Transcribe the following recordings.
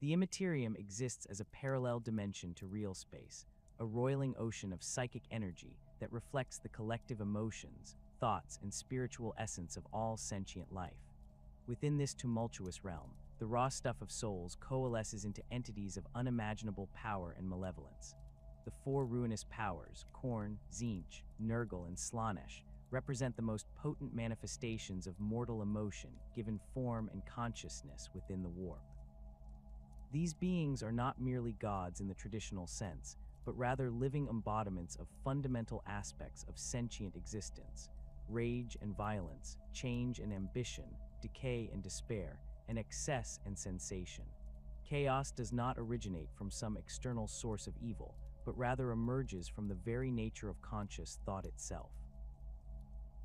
The Imperium exists as a parallel dimension to real space, a roiling ocean of psychic energy that reflects the collective emotions, thoughts, and spiritual essence of all sentient life. Within this tumultuous realm, the raw stuff of souls coalesces into entities of unimaginable power and malevolence. The four ruinous powers, Khorne, Tzeentch, Nurgle, and Slaanesh, represent the most potent manifestations of mortal emotion given form and consciousness within the warp. These beings are not merely gods in the traditional sense, but rather living embodiments of fundamental aspects of sentient existence: rage and violence, change and ambition, decay and despair, and excess and sensation. Chaos does not originate from some external source of evil, but rather emerges from the very nature of conscious thought itself.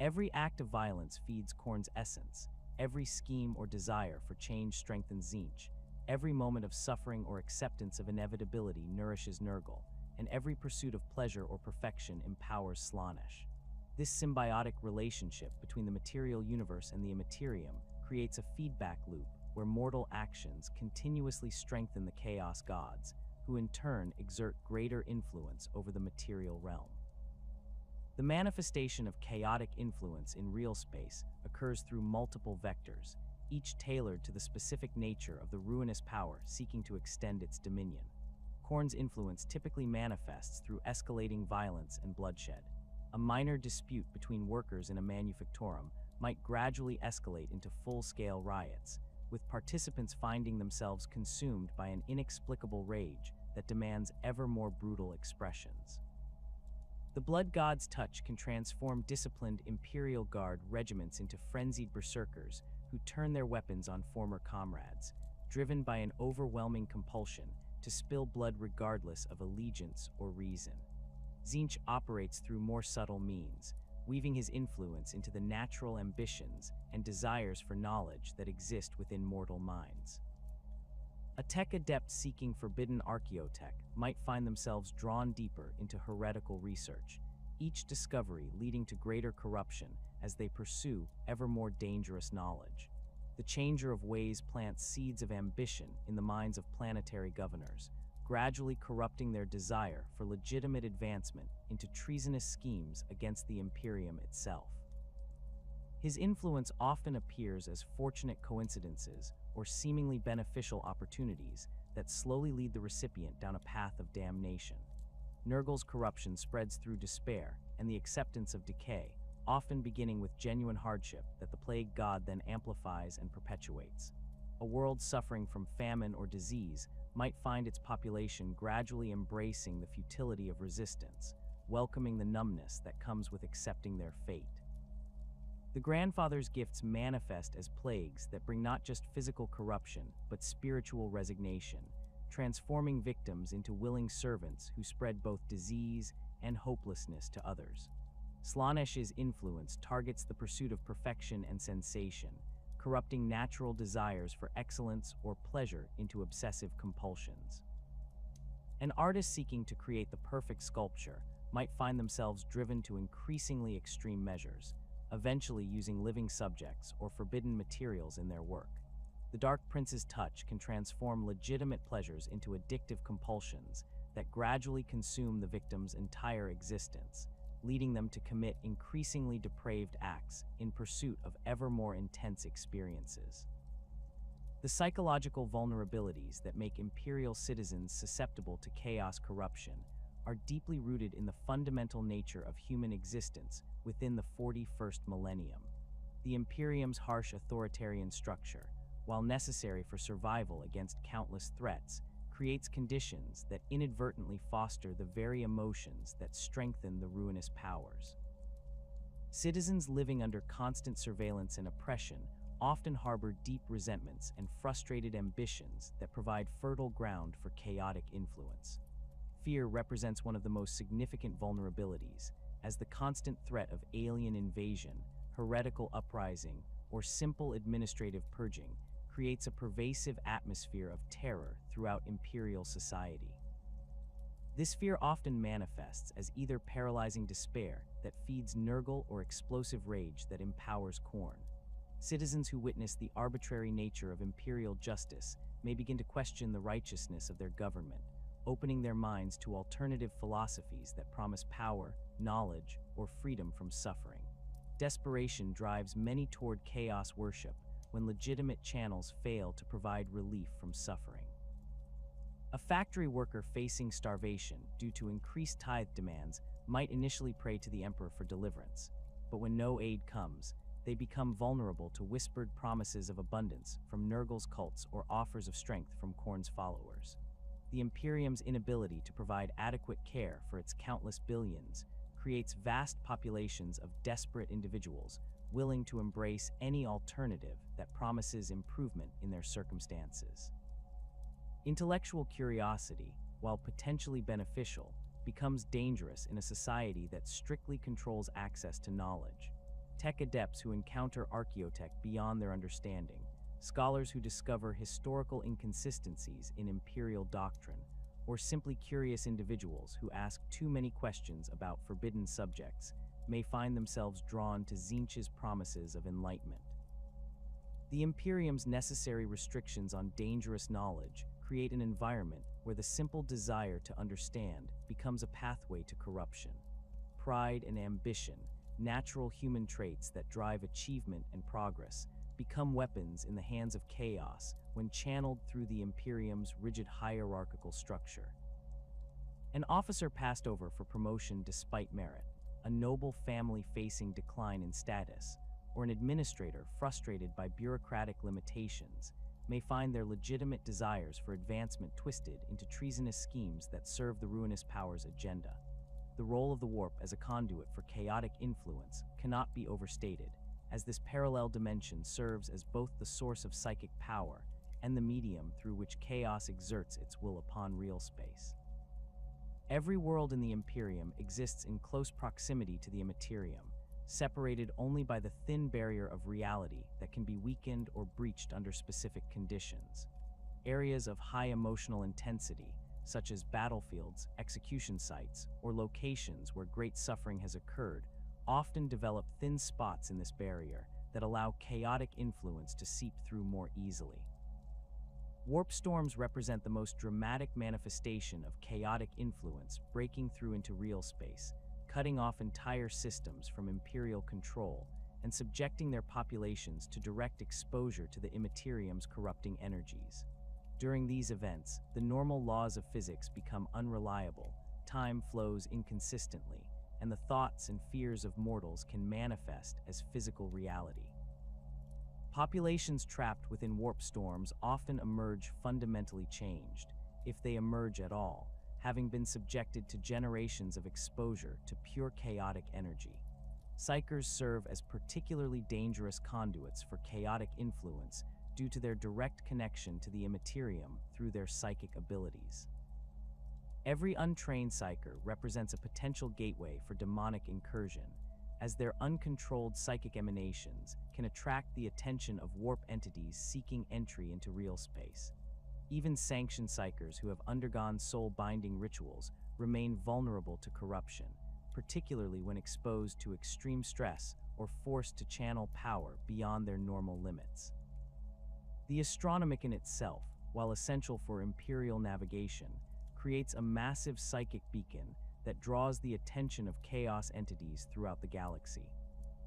Every act of violence feeds Khorne's essence, every scheme or desire for change strengthens Tzeentch, every moment of suffering or acceptance of inevitability nourishes Nurgle, and every pursuit of pleasure or perfection empowers Slaanesh. This symbiotic relationship between the material universe and the Imperium creates a feedback loop where mortal actions continuously strengthen the Chaos gods, who in turn exert greater influence over the material realm. The manifestation of chaotic influence in real space occurs through multiple vectors, each tailored to the specific nature of the ruinous power seeking to extend its dominion. Khorne's influence typically manifests through escalating violence and bloodshed. A minor dispute between workers in a manufactorum might gradually escalate into full-scale riots, with participants finding themselves consumed by an inexplicable rage that demands ever more brutal expressions. The Blood God's touch can transform disciplined Imperial Guard regiments into frenzied berserkers who turn their weapons on former comrades, driven by an overwhelming compulsion to spill blood regardless of allegiance or reason. Tzeentch operates through more subtle means, weaving his influence into the natural ambitions and desires for knowledge that exist within mortal minds. A tech adept seeking forbidden archaeotech might find themselves drawn deeper into heretical research, each discovery leading to greater corruption as they pursue ever more dangerous knowledge. The Changer of Ways plants seeds of ambition in the minds of planetary governors, gradually corrupting their desire for legitimate advancement into treasonous schemes against the Imperium itself. His influence often appears as fortunate coincidences or seemingly beneficial opportunities that slowly lead the recipient down a path of damnation. Nurgle's corruption spreads through despair and the acceptance of decay, often beginning with genuine hardship that the plague god then amplifies and perpetuates. A world suffering from famine or disease might find its population gradually embracing the futility of resistance, welcoming the numbness that comes with accepting their fate. The Grandfather's gifts manifest as plagues that bring not just physical corruption, but spiritual resignation, transforming victims into willing servants who spread both disease and hopelessness to others. Slaanesh's influence targets the pursuit of perfection and sensation, corrupting natural desires for excellence or pleasure into obsessive compulsions. An artist seeking to create the perfect sculpture might find themselves driven to increasingly extreme measures, eventually using living subjects or forbidden materials in their work. The Dark Prince's touch can transform legitimate pleasures into addictive compulsions that gradually consume the victim's entire existence, leading them to commit increasingly depraved acts in pursuit of ever more intense experiences. The psychological vulnerabilities that make Imperial citizens susceptible to chaos corruption are deeply rooted in the fundamental nature of human existence within the 41st millennium. The Imperium's harsh authoritarian structure, while necessary for survival against countless threats, creates conditions that inadvertently foster the very emotions that strengthen the ruinous powers. Citizens living under constant surveillance and oppression often harbor deep resentments and frustrated ambitions that provide fertile ground for chaotic influence. Fear represents one of the most significant vulnerabilities, as the constant threat of alien invasion, heretical uprising, or simple administrative purging creates a pervasive atmosphere of terror throughout Imperial society. This fear often manifests as either paralyzing despair that feeds Nurgle or explosive rage that empowers Khorne. Citizens who witness the arbitrary nature of Imperial justice may begin to question the righteousness of their government, opening their minds to alternative philosophies that promise power, knowledge, or freedom from suffering. Desperation drives many toward chaos worship when legitimate channels fail to provide relief from suffering. A factory worker facing starvation due to increased tithe demands might initially pray to the emperor for deliverance, but when no aid comes, they become vulnerable to whispered promises of abundance from Nurgle's cults or offers of strength from Khorne's followers. The Imperium's inability to provide adequate care for its countless billions creates vast populations of desperate individuals willing to embrace any alternative that promises improvement in their circumstances. Intellectual curiosity, while potentially beneficial, becomes dangerous in a society that strictly controls access to knowledge. Tech adepts who encounter archaeotech beyond their understanding, scholars who discover historical inconsistencies in Imperial doctrine, or simply curious individuals who ask too many questions about forbidden subjects may find themselves drawn to Tzeentch's promises of enlightenment. The Imperium's necessary restrictions on dangerous knowledge create an environment where the simple desire to understand becomes a pathway to corruption. Pride and ambition, natural human traits that drive achievement and progress, become weapons in the hands of chaos when channeled through the Imperium's rigid hierarchical structure. An officer passed over for promotion despite merit, a noble family facing decline in status, or an administrator frustrated by bureaucratic limitations may find their legitimate desires for advancement twisted into treasonous schemes that serve the Ruinous Powers' agenda. The role of the warp as a conduit for chaotic influence cannot be overstated, as this parallel dimension serves as both the source of psychic power and the medium through which chaos exerts its will upon real space. Every world in the Imperium exists in close proximity to the Immaterium, separated only by the thin barrier of reality that can be weakened or breached under specific conditions. Areas of high emotional intensity, such as battlefields, execution sites, or locations where great suffering has occurred, often develop thin spots in this barrier that allow chaotic influence to seep through more easily. Warp storms represent the most dramatic manifestation of chaotic influence breaking through into real space, cutting off entire systems from Imperial control and subjecting their populations to direct exposure to the Immaterium's corrupting energies. During these events, the normal laws of physics become unreliable, time flows inconsistently, and the thoughts and fears of mortals can manifest as physical reality. Populations trapped within warp storms often emerge fundamentally changed, if they emerge at all, having been subjected to generations of exposure to pure chaotic energy. Psykers serve as particularly dangerous conduits for chaotic influence due to their direct connection to the Immaterium through their psychic abilities. Every untrained Psyker represents a potential gateway for demonic incursion, as their uncontrolled psychic emanations can attract the attention of warp entities seeking entry into real space. Even sanctioned Psykers who have undergone soul-binding rituals remain vulnerable to corruption, particularly when exposed to extreme stress or forced to channel power beyond their normal limits. The Astronomicon itself, while essential for Imperial navigation, creates a massive psychic beacon that draws the attention of chaos entities throughout the galaxy.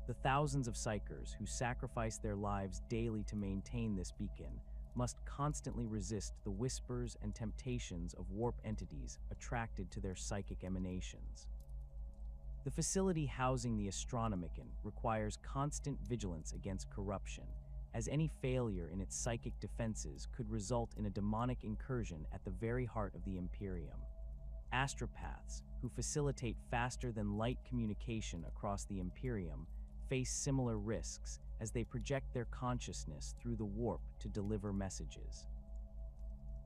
The thousands of Psykers who sacrifice their lives daily to maintain this beacon must constantly resist the whispers and temptations of warp entities attracted to their psychic emanations. The facility housing the Astronomicon requires constant vigilance against corruption, as any failure in its psychic defenses could result in a demonic incursion at the very heart of the Imperium. Astropaths, who facilitate faster-than-light communication across the Imperium, face similar risks as they project their consciousness through the warp to deliver messages.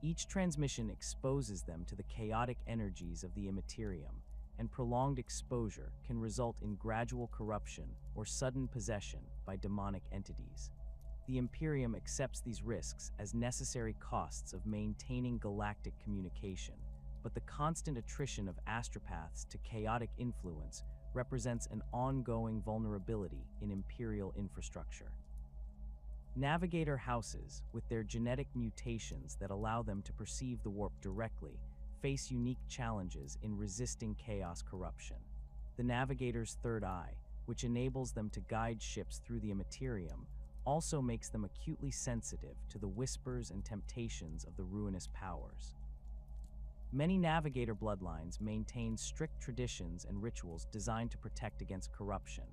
Each transmission exposes them to the chaotic energies of the Immaterium, and prolonged exposure can result in gradual corruption or sudden possession by demonic entities. The Imperium accepts these risks as necessary costs of maintaining galactic communication, but the constant attrition of astropaths to chaotic influence represents an ongoing vulnerability in Imperial infrastructure. Navigator houses, with their genetic mutations that allow them to perceive the warp directly, face unique challenges in resisting chaos corruption. The Navigator's third eye, which enables them to guide ships through the Imperium, also makes them acutely sensitive to the whispers and temptations of the Ruinous Powers. Many Navigator bloodlines maintain strict traditions and rituals designed to protect against corruption,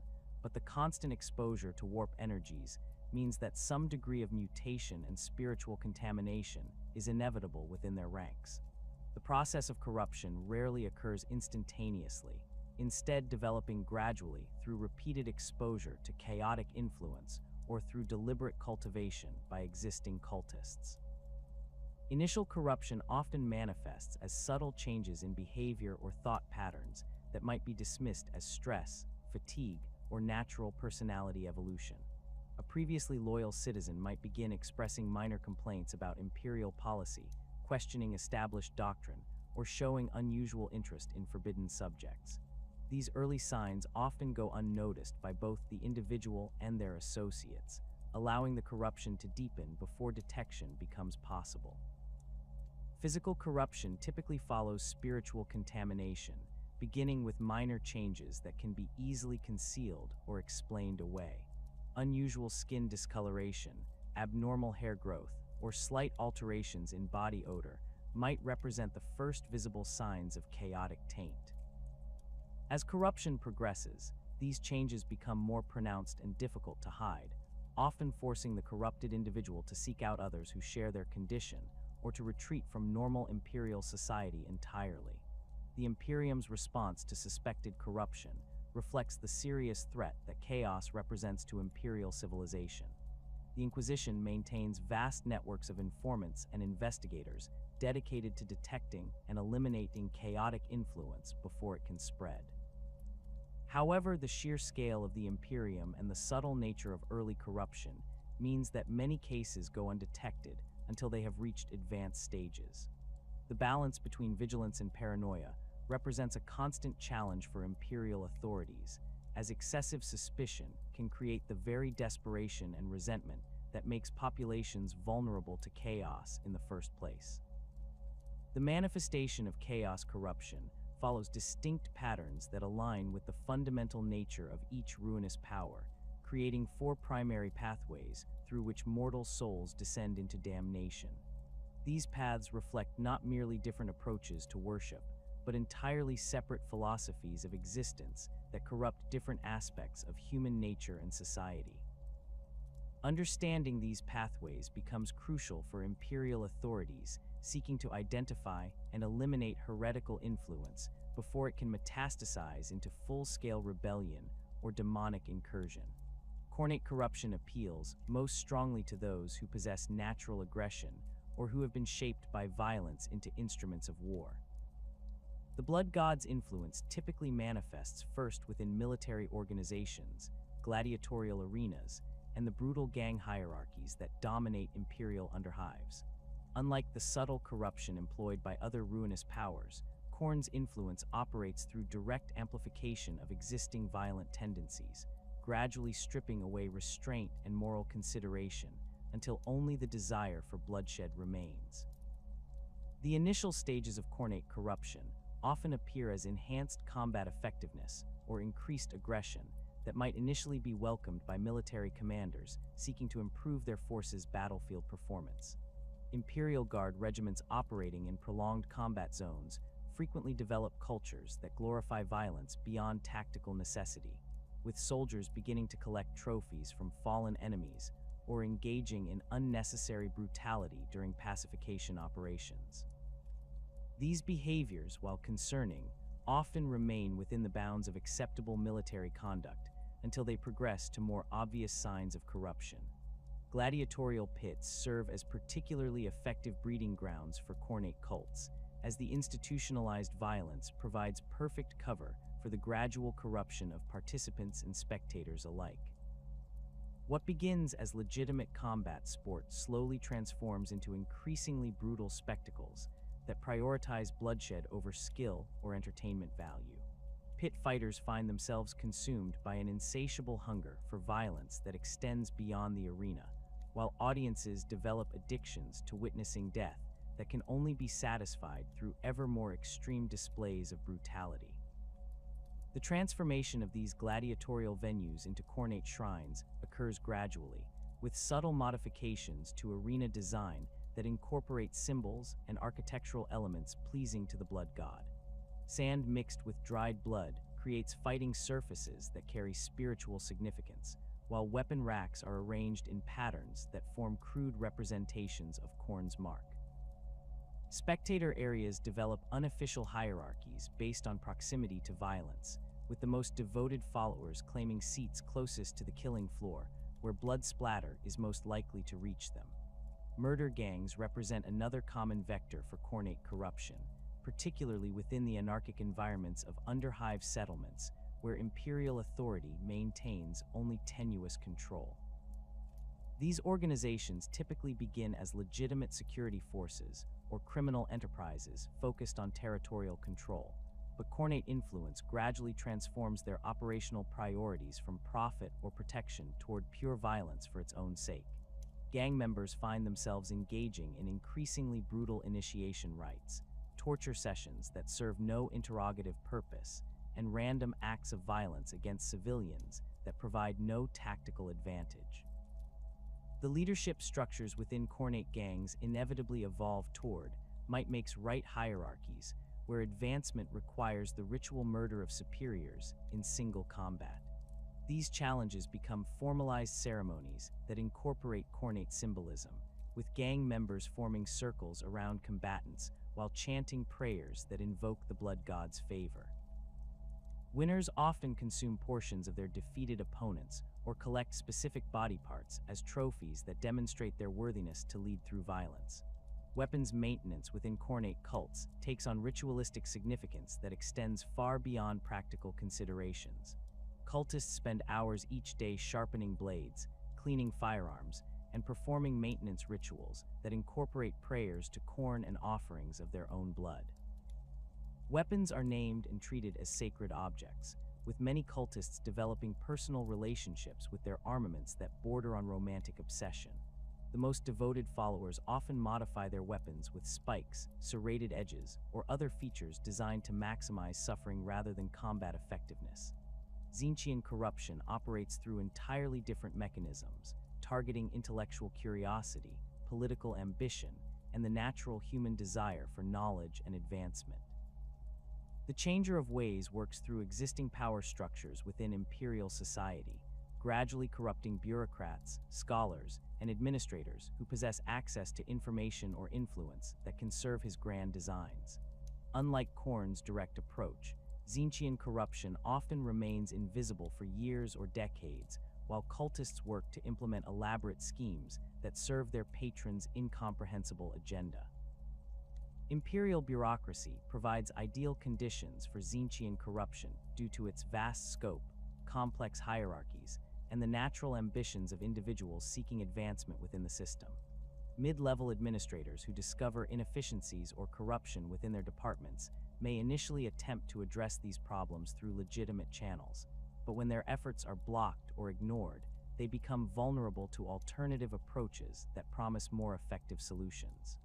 but the constant exposure to warp energies means that some degree of mutation and spiritual contamination is inevitable within their ranks. The process of corruption rarely occurs instantaneously, instead developing gradually through repeated exposure to chaotic influence or through deliberate cultivation by existing cultists. Initial corruption often manifests as subtle changes in behavior or thought patterns that might be dismissed as stress, fatigue, or natural personality evolution. A previously loyal citizen might begin expressing minor complaints about Imperial policy, questioning established doctrine, or showing unusual interest in forbidden subjects. These early signs often go unnoticed by both the individual and their associates, allowing the corruption to deepen before detection becomes possible. Physical corruption typically follows spiritual contamination, beginning with minor changes that can be easily concealed or explained away. Unusual skin discoloration, abnormal hair growth, or slight alterations in body odor might represent the first visible signs of chaotic taint. As corruption progresses, these changes become more pronounced and difficult to hide, often forcing the corrupted individual to seek out others who share their condition or to retreat from normal Imperial society entirely. The Imperium's response to suspected corruption reflects the serious threat that chaos represents to Imperial civilization. The Inquisition maintains vast networks of informants and investigators dedicated to detecting and eliminating chaotic influence before it can spread. However, the sheer scale of the Imperium and the subtle nature of early corruption means that many cases go undetected until they have reached advanced stages. The balance between vigilance and paranoia represents a constant challenge for Imperial authorities, as excessive suspicion can create the very desperation and resentment that makes populations vulnerable to chaos in the first place. The manifestation of chaos corruption follows distinct patterns that align with the fundamental nature of each ruinous power, creating 4 primary pathways through which mortal souls descend into damnation. These paths reflect not merely different approaches to worship, but entirely separate philosophies of existence that corrupt different aspects of human nature and society. Understanding these pathways becomes crucial for Imperial authorities seeking to identify and eliminate heretical influence before it can metastasize into full-scale rebellion or demonic incursion. Khornate corruption appeals most strongly to those who possess natural aggression or who have been shaped by violence into instruments of war. The Blood God's influence typically manifests first within military organizations, gladiatorial arenas, and the brutal gang hierarchies that dominate Imperial underhives. Unlike the subtle corruption employed by other ruinous powers, Khorne's influence operates through direct amplification of existing violent tendencies, gradually stripping away restraint and moral consideration until only the desire for bloodshed remains. The initial stages of Khornate corruption often appear as enhanced combat effectiveness or increased aggression that might initially be welcomed by military commanders seeking to improve their forces' battlefield performance. Imperial Guard regiments operating in prolonged combat zones frequently develop cultures that glorify violence beyond tactical necessity, with soldiers beginning to collect trophies from fallen enemies or engaging in unnecessary brutality during pacification operations. These behaviors, while concerning, often remain within the bounds of acceptable military conduct until they progress to more obvious signs of corruption. Gladiatorial pits serve as particularly effective breeding grounds for Khornate cults, as the institutionalized violence provides perfect cover for the gradual corruption of participants and spectators alike. What begins as legitimate combat sport slowly transforms into increasingly brutal spectacles that prioritize bloodshed over skill or entertainment value. Pit fighters find themselves consumed by an insatiable hunger for violence that extends beyond the arena, while audiences develop addictions to witnessing death that can only be satisfied through ever more extreme displays of brutality. The transformation of these gladiatorial venues into Khornate shrines occurs gradually, with subtle modifications to arena design that incorporate symbols and architectural elements pleasing to the blood god. Sand mixed with dried blood creates fighting surfaces that carry spiritual significance, while weapon racks are arranged in patterns that form crude representations of Khorne's mark. Spectator areas develop unofficial hierarchies based on proximity to violence, with the most devoted followers claiming seats closest to the killing floor, where blood splatter is most likely to reach them. Murder gangs represent another common vector for Khornate corruption, particularly within the anarchic environments of underhive settlements, where Imperial authority maintains only tenuous control. These organizations typically begin as legitimate security forces or criminal enterprises focused on territorial control, but Khornate influence gradually transforms their operational priorities from profit or protection toward pure violence for its own sake. Gang members find themselves engaging in increasingly brutal initiation rites, torture sessions that serve no interrogative purpose, and random acts of violence against civilians that provide no tactical advantage. The leadership structures within Khornate gangs inevitably evolve toward might-makes right hierarchies, where advancement requires the ritual murder of superiors in single combat. These challenges become formalized ceremonies that incorporate Khornate symbolism, with gang members forming circles around combatants while chanting prayers that invoke the blood god's favor. Winners often consume portions of their defeated opponents or collect specific body parts as trophies that demonstrate their worthiness to lead through violence. Weapons maintenance within Khornate cults takes on ritualistic significance that extends far beyond practical considerations. Cultists spend hours each day sharpening blades, cleaning firearms, and performing maintenance rituals that incorporate prayers to Khorne and offerings of their own blood. Weapons are named and treated as sacred objects, with many cultists developing personal relationships with their armaments that border on romantic obsession. The most devoted followers often modify their weapons with spikes, serrated edges, or other features designed to maximize suffering rather than combat effectiveness. Tzeentchian corruption operates through entirely different mechanisms, targeting intellectual curiosity, political ambition, and the natural human desire for knowledge and advancement. The Changer of Ways works through existing power structures within Imperial society, gradually corrupting bureaucrats, scholars, and administrators who possess access to information or influence that can serve his grand designs. Unlike Khorne's direct approach, Tzeentchian corruption often remains invisible for years or decades, while cultists work to implement elaborate schemes that serve their patrons' incomprehensible agenda. Imperial bureaucracy provides ideal conditions for Tzeentchian corruption due to its vast scope, complex hierarchies, and the natural ambitions of individuals seeking advancement within the system. Mid-level administrators who discover inefficiencies or corruption within their departments may initially attempt to address these problems through legitimate channels, but when their efforts are blocked or ignored, they become vulnerable to alternative approaches that promise more effective solutions.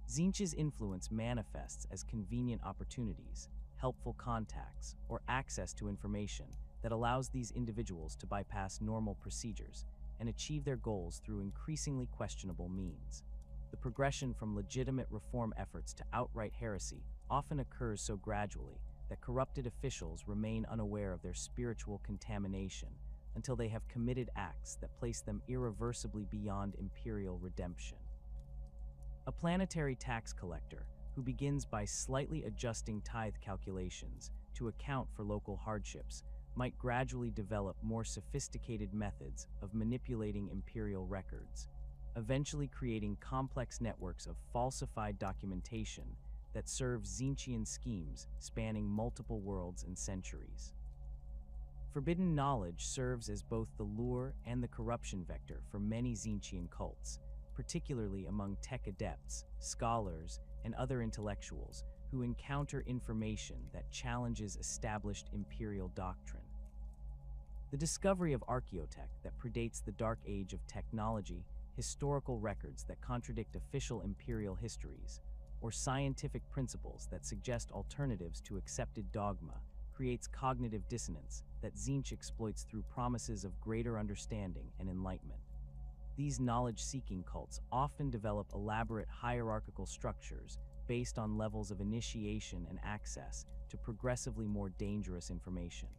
Tzeentch's influence manifests as convenient opportunities, helpful contacts, or access to information that allows these individuals to bypass normal procedures and achieve their goals through increasingly questionable means. The progression from legitimate reform efforts to outright heresy often occurs so gradually that corrupted officials remain unaware of their spiritual contamination until they have committed acts that place them irreversibly beyond Imperial redemption. A planetary tax collector, who begins by slightly adjusting tithe calculations to account for local hardships, might gradually develop more sophisticated methods of manipulating Imperial records, eventually creating complex networks of falsified documentation that serve Tzeentchian schemes spanning multiple worlds and centuries. Forbidden knowledge serves as both the lure and the corruption vector for many Tzeentchian cults, particularly among tech adepts, scholars, and other intellectuals who encounter information that challenges established Imperial doctrine. The discovery of archaeotech that predates the dark age of technology, historical records that contradict official imperial histories, or scientific principles that suggest alternatives to accepted dogma creates cognitive dissonance that Tzeentch exploits through promises of greater understanding and enlightenment. These knowledge-seeking cults often develop elaborate hierarchical structures based on levels of initiation and access to progressively more dangerous information.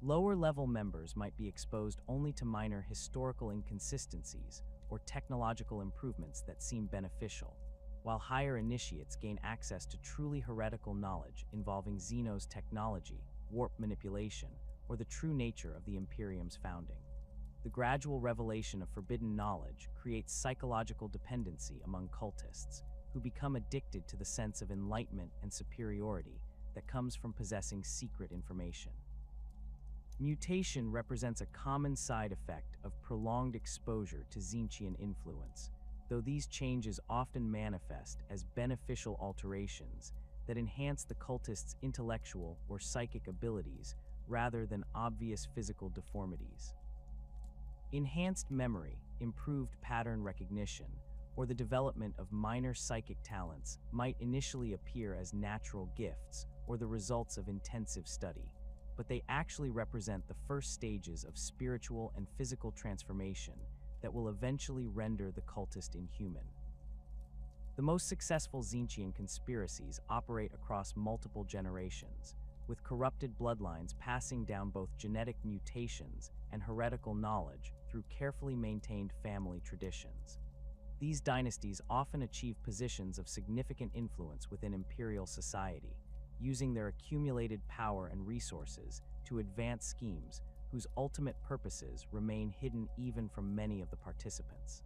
Lower-level members might be exposed only to minor historical inconsistencies or technological improvements that seem beneficial, while higher initiates gain access to truly heretical knowledge involving Xeno's technology, warp manipulation, or the true nature of the Imperium's founding. The gradual revelation of forbidden knowledge creates psychological dependency among cultists, who become addicted to the sense of enlightenment and superiority that comes from possessing secret information. Mutation represents a common side effect of prolonged exposure to Tzeentchian influence, though these changes often manifest as beneficial alterations that enhance the cultist's intellectual or psychic abilities rather than obvious physical deformities. Enhanced memory, improved pattern recognition, or the development of minor psychic talents might initially appear as natural gifts or the results of intensive study, but they actually represent the first stages of spiritual and physical transformation that will eventually render the cultist inhuman. The most successful Tzeentchian conspiracies operate across multiple generations, with corrupted bloodlines passing down both genetic mutations and heretical knowledge through carefully maintained family traditions. These dynasties often achieve positions of significant influence within imperial society, using their accumulated power and resources to advance schemes whose ultimate purposes remain hidden even from many of the participants.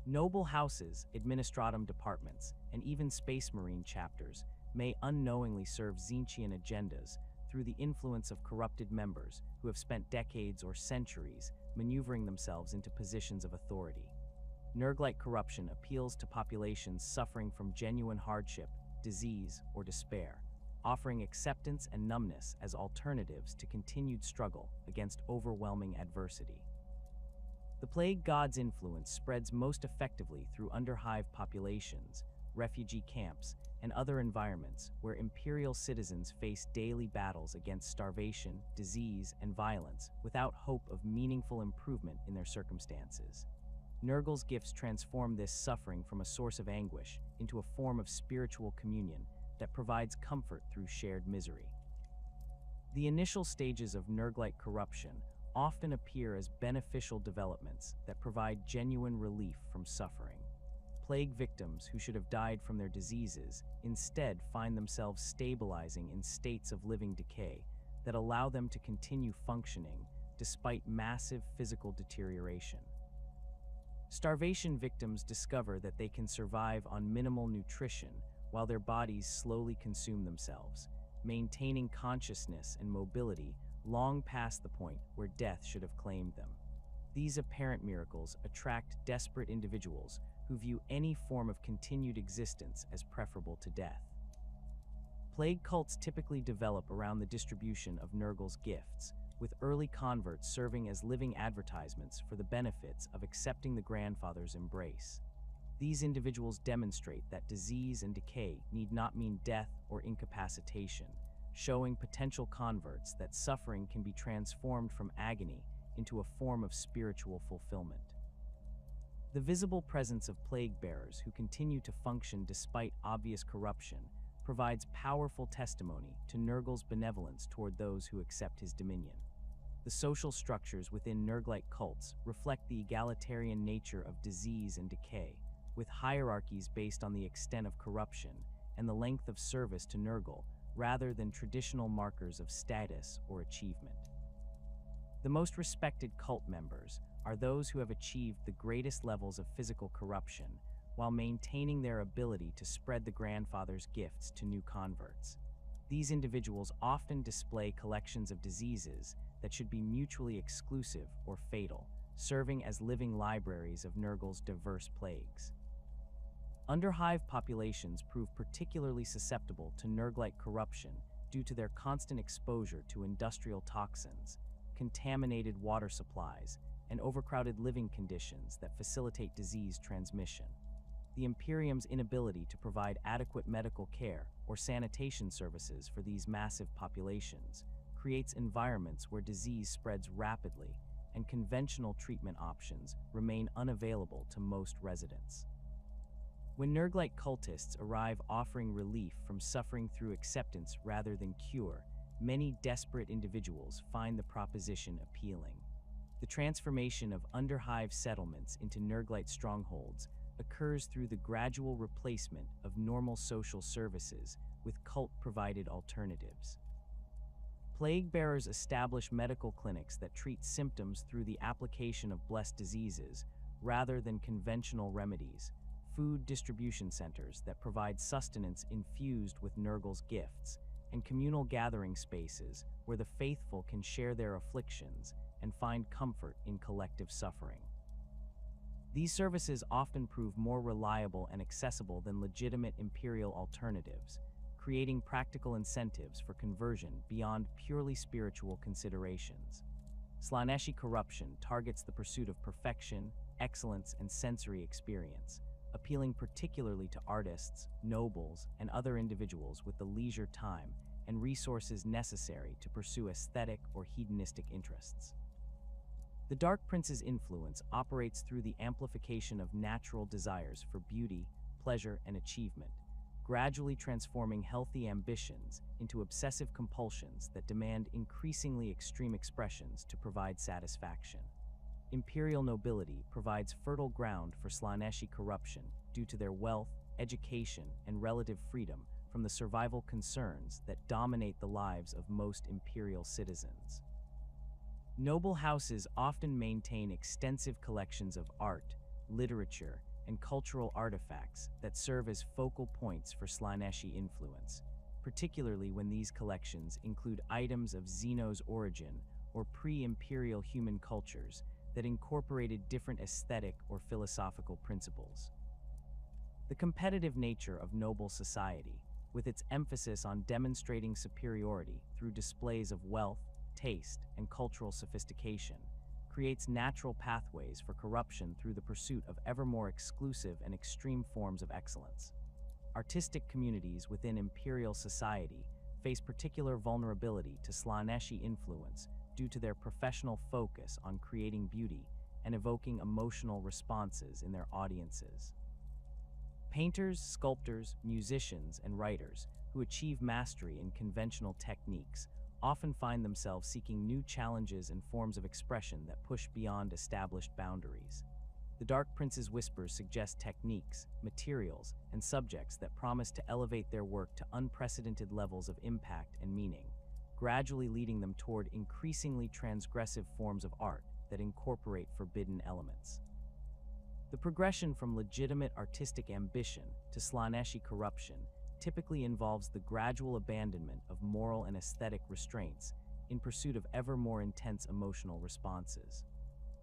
Noble houses, administratum departments, and even space marine chapters may unknowingly serve Tzeentchian agendas through the influence of corrupted members who have spent decades or centuries maneuvering themselves into positions of authority. Nerg-like corruption appeals to populations suffering from genuine hardship, disease, or despair, offering acceptance and numbness as alternatives to continued struggle against overwhelming adversity. The plague god's influence spreads most effectively through underhive populations, refugee camps, and other environments where imperial citizens face daily battles against starvation, disease, and violence without hope of meaningful improvement in their circumstances. Nurgle's gifts transform this suffering from a source of anguish into a form of spiritual communion that provides comfort through shared misery. The initial stages of Nerg-like corruption often appear as beneficial developments that provide genuine relief from suffering. Plague victims who should have died from their diseases instead find themselves stabilizing in states of living decay that allow them to continue functioning despite massive physical deterioration. Starvation victims discover that they can survive on minimal nutrition while their bodies slowly consume themselves, maintaining consciousness and mobility long past the point where death should have claimed them. These apparent miracles attract desperate individuals who view any form of continued existence as preferable to death. Plague cults typically develop around the distribution of Nurgle's gifts, with early converts serving as living advertisements for the benefits of accepting the grandfather's embrace. These individuals demonstrate that disease and decay need not mean death or incapacitation, showing potential converts that suffering can be transformed from agony into a form of spiritual fulfillment. The visible presence of plague bearers who continue to function despite obvious corruption provides powerful testimony to Nurgle's benevolence toward those who accept his dominion. The social structures within Nerg-like cults reflect the egalitarian nature of disease and decay, with hierarchies based on the extent of corruption and the length of service to Nurgle rather than traditional markers of status or achievement. The most respected cult members are those who have achieved the greatest levels of physical corruption while maintaining their ability to spread the grandfather's gifts to new converts. These individuals often display collections of diseases that should be mutually exclusive or fatal, serving as living libraries of Nurgle's diverse plagues. Underhive populations prove particularly susceptible to Nerg-like corruption due to their constant exposure to industrial toxins contaminated water supplies, and overcrowded living conditions that facilitate disease transmission. The Imperium's inability to provide adequate medical care or sanitation services for these massive populations creates environments where disease spreads rapidly and conventional treatment options remain unavailable to most residents. When Nurglite cultists arrive offering relief from suffering through acceptance rather than cure, many desperate individuals find the proposition appealing. The transformation of underhive settlements into Nurglite strongholds occurs through the gradual replacement of normal social services with cult-provided alternatives. Plague-bearers establish medical clinics that treat symptoms through the application of blessed diseases rather than conventional remedies, food distribution centers that provide sustenance infused with Nurgle's gifts, and communal gathering spaces where the faithful can share their afflictions and find comfort in collective suffering. These services often prove more reliable and accessible than legitimate Imperial alternatives, creating practical incentives for conversion beyond purely spiritual considerations. Slaaneshi corruption targets the pursuit of perfection, excellence, and sensory experience, appealing particularly to artists, nobles, and other individuals with the leisure time and resources necessary to pursue aesthetic or hedonistic interests. The Dark Prince's influence operates through the amplification of natural desires for beauty, pleasure, and achievement, gradually transforming healthy ambitions into obsessive compulsions that demand increasingly extreme expressions to provide satisfaction. Imperial nobility provides fertile ground for Slaaneshi corruption due to their wealth, education, and relative freedom from the survival concerns that dominate the lives of most Imperial citizens. Noble houses often maintain extensive collections of art, literature, and cultural artifacts that serve as focal points for Slaaneshi influence, particularly when these collections include items of Xeno's origin or pre-Imperial human cultures that incorporated different aesthetic or philosophical principles. The competitive nature of noble society, with its emphasis on demonstrating superiority through displays of wealth, taste, and cultural sophistication, creates natural pathways for corruption through the pursuit of ever more exclusive and extreme forms of excellence. Artistic communities within Imperial society face particular vulnerability to Slaaneshi influence due to their professional focus on creating beauty and evoking emotional responses in their audiences. Painters, sculptors, musicians, and writers who achieve mastery in conventional techniques often find themselves seeking new challenges and forms of expression that push beyond established boundaries. The Dark Prince's whispers suggest techniques, materials, and subjects that promise to elevate their work to unprecedented levels of impact and meaning, gradually leading them toward increasingly transgressive forms of art that incorporate forbidden elements. The progression from legitimate artistic ambition to Slaaneshi corruption typically involves the gradual abandonment of moral and aesthetic restraints in pursuit of ever more intense emotional responses.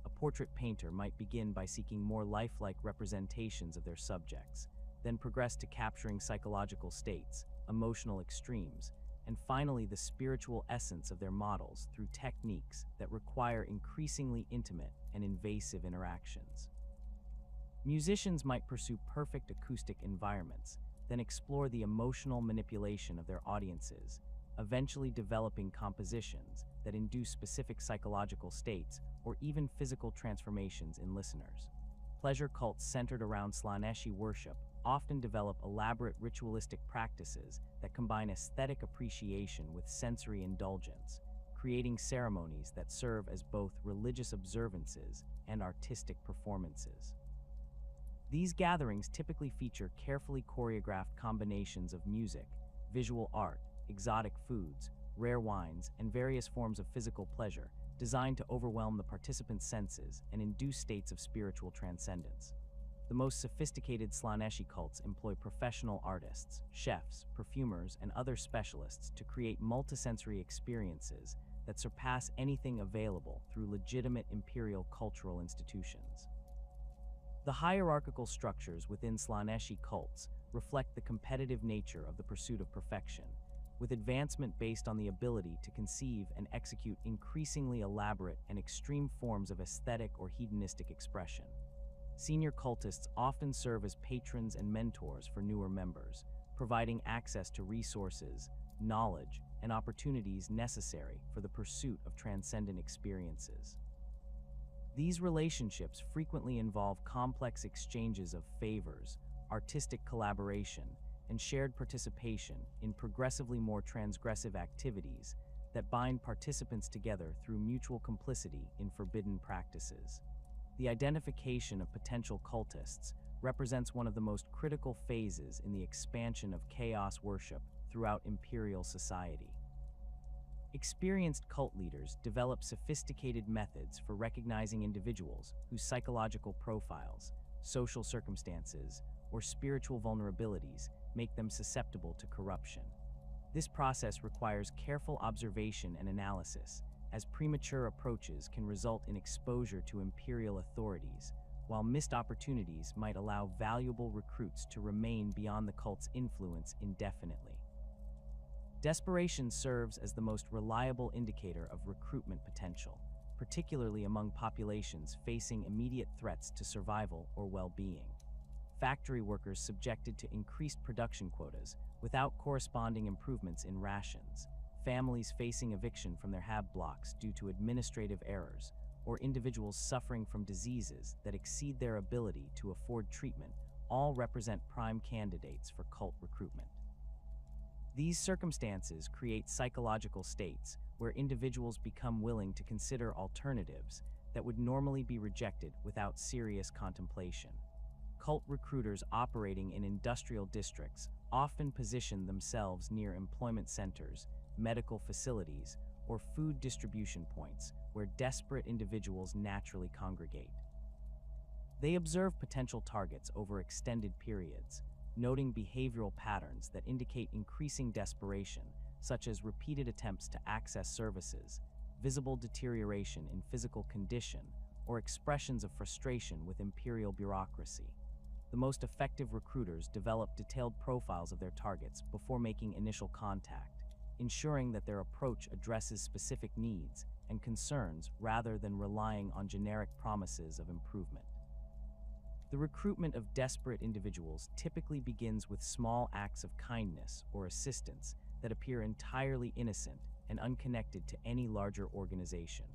A portrait painter might begin by seeking more lifelike representations of their subjects, then progress to capturing psychological states, emotional extremes, and finally the spiritual essence of their models through techniques that require increasingly intimate and invasive interactions. Musicians might pursue perfect acoustic environments, then explore the emotional manipulation of their audiences, eventually developing compositions that induce specific psychological states or even physical transformations in listeners. Pleasure cults centered around Slaaneshi worship often develop elaborate ritualistic practices that combine aesthetic appreciation with sensory indulgence, creating ceremonies that serve as both religious observances and artistic performances. These gatherings typically feature carefully choreographed combinations of music, visual art, exotic foods, rare wines, and various forms of physical pleasure designed to overwhelm the participants' senses and induce states of spiritual transcendence. The most sophisticated Slaaneshi cults employ professional artists, chefs, perfumers, and other specialists to create multisensory experiences that surpass anything available through legitimate Imperial cultural institutions. The hierarchical structures within Slaaneshi cults reflect the competitive nature of the pursuit of perfection, with advancement based on the ability to conceive and execute increasingly elaborate and extreme forms of aesthetic or hedonistic expression. Senior cultists often serve as patrons and mentors for newer members, providing access to resources, knowledge, and opportunities necessary for the pursuit of transcendent experiences. These relationships frequently involve complex exchanges of favors, artistic collaboration, and shared participation in progressively more transgressive activities that bind participants together through mutual complicity in forbidden practices. The identification of potential cultists represents one of the most critical phases in the expansion of chaos worship throughout Imperial society. Experienced cult leaders develop sophisticated methods for recognizing individuals whose psychological profiles, social circumstances, or spiritual vulnerabilities make them susceptible to corruption. This process requires careful observation and analysis, as premature approaches can result in exposure to Imperial authorities, while missed opportunities might allow valuable recruits to remain beyond the cult's influence indefinitely. Desperation serves as the most reliable indicator of recruitment potential, particularly among populations facing immediate threats to survival or well-being. Factory workers subjected to increased production quotas without corresponding improvements in rations, families facing eviction from their HAB blocks due to administrative errors, or individuals suffering from diseases that exceed their ability to afford treatment, all represent prime candidates for cult recruitment. These circumstances create psychological states where individuals become willing to consider alternatives that would normally be rejected without serious contemplation. Cult recruiters operating in industrial districts often position themselves near employment centers, medical facilities, or food distribution points where desperate individuals naturally congregate. They observe potential targets over extended periods, noting behavioral patterns that indicate increasing desperation, such as repeated attempts to access services, visible deterioration in physical condition, or expressions of frustration with Imperial bureaucracy. The most effective recruiters develop detailed profiles of their targets before making initial contact, ensuring that their approach addresses specific needs and concerns rather than relying on generic promises of improvement. The recruitment of desperate individuals typically begins with small acts of kindness or assistance that appear entirely innocent and unconnected to any larger organization.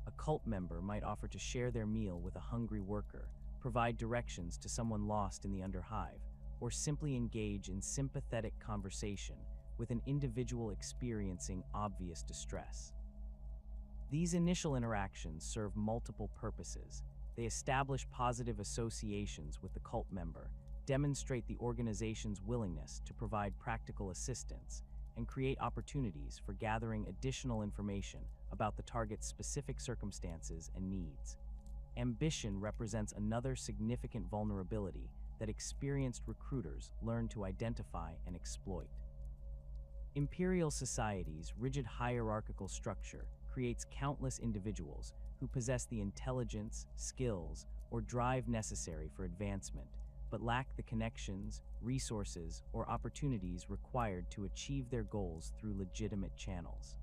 A cult member might offer to share their meal with a hungry worker, provide directions to someone lost in the underhive, or simply engage in sympathetic conversation with an individual experiencing obvious distress. These initial interactions serve multiple purposes. They establish positive associations with the cult member, demonstrate the organization's willingness to provide practical assistance, and create opportunities for gathering additional information about the target's specific circumstances and needs. Ambition represents another significant vulnerability that experienced recruiters learn to identify and exploit. Imperial society's rigid hierarchical structure creates countless individuals who possess the intelligence, skills, or drive necessary for advancement, but lack the connections, resources, or opportunities required to achieve their goals through legitimate channels.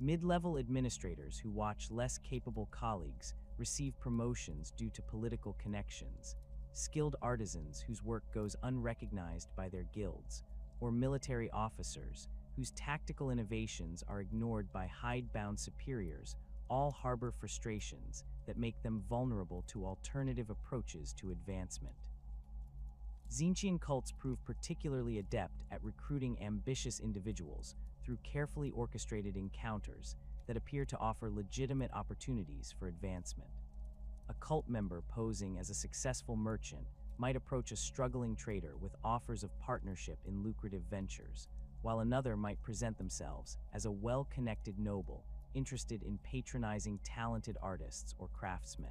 Mid-level administrators who watch less capable colleagues receive promotions due to political connections, skilled artisans whose work goes unrecognized by their guilds, or military officers whose tactical innovations are ignored by hidebound superiors all harbor frustrations that make them vulnerable to alternative approaches to advancement. Tzeentchian cults prove particularly adept at recruiting ambitious individuals through carefully orchestrated encounters that appear to offer legitimate opportunities for advancement. A cult member posing as a successful merchant might approach a struggling trader with offers of partnership in lucrative ventures, while another might present themselves as a well-connected noble interested in patronizing talented artists or craftsmen.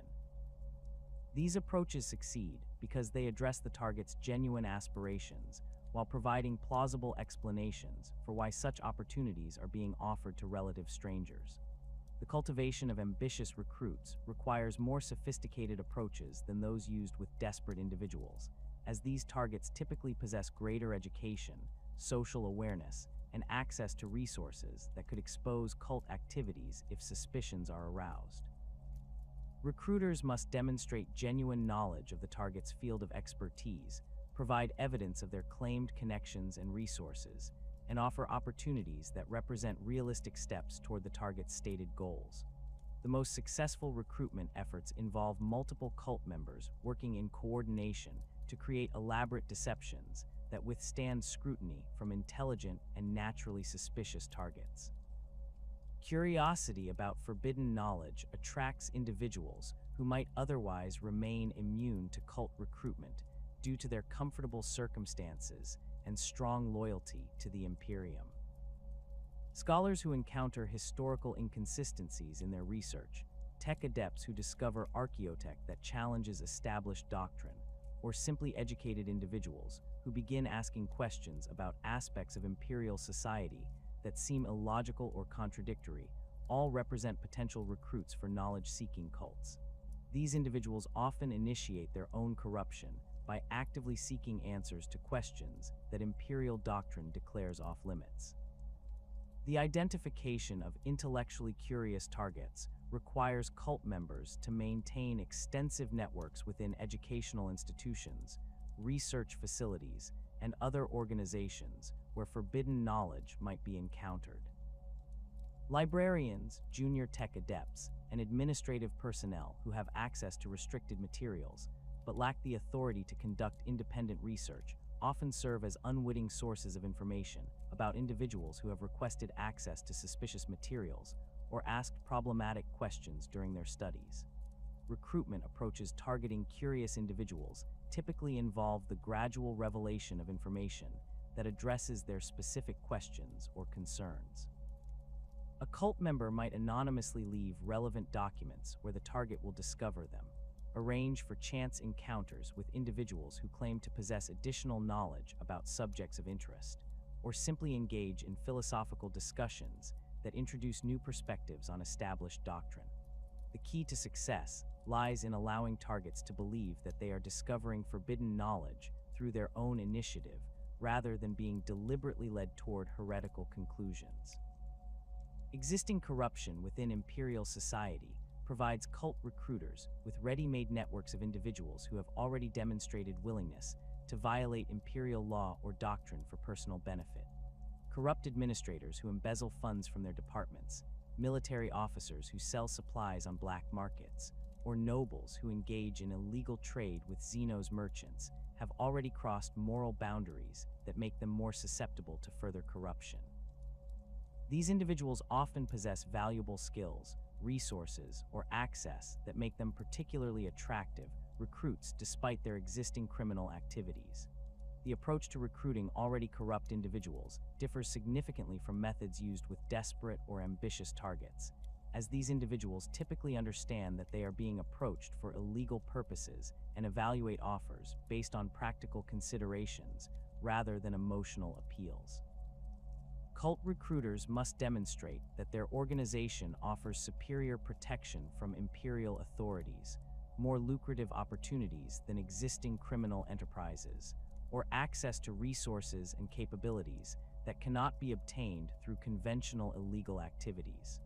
These approaches succeed because they address the target's genuine aspirations while providing plausible explanations for why such opportunities are being offered to relative strangers. The cultivation of ambitious recruits requires more sophisticated approaches than those used with desperate individuals, as these targets typically possess greater education, social awareness, and access to resources that could expose cult activities if suspicions are aroused. Recruiters must demonstrate genuine knowledge of the target's field of expertise, provide evidence of their claimed connections and resources, and offer opportunities that represent realistic steps toward the target's stated goals. The most successful recruitment efforts involve multiple cult members working in coordination to create elaborate deceptions that withstand scrutiny from intelligent and naturally suspicious targets. Curiosity about forbidden knowledge attracts individuals who might otherwise remain immune to cult recruitment due to their comfortable circumstances and strong loyalty to the Imperium. Scholars who encounter historical inconsistencies in their research, tech adepts who discover archaeotech that challenges established doctrine, or simply educated individuals who begin asking questions about aspects of Imperial society that seem illogical or contradictory, all represent potential recruits for knowledge-seeking cults. These individuals often initiate their own corruption by actively seeking answers to questions that Imperial doctrine declares off-limits. The identification of intellectually curious targets requires cult members to maintain extensive networks within educational institutions, research facilities, and other organizations where forbidden knowledge might be encountered. Librarians, junior tech adepts, and administrative personnel who have access to restricted materials but lack the authority to conduct independent research often serve as unwitting sources of information about individuals who have requested access to suspicious materials or asked problematic questions during their studies. Recruitment approaches targeting curious individuals typically involve the gradual revelation of information that addresses their specific questions or concerns. A cult member might anonymously leave relevant documents where the target will discover them, arrange for chance encounters with individuals who claim to possess additional knowledge about subjects of interest, or simply engage in philosophical discussions that introduce new perspectives on established doctrine. The key to success lies in allowing targets to believe that they are discovering forbidden knowledge through their own initiative rather than being deliberately led toward heretical conclusions. Existing corruption within Imperial society provides cult recruiters with ready-made networks of individuals who have already demonstrated willingness to violate Imperial law or doctrine for personal benefit. Corrupt administrators who embezzle funds from their departments, military officers who sell supplies on black markets, or nobles who engage in illegal trade with Xenos merchants have already crossed moral boundaries that make them more susceptible to further corruption. These individuals often possess valuable skills, resources, or access that make them particularly attractive recruits despite their existing criminal activities. The approach to recruiting already corrupt individuals differs significantly from methods used with desperate or ambitious targets, as these individuals typically understand that they are being approached for illegal purposes and evaluate offers based on practical considerations rather than emotional appeals. Cult recruiters must demonstrate that their organization offers superior protection from Imperial authorities, more lucrative opportunities than existing criminal enterprises, or access to resources and capabilities that cannot be obtained through conventional illegal activities.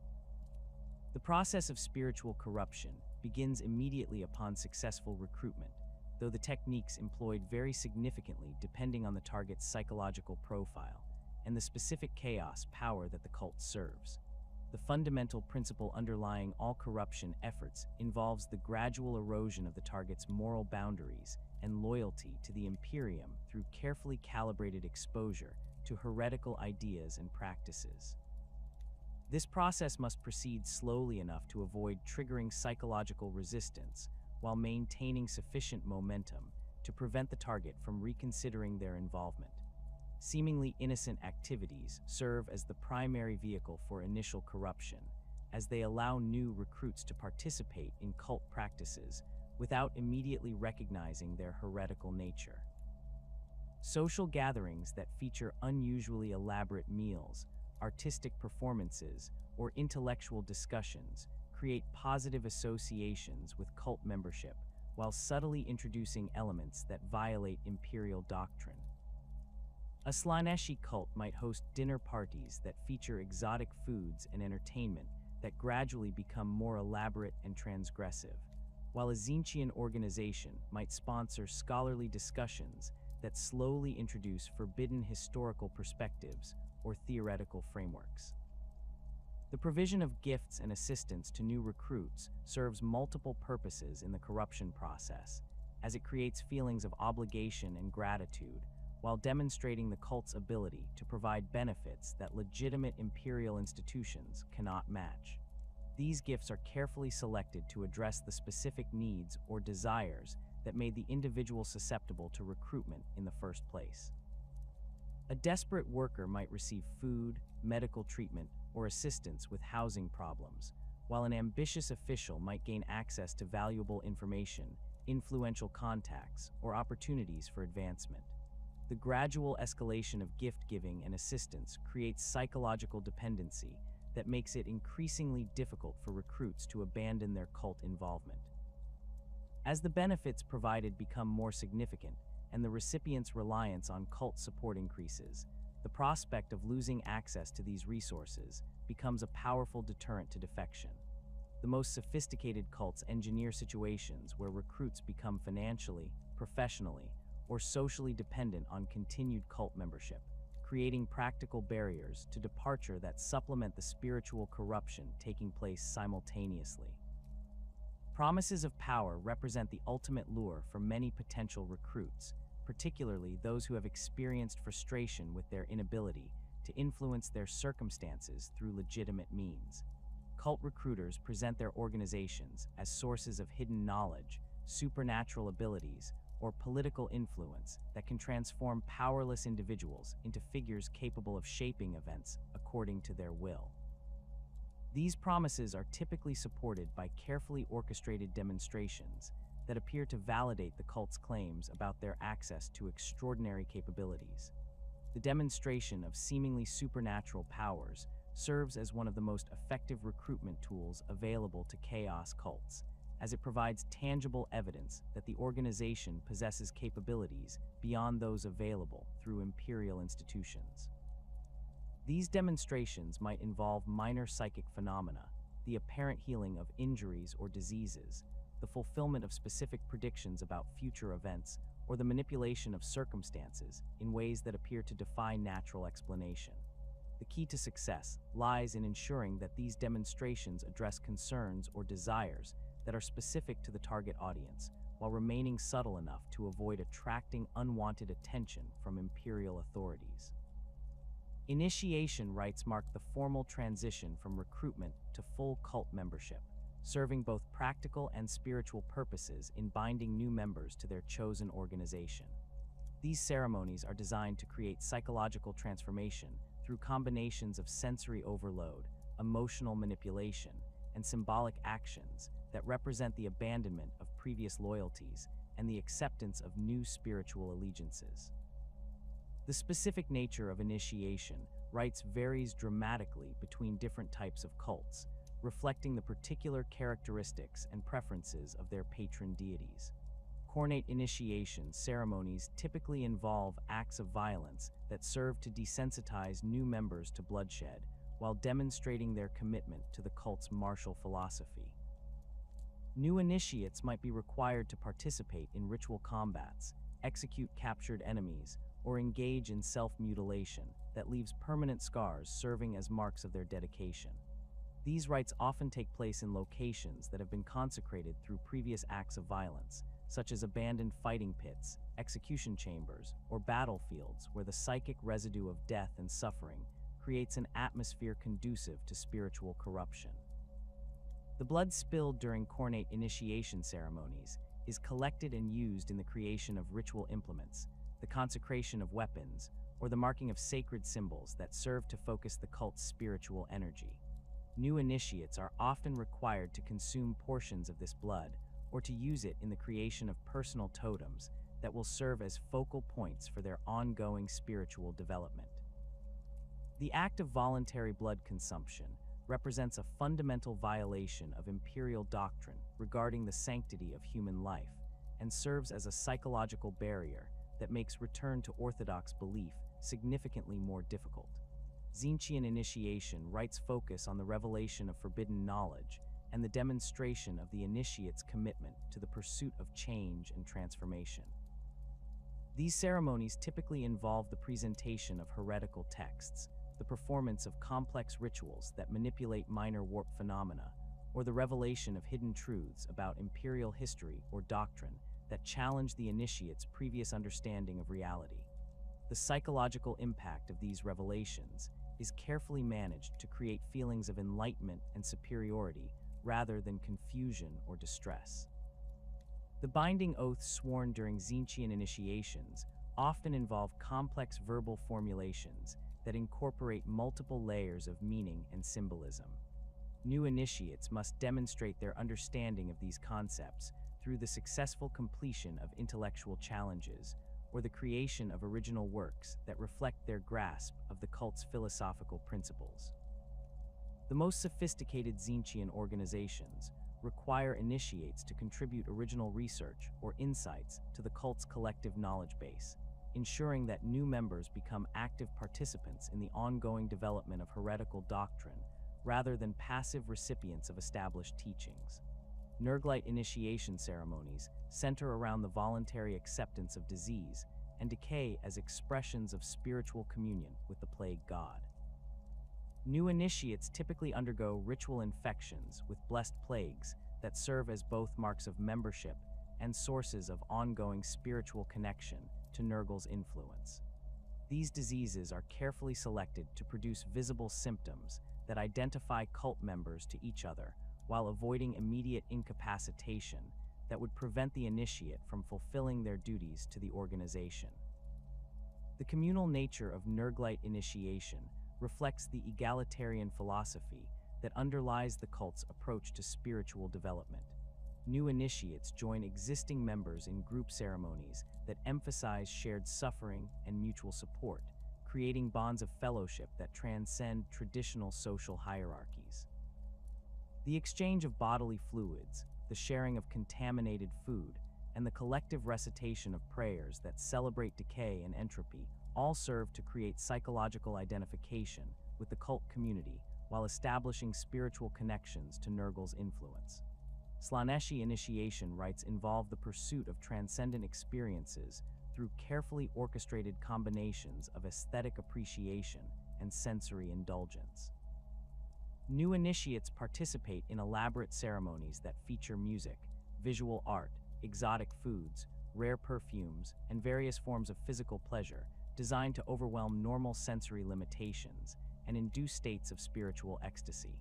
The process of spiritual corruption begins immediately upon successful recruitment, though the techniques employed vary significantly depending on the target's psychological profile and the specific chaos power that the cult serves. The fundamental principle underlying all corruption efforts involves the gradual erosion of the target's moral boundaries and loyalty to the Imperium through carefully calibrated exposure to heretical ideas and practices. This process must proceed slowly enough to avoid triggering psychological resistance while maintaining sufficient momentum to prevent the target from reconsidering their involvement. Seemingly innocent activities serve as the primary vehicle for initial corruption, as they allow new recruits to participate in cult practices without immediately recognizing their heretical nature. Social gatherings that feature unusually elaborate meals, artistic performances, or intellectual discussions create positive associations with cult membership while subtly introducing elements that violate Imperial doctrine. A Slaaneshi cult might host dinner parties that feature exotic foods and entertainment that gradually become more elaborate and transgressive, while a Tzeentchian organization might sponsor scholarly discussions that slowly introduce forbidden historical perspectives or theoretical frameworks. The provision of gifts and assistance to new recruits serves multiple purposes in the corruption process, as it creates feelings of obligation and gratitude, while demonstrating the cult's ability to provide benefits that legitimate imperial institutions cannot match. These gifts are carefully selected to address the specific needs or desires that made the individual susceptible to recruitment in the first place. A desperate worker might receive food, medical treatment, or assistance with housing problems, while an ambitious official might gain access to valuable information, influential contacts, or opportunities for advancement. The gradual escalation of gift-giving and assistance creates psychological dependency that makes it increasingly difficult for recruits to abandon their cult involvement. As the benefits provided become more significant and the recipient's reliance on cult support increases, the prospect of losing access to these resources becomes a powerful deterrent to defection. The most sophisticated cults engineer situations where recruits become financially, professionally, or socially dependent on continued cult membership, creating practical barriers to departure that supplement the spiritual corruption taking place simultaneously. Promises of power represent the ultimate lure for many potential recruits, particularly those who have experienced frustration with their inability to influence their circumstances through legitimate means. Cult recruiters present their organizations as sources of hidden knowledge, supernatural abilities, or political influence that can transform powerless individuals into figures capable of shaping events according to their will. These promises are typically supported by carefully orchestrated demonstrations that appear to validate the cult's claims about their access to extraordinary capabilities. The demonstration of seemingly supernatural powers serves as one of the most effective recruitment tools available to chaos cults, as it provides tangible evidence that the organization possesses capabilities beyond those available through imperial institutions. These demonstrations might involve minor psychic phenomena, the apparent healing of injuries or diseases, the fulfillment of specific predictions about future events, or the manipulation of circumstances in ways that appear to defy natural explanation. The key to success lies in ensuring that these demonstrations address concerns or desires that are specific to the target audience, while remaining subtle enough to avoid attracting unwanted attention from imperial authorities. Initiation rites mark the formal transition from recruitment to full cult membership, serving both practical and spiritual purposes in binding new members to their chosen organization. These ceremonies are designed to create psychological transformation through combinations of sensory overload, emotional manipulation, and symbolic actions that represent the abandonment of previous loyalties and the acceptance of new spiritual allegiances. The specific nature of initiation rites varies dramatically between different types of cults, reflecting the particular characteristics and preferences of their patron deities. Khorne initiation ceremonies typically involve acts of violence that serve to desensitize new members to bloodshed, while demonstrating their commitment to the cult's martial philosophy. New initiates might be required to participate in ritual combats, execute captured enemies, or engage in self-mutilation that leaves permanent scars serving as marks of their dedication. These rites often take place in locations that have been consecrated through previous acts of violence, such as abandoned fighting pits, execution chambers, or battlefields where the psychic residue of death and suffering creates an atmosphere conducive to spiritual corruption. The blood spilled during Khorne initiation ceremonies is collected and used in the creation of ritual implements, the consecration of weapons, or the marking of sacred symbols that serve to focus the cult's spiritual energy. New initiates are often required to consume portions of this blood or to use it in the creation of personal totems that will serve as focal points for their ongoing spiritual development. The act of voluntary blood consumption represents a fundamental violation of imperial doctrine regarding the sanctity of human life and serves as a psychological barrier that makes return to orthodox belief significantly more difficult. Tzeentchian initiation rites focus on the revelation of forbidden knowledge and the demonstration of the initiate's commitment to the pursuit of change and transformation. These ceremonies typically involve the presentation of heretical texts, the performance of complex rituals that manipulate minor warp phenomena, or the revelation of hidden truths about Imperial history or doctrine that challenge the initiate's previous understanding of reality. The psychological impact of these revelations is carefully managed to create feelings of enlightenment and superiority rather than confusion or distress. The binding oaths sworn during Tzeentchian initiations often involve complex verbal formulations that incorporate multiple layers of meaning and symbolism. New initiates must demonstrate their understanding of these concepts through the successful completion of intellectual challenges or the creation of original works that reflect their grasp of the cult's philosophical principles. The most sophisticated Tzeentchian organizations require initiates to contribute original research or insights to the cult's collective knowledge base, ensuring that new members become active participants in the ongoing development of heretical doctrine rather than passive recipients of established teachings. Nurglite initiation ceremonies center around the voluntary acceptance of disease and decay as expressions of spiritual communion with the plague god. New initiates typically undergo ritual infections with blessed plagues that serve as both marks of membership and sources of ongoing spiritual connection to Nurgle's influence. These diseases are carefully selected to produce visible symptoms that identify cult members to each other while avoiding immediate incapacitation that would prevent the initiate from fulfilling their duties to the organization. The communal nature of Nurglite initiation reflects the egalitarian philosophy that underlies the cult's approach to spiritual development. New initiates join existing members in group ceremonies that emphasize shared suffering and mutual support, creating bonds of fellowship that transcend traditional social hierarchies. The exchange of bodily fluids, the sharing of contaminated food, and the collective recitation of prayers that celebrate decay and entropy all serve to create psychological identification with the cult community while establishing spiritual connections to Nurgle's influence. Slaaneshi initiation rites involve the pursuit of transcendent experiences through carefully orchestrated combinations of aesthetic appreciation and sensory indulgence. New initiates participate in elaborate ceremonies that feature music, visual art, exotic foods, rare perfumes, and various forms of physical pleasure designed to overwhelm normal sensory limitations and induce states of spiritual ecstasy.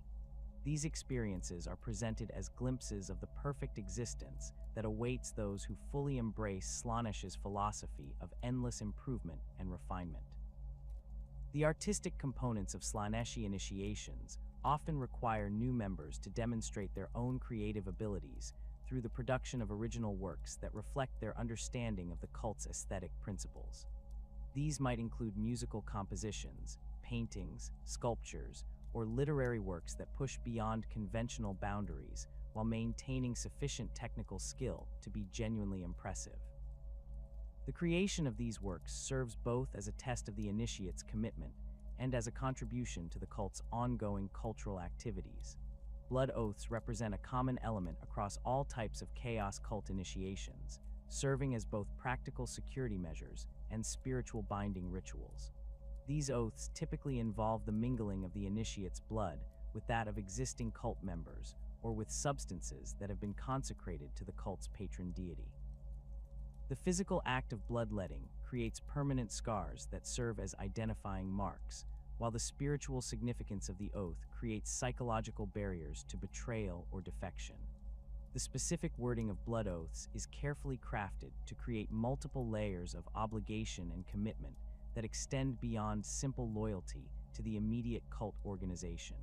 These experiences are presented as glimpses of the perfect existence that awaits those who fully embrace Slaaneshi's philosophy of endless improvement and refinement. The artistic components of Slaaneshi initiations often require new members to demonstrate their own creative abilities through the production of original works that reflect their understanding of the cult's aesthetic principles. These might include musical compositions, paintings, sculptures, or literary works that push beyond conventional boundaries while maintaining sufficient technical skill to be genuinely impressive. The creation of these works serves both as a test of the initiate's commitment and as a contribution to the cult's ongoing cultural activities. Blood oaths represent a common element across all types of chaos cult initiations, serving as both practical security measures and spiritual binding rituals. These oaths typically involve the mingling of the initiate's blood with that of existing cult members or with substances that have been consecrated to the cult's patron deity. The physical act of bloodletting creates permanent scars that serve as identifying marks, while the spiritual significance of the oath creates psychological barriers to betrayal or defection. The specific wording of blood oaths is carefully crafted to create multiple layers of obligation and commitment that extend beyond simple loyalty to the immediate cult organization.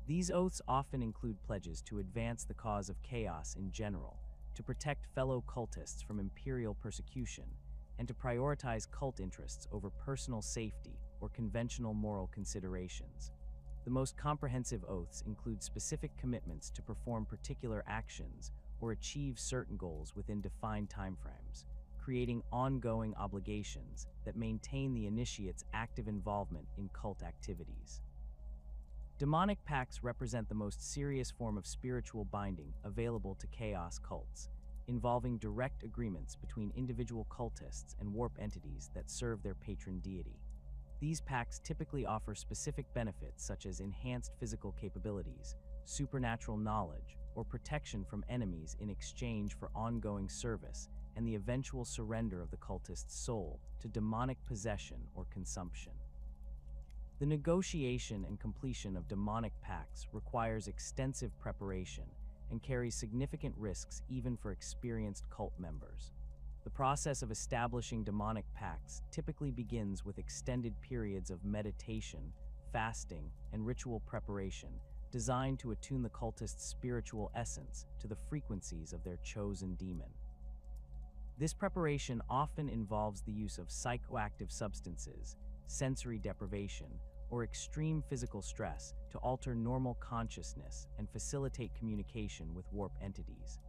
These oaths often include pledges to advance the cause of chaos in general, to protect fellow cultists from Imperial persecution, and to prioritize cult interests over personal safety or conventional moral considerations. The most comprehensive oaths include specific commitments to perform particular actions or achieve certain goals within defined timeframes, creating ongoing obligations that maintain the initiate's active involvement in cult activities. Demonic pacts represent the most serious form of spiritual binding available to chaos cults, involving direct agreements between individual cultists and warp entities that serve their patron deity. These pacts typically offer specific benefits such as enhanced physical capabilities, supernatural knowledge, or protection from enemies in exchange for ongoing service and the eventual surrender of the cultist's soul to demonic possession or consumption. The negotiation and completion of demonic pacts requires extensive preparation and carries significant risks even for experienced cult members. The process of establishing demonic pacts typically begins with extended periods of meditation, fasting, and ritual preparation designed to attune the cultist's spiritual essence to the frequencies of their chosen demon. This preparation often involves the use of psychoactive substances, sensory deprivation, or extreme physical stress to alter normal consciousness and facilitate communication with warp entities.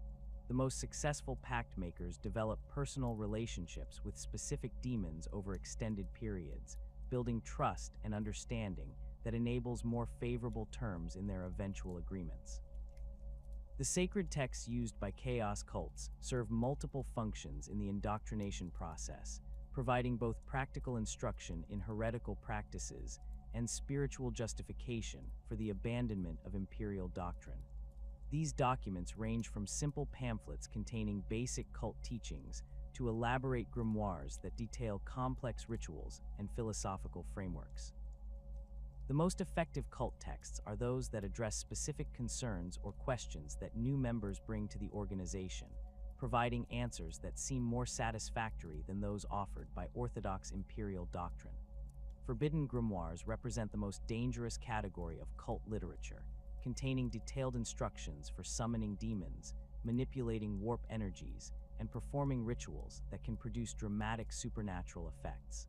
The most successful pact makers develop personal relationships with specific demons over extended periods, building trust and understanding that enables more favorable terms in their eventual agreements. The sacred texts used by chaos cults serve multiple functions in the indoctrination process, providing both practical instruction in heretical practices and spiritual justification for the abandonment of Imperial doctrine. These documents range from simple pamphlets containing basic cult teachings to elaborate grimoires that detail complex rituals and philosophical frameworks. The most effective cult texts are those that address specific concerns or questions that new members bring to the organization, providing answers that seem more satisfactory than those offered by orthodox Imperial doctrine. Forbidden grimoires represent the most dangerous category of cult literature, containing detailed instructions for summoning demons, manipulating warp energies, and performing rituals that can produce dramatic supernatural effects.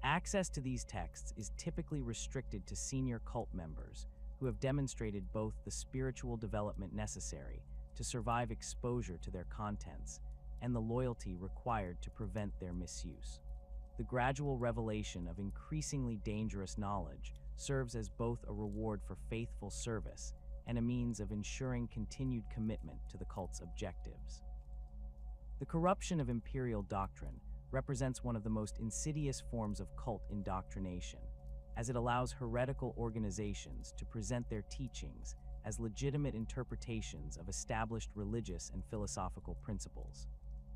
Access to these texts is typically restricted to senior cult members who have demonstrated both the spiritual development necessary to survive exposure to their contents and the loyalty required to prevent their misuse. The gradual revelation of increasingly dangerous knowledge serves as both a reward for faithful service and a means of ensuring continued commitment to the cult's objectives. The corruption of Imperial doctrine represents one of the most insidious forms of cult indoctrination, as it allows heretical organizations to present their teachings as legitimate interpretations of established religious and philosophical principles.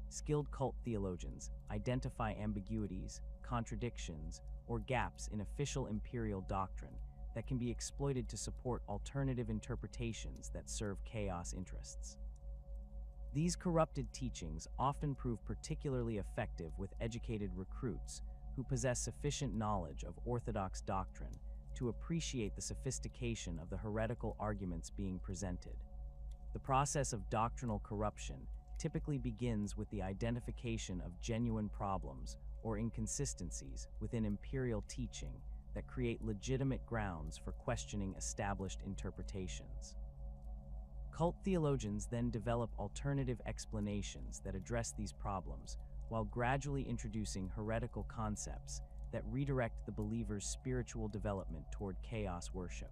Skilled cult theologians identify ambiguities, contradictions, or gaps in official Imperial doctrine that can be exploited to support alternative interpretations that serve chaos interests. These corrupted teachings often prove particularly effective with educated recruits who possess sufficient knowledge of orthodox doctrine to appreciate the sophistication of the heretical arguments being presented. The process of doctrinal corruption typically begins with the identification of genuine problems or inconsistencies within Imperial teaching that create legitimate grounds for questioning established interpretations. Cult theologians then develop alternative explanations that address these problems while gradually introducing heretical concepts that redirect the believer's spiritual development toward chaos worship.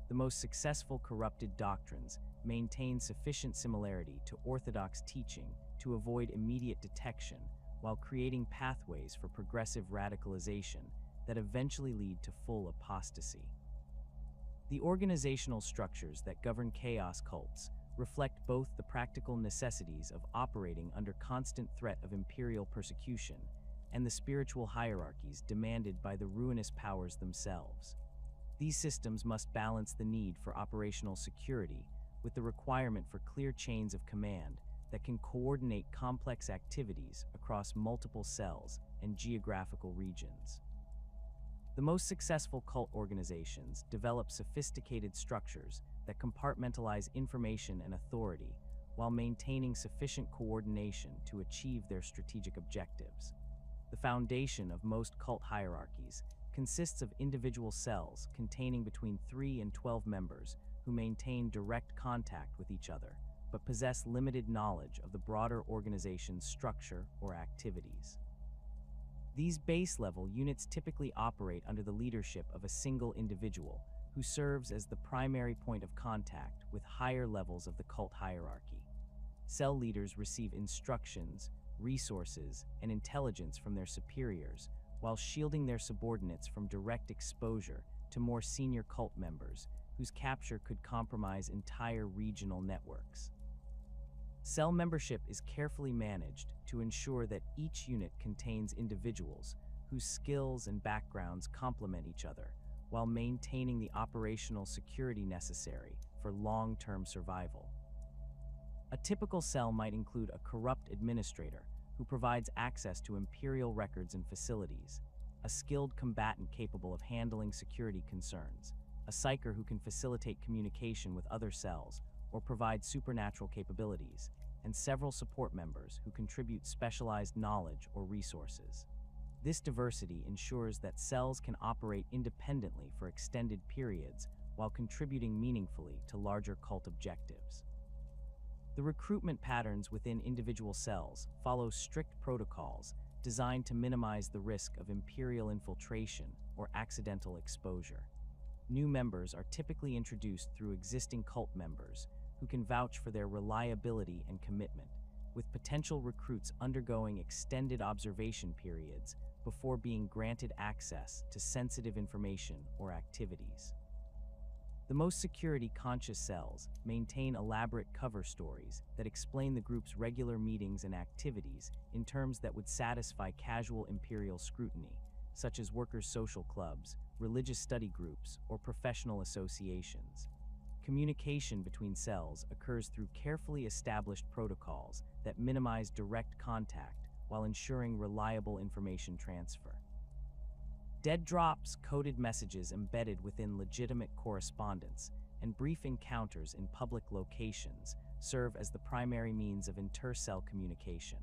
The most successful corrupted doctrines maintain sufficient similarity to orthodox teaching to avoid immediate detection while creating pathways for progressive radicalization that eventually lead to full apostasy. The organizational structures that govern chaos cults reflect both the practical necessities of operating under constant threat of Imperial persecution and the spiritual hierarchies demanded by the Ruinous Powers themselves. These systems must balance the need for operational security with the requirement for clear chains of command that can coordinate complex activities across multiple cells and geographical regions. The most successful cult organizations develop sophisticated structures that compartmentalize information and authority while maintaining sufficient coordination to achieve their strategic objectives. The foundation of most cult hierarchies consists of individual cells containing between 3 and 12 members who maintain direct contact with each other, but possess limited knowledge of the broader organization's structure or activities. These base-level units typically operate under the leadership of a single individual who serves as the primary point of contact with higher levels of the cult hierarchy. Cell leaders receive instructions, resources, and intelligence from their superiors, while shielding their subordinates from direct exposure to more senior cult members, whose capture could compromise entire regional networks. Cell membership is carefully managed to ensure that each unit contains individuals whose skills and backgrounds complement each other, while maintaining the operational security necessary for long-term survival. A typical cell might include a corrupt administrator who provides access to Imperial records and facilities, a skilled combatant capable of handling security concerns, a psyker who can facilitate communication with other cells or provide supernatural capabilities, and several support members who contribute specialized knowledge or resources. This diversity ensures that cells can operate independently for extended periods while contributing meaningfully to larger cult objectives. The recruitment patterns within individual cells follow strict protocols designed to minimize the risk of Imperial infiltration or accidental exposure. New members are typically introduced through existing cult members who can vouch for their reliability and commitment, with potential recruits undergoing extended observation periods before being granted access to sensitive information or activities. The most security-conscious cells maintain elaborate cover stories that explain the group's regular meetings and activities in terms that would satisfy casual Imperial scrutiny, such as workers' social clubs, religious study groups, or professional associations. Communication between cells occurs through carefully established protocols that minimize direct contact while ensuring reliable information transfer. Dead drops, coded messages embedded within legitimate correspondence, and brief encounters in public locations serve as the primary means of inter-cell communication.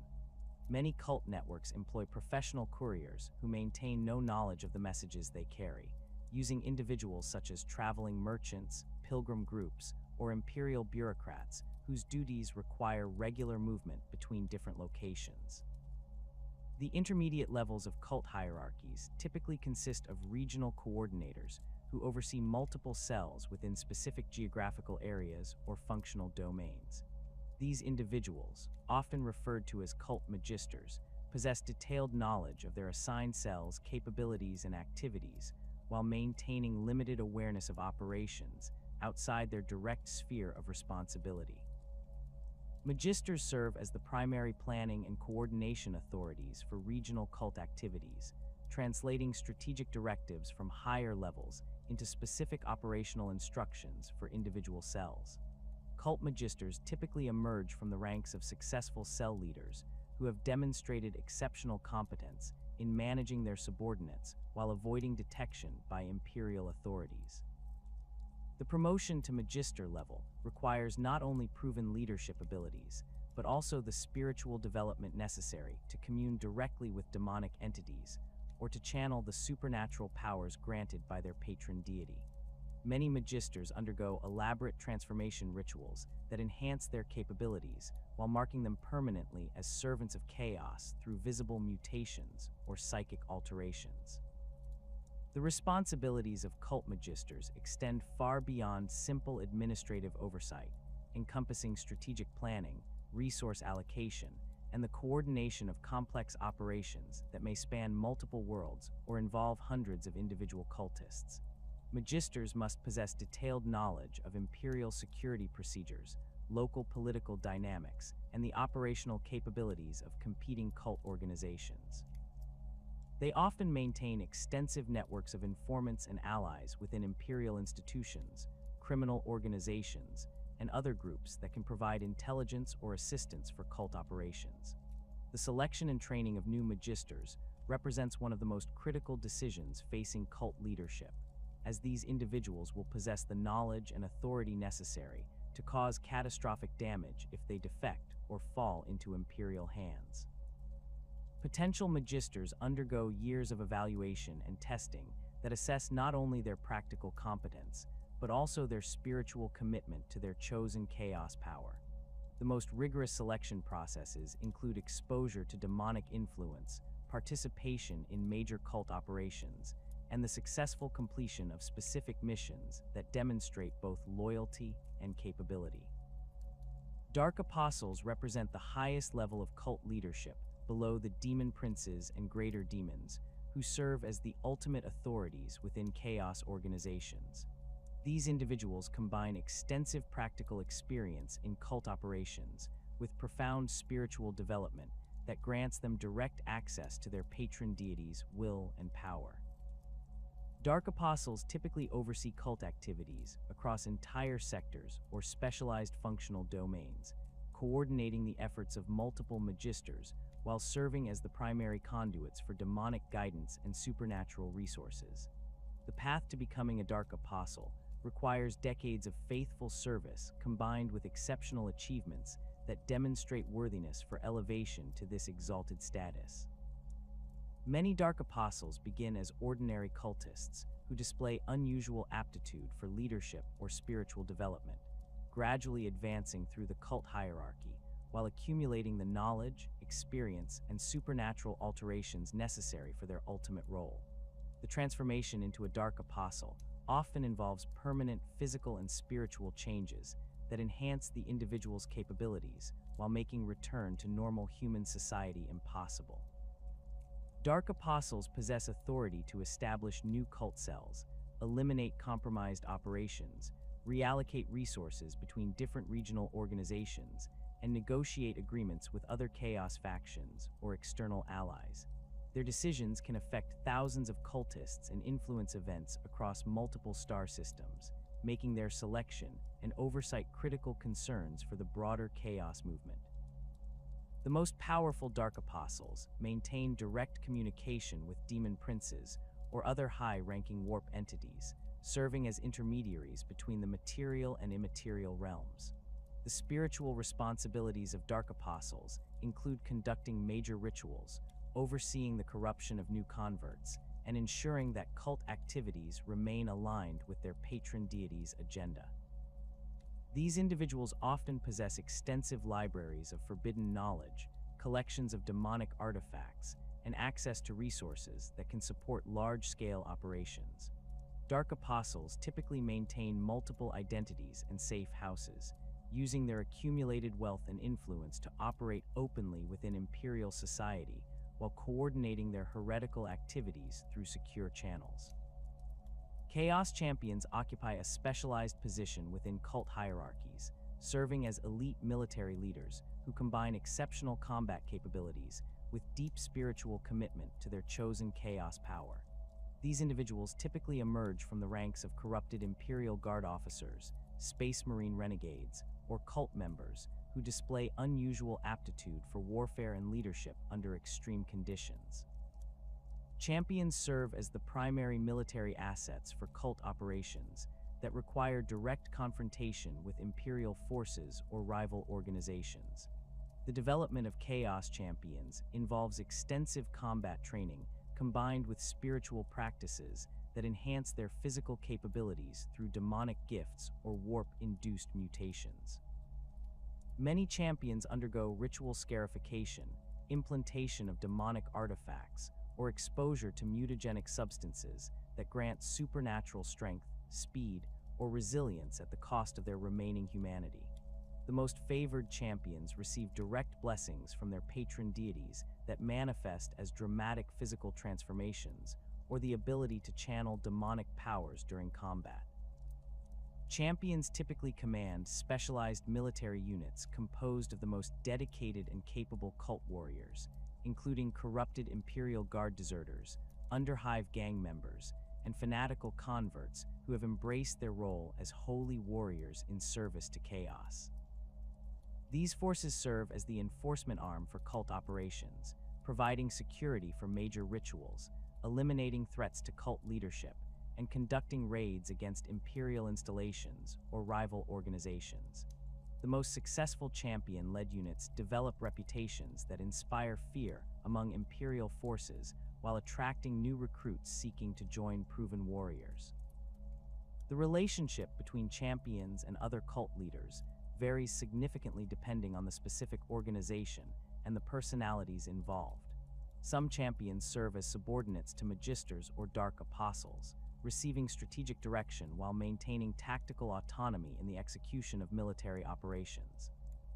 Many cult networks employ professional couriers who maintain no knowledge of the messages they carry, using individuals such as traveling merchants, pilgrim groups, or Imperial bureaucrats whose duties require regular movement between different locations. The intermediate levels of cult hierarchies typically consist of regional coordinators who oversee multiple cells within specific geographical areas or functional domains. These individuals, often referred to as cult magisters, possess detailed knowledge of their assigned cells' capabilities and activities, while maintaining limited awareness of operations outside their direct sphere of responsibility. Magisters serve as the primary planning and coordination authorities for regional cult activities, translating strategic directives from higher levels into specific operational instructions for individual cells. Cult magisters typically emerge from the ranks of successful cell leaders who have demonstrated exceptional competence in managing their subordinates while avoiding detection by Imperial authorities. The promotion to Magister level requires not only proven leadership abilities, but also the spiritual development necessary to commune directly with demonic entities or to channel the supernatural powers granted by their patron deity. Many Magisters undergo elaborate transformation rituals that enhance their capabilities while marking them permanently as servants of chaos through visible mutations or psychic alterations. The responsibilities of cult magisters extend far beyond simple administrative oversight, encompassing strategic planning, resource allocation, and the coordination of complex operations that may span multiple worlds or involve hundreds of individual cultists. Magisters must possess detailed knowledge of Imperial security procedures, local political dynamics, and the operational capabilities of competing cult organizations. They often maintain extensive networks of informants and allies within Imperial institutions, criminal organizations, and other groups that can provide intelligence or assistance for cult operations. The selection and training of new magisters represents one of the most critical decisions facing cult leadership, as these individuals will possess the knowledge and authority necessary to cause catastrophic damage if they defect or fall into Imperial hands. Potential magisters undergo years of evaluation and testing that assess not only their practical competence, but also their spiritual commitment to their chosen chaos power. The most rigorous selection processes include exposure to demonic influence, participation in major cult operations, and the successful completion of specific missions that demonstrate both loyalty and capability. Dark Apostles represent the highest level of cult leadership, below the demon princes and greater demons, who serve as the ultimate authorities within chaos organizations. These individuals combine extensive practical experience in cult operations with profound spiritual development that grants them direct access to their patron deities' will and power. Dark Apostles typically oversee cult activities across entire sectors or specialized functional domains, coordinating the efforts of multiple magisters while serving as the primary conduits for demonic guidance and supernatural resources. The path to becoming a Dark Apostle requires decades of faithful service combined with exceptional achievements that demonstrate worthiness for elevation to this exalted status. Many Dark Apostles begin as ordinary cultists who display unusual aptitude for leadership or spiritual development, gradually advancing through the cult hierarchy while accumulating the knowledge, experience, and supernatural alterations necessary for their ultimate role. The transformation into a Dark Apostle often involves permanent physical and spiritual changes that enhance the individual's capabilities while making return to normal human society impossible. Dark Apostles possess authority to establish new cult cells, eliminate compromised operations, reallocate resources between different regional organizations, and negotiate agreements with other chaos factions or external allies. Their decisions can affect thousands of cultists and influence events across multiple star systems, making their selection and oversight critical concerns for the broader chaos movement. The most powerful Dark Apostles maintain direct communication with demon princes or other high-ranking warp entities, serving as intermediaries between the material and immaterial realms. The spiritual responsibilities of Dark Apostles include conducting major rituals, overseeing the corruption of new converts, and ensuring that cult activities remain aligned with their patron deity's agenda. These individuals often possess extensive libraries of forbidden knowledge, collections of demonic artifacts, and access to resources that can support large-scale operations. Dark Apostles typically maintain multiple identities and safe houses, using their accumulated wealth and influence to operate openly within Imperial society while coordinating their heretical activities through secure channels. Chaos Champions occupy a specialized position within cult hierarchies, serving as elite military leaders who combine exceptional combat capabilities with deep spiritual commitment to their chosen chaos power. These individuals typically emerge from the ranks of corrupted Imperial Guard officers, Space Marine renegades, or cult members who display unusual aptitude for warfare and leadership under extreme conditions. Champions serve as the primary military assets for cult operations that require direct confrontation with Imperial forces or rival organizations. The development of Chaos Champions involves extensive combat training combined with spiritual practices that enhance their physical capabilities through demonic gifts or warp-induced mutations. Many champions undergo ritual scarification, implantation of demonic artifacts, or exposure to mutagenic substances that grant supernatural strength, speed, or resilience at the cost of their remaining humanity. The most favored champions receive direct blessings from their patron deities that manifest as dramatic physical transformations or the ability to channel demonic powers during combat. Champions typically command specialized military units composed of the most dedicated and capable cult warriors, including corrupted Imperial Guard deserters, Underhive gang members, and fanatical converts who have embraced their role as holy warriors in service to chaos. These forces serve as the enforcement arm for cult operations, providing security for major rituals, eliminating threats to cult leadership, and conducting raids against Imperial installations or rival organizations. The most successful champion-led units develop reputations that inspire fear among Imperial forces while attracting new recruits seeking to join proven warriors. The relationship between champions and other cult leaders varies significantly depending on the specific organization and the personalities involved. Some champions serve as subordinates to magisters or dark apostles, receiving strategic direction while maintaining tactical autonomy in the execution of military operations.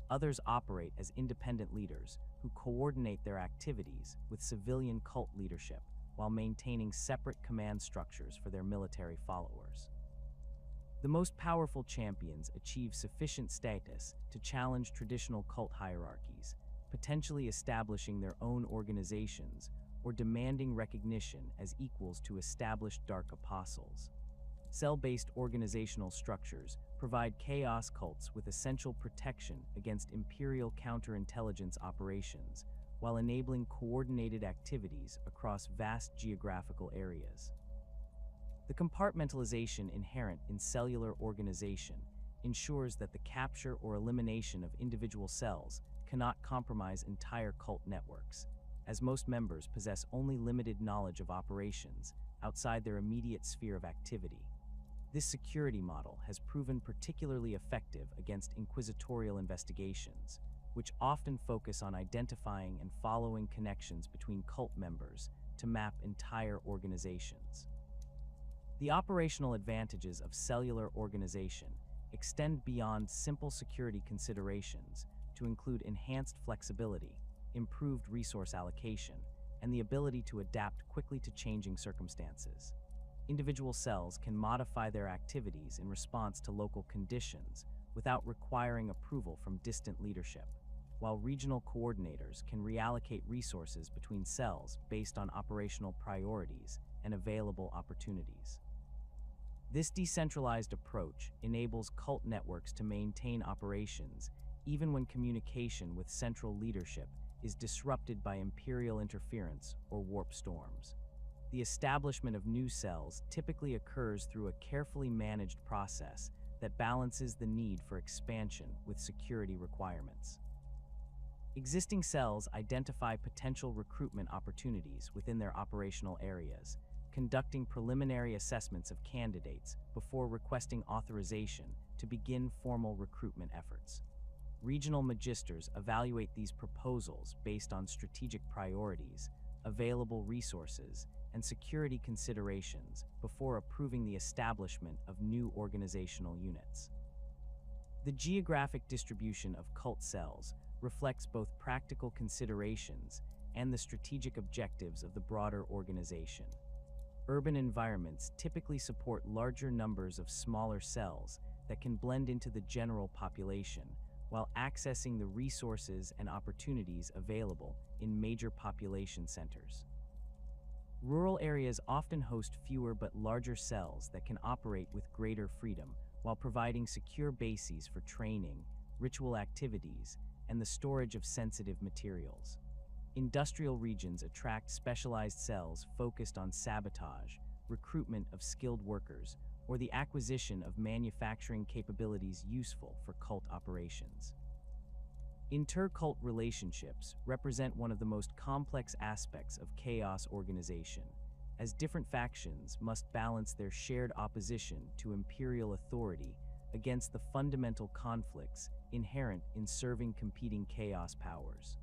Others operate as independent leaders who coordinate their activities with civilian cult leadership while maintaining separate command structures for their military followers. The most powerful champions achieve sufficient status to challenge traditional cult hierarchies, potentially establishing their own organizations or demanding recognition as equals to established dark apostles. Cell-based organizational structures provide chaos cults with essential protection against Imperial counterintelligence operations, while enabling coordinated activities across vast geographical areas. The compartmentalization inherent in cellular organization ensures that the capture or elimination of individual cells cannot compromise entire cult networks, as most members possess only limited knowledge of operations outside their immediate sphere of activity. This security model has proven particularly effective against inquisitorial investigations, which often focus on identifying and following connections between cult members to map entire organizations. The operational advantages of cellular organization extend beyond simple security considerations to include enhanced flexibility, improved resource allocation, and the ability to adapt quickly to changing circumstances. Individual cells can modify their activities in response to local conditions without requiring approval from distant leadership, while regional coordinators can reallocate resources between cells based on operational priorities and available opportunities. This decentralized approach enables cult networks to maintain operations even when communication with central leadership is disrupted by Imperial interference or warp storms. The establishment of new cells typically occurs through a carefully managed process that balances the need for expansion with security requirements. Existing cells identify potential recruitment opportunities within their operational areas, conducting preliminary assessments of candidates before requesting authorization to begin formal recruitment efforts. Regional magisters evaluate these proposals based on strategic priorities, available resources, and security considerations before approving the establishment of new organizational units. The geographic distribution of cult cells reflects both practical considerations and the strategic objectives of the broader organization. Urban environments typically support larger numbers of smaller cells that can blend into the general population while accessing the resources and opportunities available in major population centers. Rural areas often host fewer but larger cells that can operate with greater freedom while providing secure bases for training, ritual activities, and the storage of sensitive materials. Industrial regions attract specialized cells focused on sabotage, recruitment of skilled workers, or the acquisition of manufacturing capabilities useful for cult operations. Inter-cult relationships represent one of the most complex aspects of chaos organization, as different factions must balance their shared opposition to Imperial authority against the fundamental conflicts inherent in serving competing chaos powers.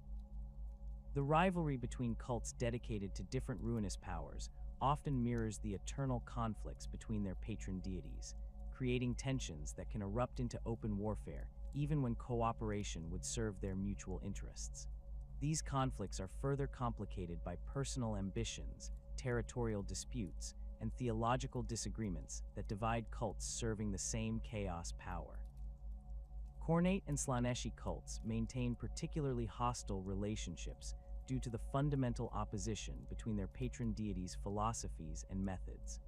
The rivalry between cults dedicated to different ruinous powers often mirrors the eternal conflicts between their patron deities, creating tensions that can erupt into open warfare even when cooperation would serve their mutual interests. These conflicts are further complicated by personal ambitions, territorial disputes, and theological disagreements that divide cults serving the same chaos power. Khorne and Tzeentch cults maintain particularly hostile relationships due to the fundamental opposition between their patron deities' philosophies and methods.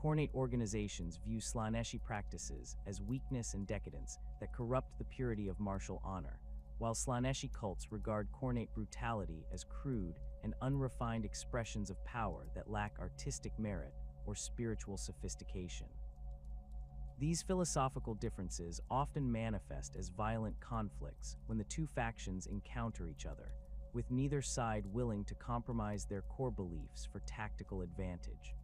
Khorne organizations view Tzeentch practices as weakness and decadence that corrupt the purity of martial honor, while Tzeentch cults regard Khorne brutality as crude and unrefined expressions of power that lack artistic merit or spiritual sophistication. These philosophical differences often manifest as violent conflicts when the two factions encounter each other, with neither side willing to compromise their core beliefs for tactical advantage.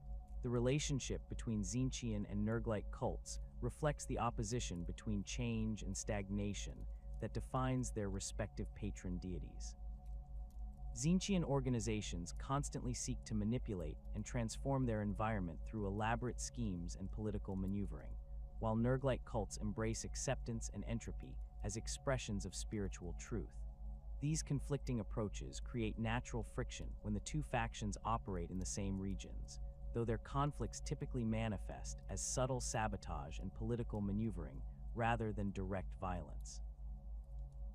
The relationship between Tzeentchian and Nurglite cults reflects the opposition between change and stagnation that defines their respective patron deities. Tzeentchian organizations constantly seek to manipulate and transform their environment through elaborate schemes and political maneuvering, while Nurglite cults embrace acceptance and entropy as expressions of spiritual truth. These conflicting approaches create natural friction when the two factions operate in the same regions, though their conflicts typically manifest as subtle sabotage and political maneuvering rather than direct violence.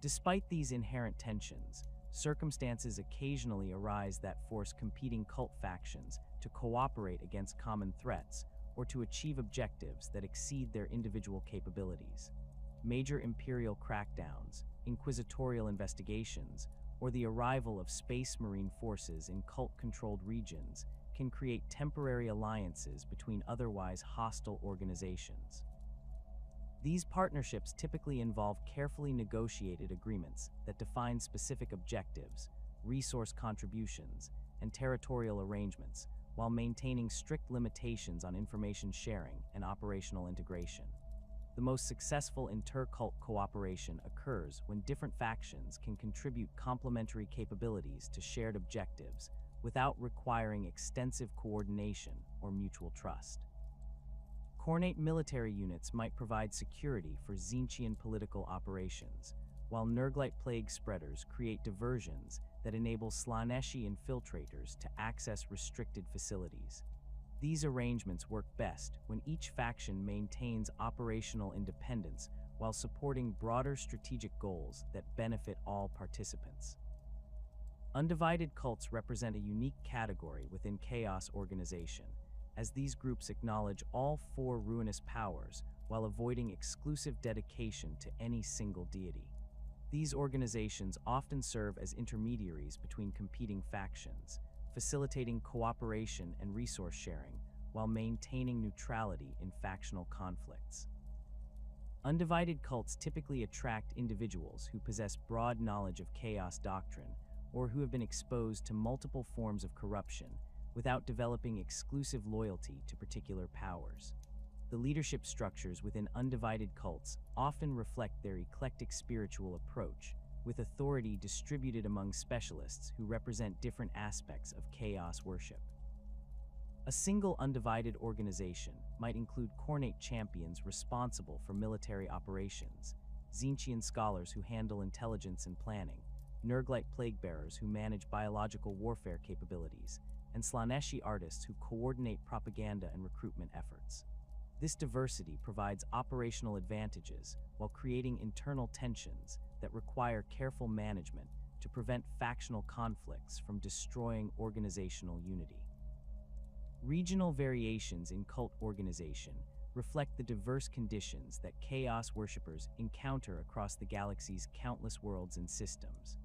Despite these inherent tensions, circumstances occasionally arise that force competing cult factions to cooperate against common threats or to achieve objectives that exceed their individual capabilities. Major Imperial crackdowns, inquisitorial investigations, or the arrival of space marine forces in cult-controlled regions can create temporary alliances between otherwise hostile organizations. These partnerships typically involve carefully negotiated agreements that define specific objectives, resource contributions, and territorial arrangements, while maintaining strict limitations on information sharing and operational integration. The most successful inter-cult cooperation occurs when different factions can contribute complementary capabilities to shared objectives without requiring extensive coordination or mutual trust. Khornate military units might provide security for Tzeentchian political operations, while Nurglite plague spreaders create diversions that enable Slaaneshi infiltrators to access restricted facilities. These arrangements work best when each faction maintains operational independence while supporting broader strategic goals that benefit all participants. Undivided cults represent a unique category within chaos organization, as these groups acknowledge all four ruinous powers while avoiding exclusive dedication to any single deity. These organizations often serve as intermediaries between competing factions, facilitating cooperation and resource sharing while maintaining neutrality in factional conflicts. Undivided cults typically attract individuals who possess broad knowledge of chaos doctrine or who have been exposed to multiple forms of corruption without developing exclusive loyalty to particular powers. The leadership structures within undivided cults often reflect their eclectic spiritual approach, with authority distributed among specialists who represent different aspects of chaos worship. A single undivided organization might include Khornate champions responsible for military operations, Tzeentchian scholars who handle intelligence and planning, Nurglite plague-bearers who manage biological warfare capabilities, and Slaaneshi artists who coordinate propaganda and recruitment efforts. This diversity provides operational advantages while creating internal tensions that require careful management to prevent factional conflicts from destroying organizational unity. Regional variations in cult organization reflect the diverse conditions that chaos worshippers encounter across the galaxy's countless worlds and systems.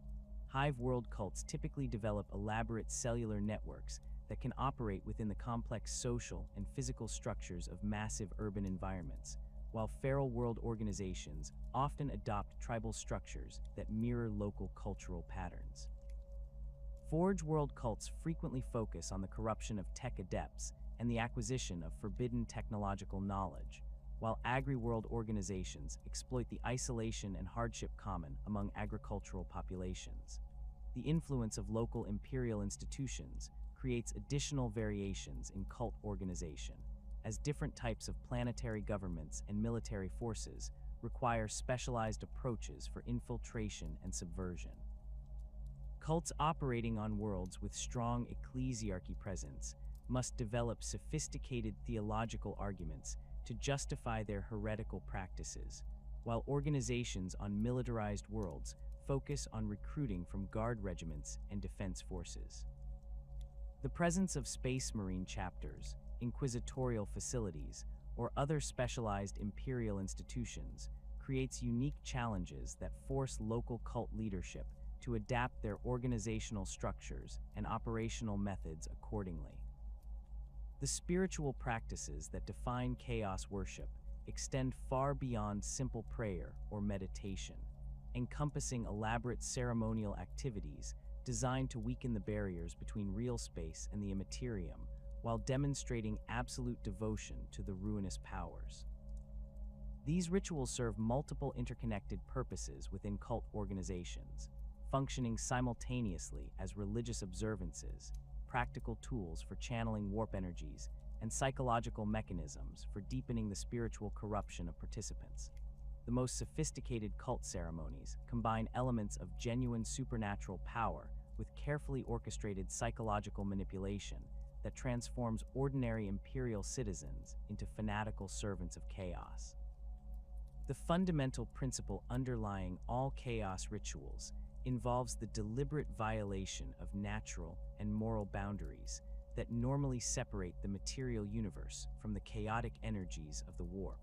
Hive world cults typically develop elaborate cellular networks that can operate within the complex social and physical structures of massive urban environments, while feral world organizations often adopt tribal structures that mirror local cultural patterns. Forge world cults frequently focus on the corruption of tech adepts and the acquisition of forbidden technological knowledge, while agri-world organizations exploit the isolation and hardship common among agricultural populations. The influence of local imperial institutions creates additional variations in cult organization, as different types of planetary governments and military forces require specialized approaches for infiltration and subversion. Cults operating on worlds with strong ecclesiarchy presence must develop sophisticated theological arguments to justify their heretical practices, while organizations on militarized worlds focus on recruiting from guard regiments and defense forces. The presence of space marine chapters, inquisitorial facilities, or other specialized imperial institutions creates unique challenges that force local cult leadership to adapt their organizational structures and operational methods accordingly. The spiritual practices that define chaos worship extend far beyond simple prayer or meditation, encompassing elaborate ceremonial activities designed to weaken the barriers between real space and the Imperium, while demonstrating absolute devotion to the Ruinous Powers. These rituals serve multiple interconnected purposes within cult organizations, functioning simultaneously as religious observances, practical tools for channeling warp energies, and psychological mechanisms for deepening the spiritual corruption of participants. The most sophisticated cult ceremonies combine elements of genuine supernatural power with carefully orchestrated psychological manipulation that transforms ordinary Imperial citizens into fanatical servants of chaos. The fundamental principle underlying all chaos rituals involves the deliberate violation of natural and moral boundaries that normally separate the material universe from the chaotic energies of the warp.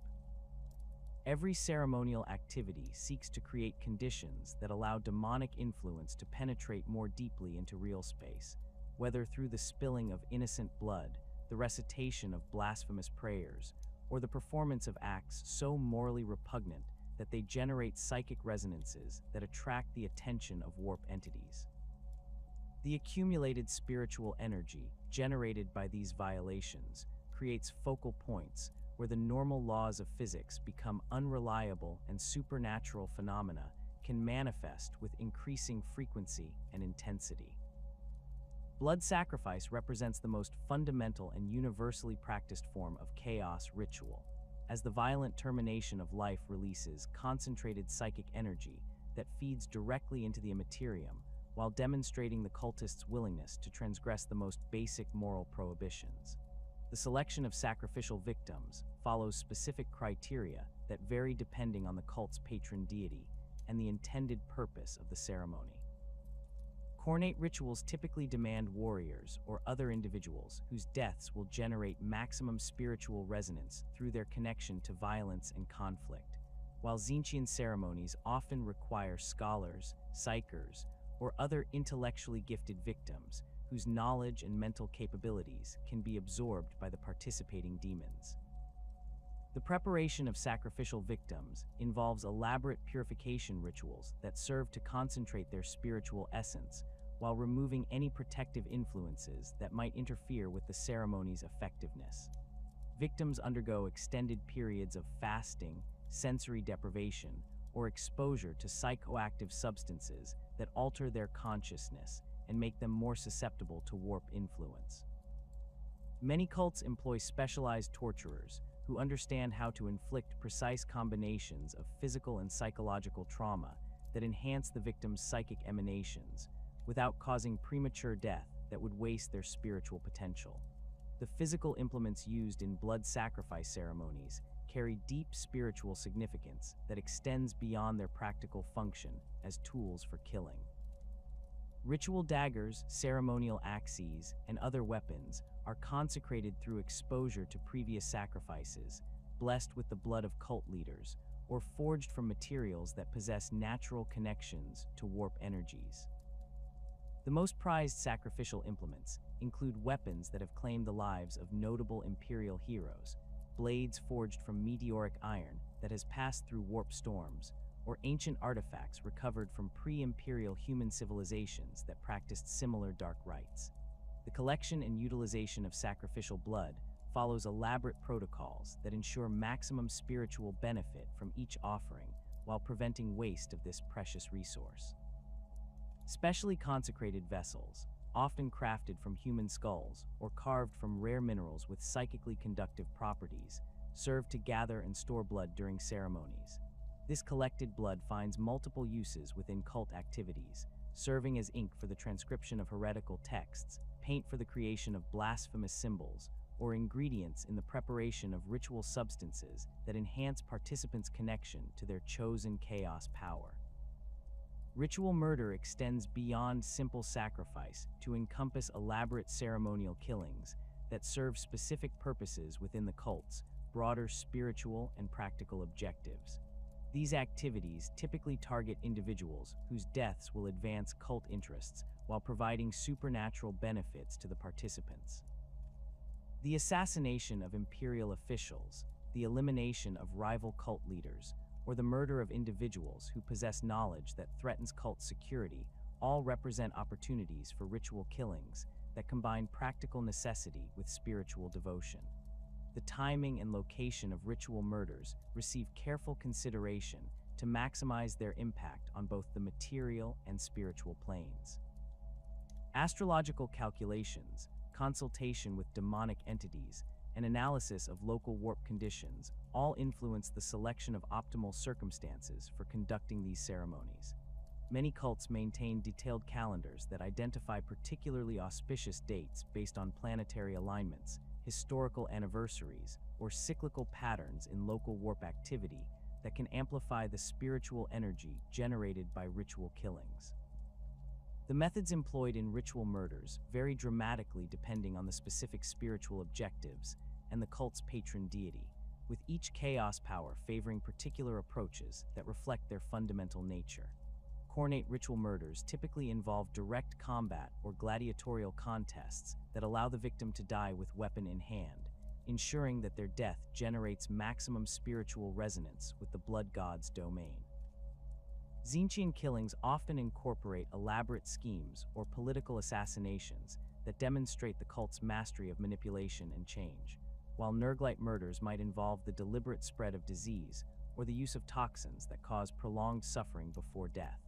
Every ceremonial activity seeks to create conditions that allow demonic influence to penetrate more deeply into real space, whether through the spilling of innocent blood, the recitation of blasphemous prayers, or the performance of acts so morally repugnant that they generate psychic resonances that attract the attention of warp entities. The accumulated spiritual energy generated by these violations creates focal points where the normal laws of physics become unreliable and supernatural phenomena can manifest with increasing frequency and intensity. Blood sacrifice represents the most fundamental and universally practiced form of chaos ritual, as the violent termination of life releases concentrated psychic energy that feeds directly into the Imperium, while demonstrating the cultists' willingness to transgress the most basic moral prohibitions. The selection of sacrificial victims follows specific criteria that vary depending on the cult's patron deity and the intended purpose of the ceremony. Khorne rituals typically demand warriors or other individuals whose deaths will generate maximum spiritual resonance through their connection to violence and conflict, while Tzeentchian ceremonies often require scholars, psychers, or other intellectually gifted victims whose knowledge and mental capabilities can be absorbed by the participating demons. The preparation of sacrificial victims involves elaborate purification rituals that serve to concentrate their spiritual essence while removing any protective influences that might interfere with the ceremony's effectiveness. Victims undergo extended periods of fasting, sensory deprivation, or exposure to psychoactive substances that alter their consciousness and make them more susceptible to warp influence. Many cults employ specialized torturers who understand how to inflict precise combinations of physical and psychological trauma that enhance the victim's psychic emanations without causing premature death that would waste their spiritual potential. The physical implements used in blood sacrifice ceremonies carry deep spiritual significance that extends beyond their practical function as tools for killing. Ritual daggers, ceremonial axes, and other weapons are consecrated through exposure to previous sacrifices, blessed with the blood of cult leaders, or forged from materials that possess natural connections to warp energies. The most prized sacrificial implements include weapons that have claimed the lives of notable Imperial heroes, blades forged from meteoric iron that has passed through warp storms, or ancient artifacts recovered from pre-Imperial human civilizations that practiced similar dark rites. The collection and utilization of sacrificial blood follows elaborate protocols that ensure maximum spiritual benefit from each offering while preventing waste of this precious resource. Specially consecrated vessels, often crafted from human skulls or carved from rare minerals with psychically conductive properties, serve to gather and store blood during ceremonies. This collected blood finds multiple uses within cult activities, serving as ink for the transcription of heretical texts, paint for the creation of blasphemous symbols, or ingredients in the preparation of ritual substances that enhance participants' connection to their chosen chaos power. Ritual murder extends beyond simple sacrifice to encompass elaborate ceremonial killings that serve specific purposes within the cult's broader spiritual and practical objectives. These activities typically target individuals whose deaths will advance cult interests while providing supernatural benefits to the participants. The assassination of Imperial officials, the elimination of rival cult leaders, or the murder of individuals who possess knowledge that threatens cult security all represent opportunities for ritual killings that combine practical necessity with spiritual devotion. the timing and location of ritual murders receive careful consideration to maximize their impact on both the material and spiritual planes. Astrological calculations, consultation with demonic entities, and analysis of local warp conditions all influence the selection of optimal circumstances for conducting these ceremonies. Many cults maintain detailed calendars that identify particularly auspicious dates based on planetary alignments, historical anniversaries, or cyclical patterns in local warp activity that can amplify the spiritual energy generated by ritual killings. The methods employed in ritual murders vary dramatically depending on the specific spiritual objectives and the cult's patron deity, with each chaos power favoring particular approaches that reflect their fundamental nature. Khornate ritual murders typically involve direct combat or gladiatorial contests that allow the victim to die with weapon in hand, ensuring that their death generates maximum spiritual resonance with the blood god's domain. Tzeentchian killings often incorporate elaborate schemes or political assassinations that demonstrate the cult's mastery of manipulation and change, while Nurglite murders might involve the deliberate spread of disease or the use of toxins that cause prolonged suffering before death.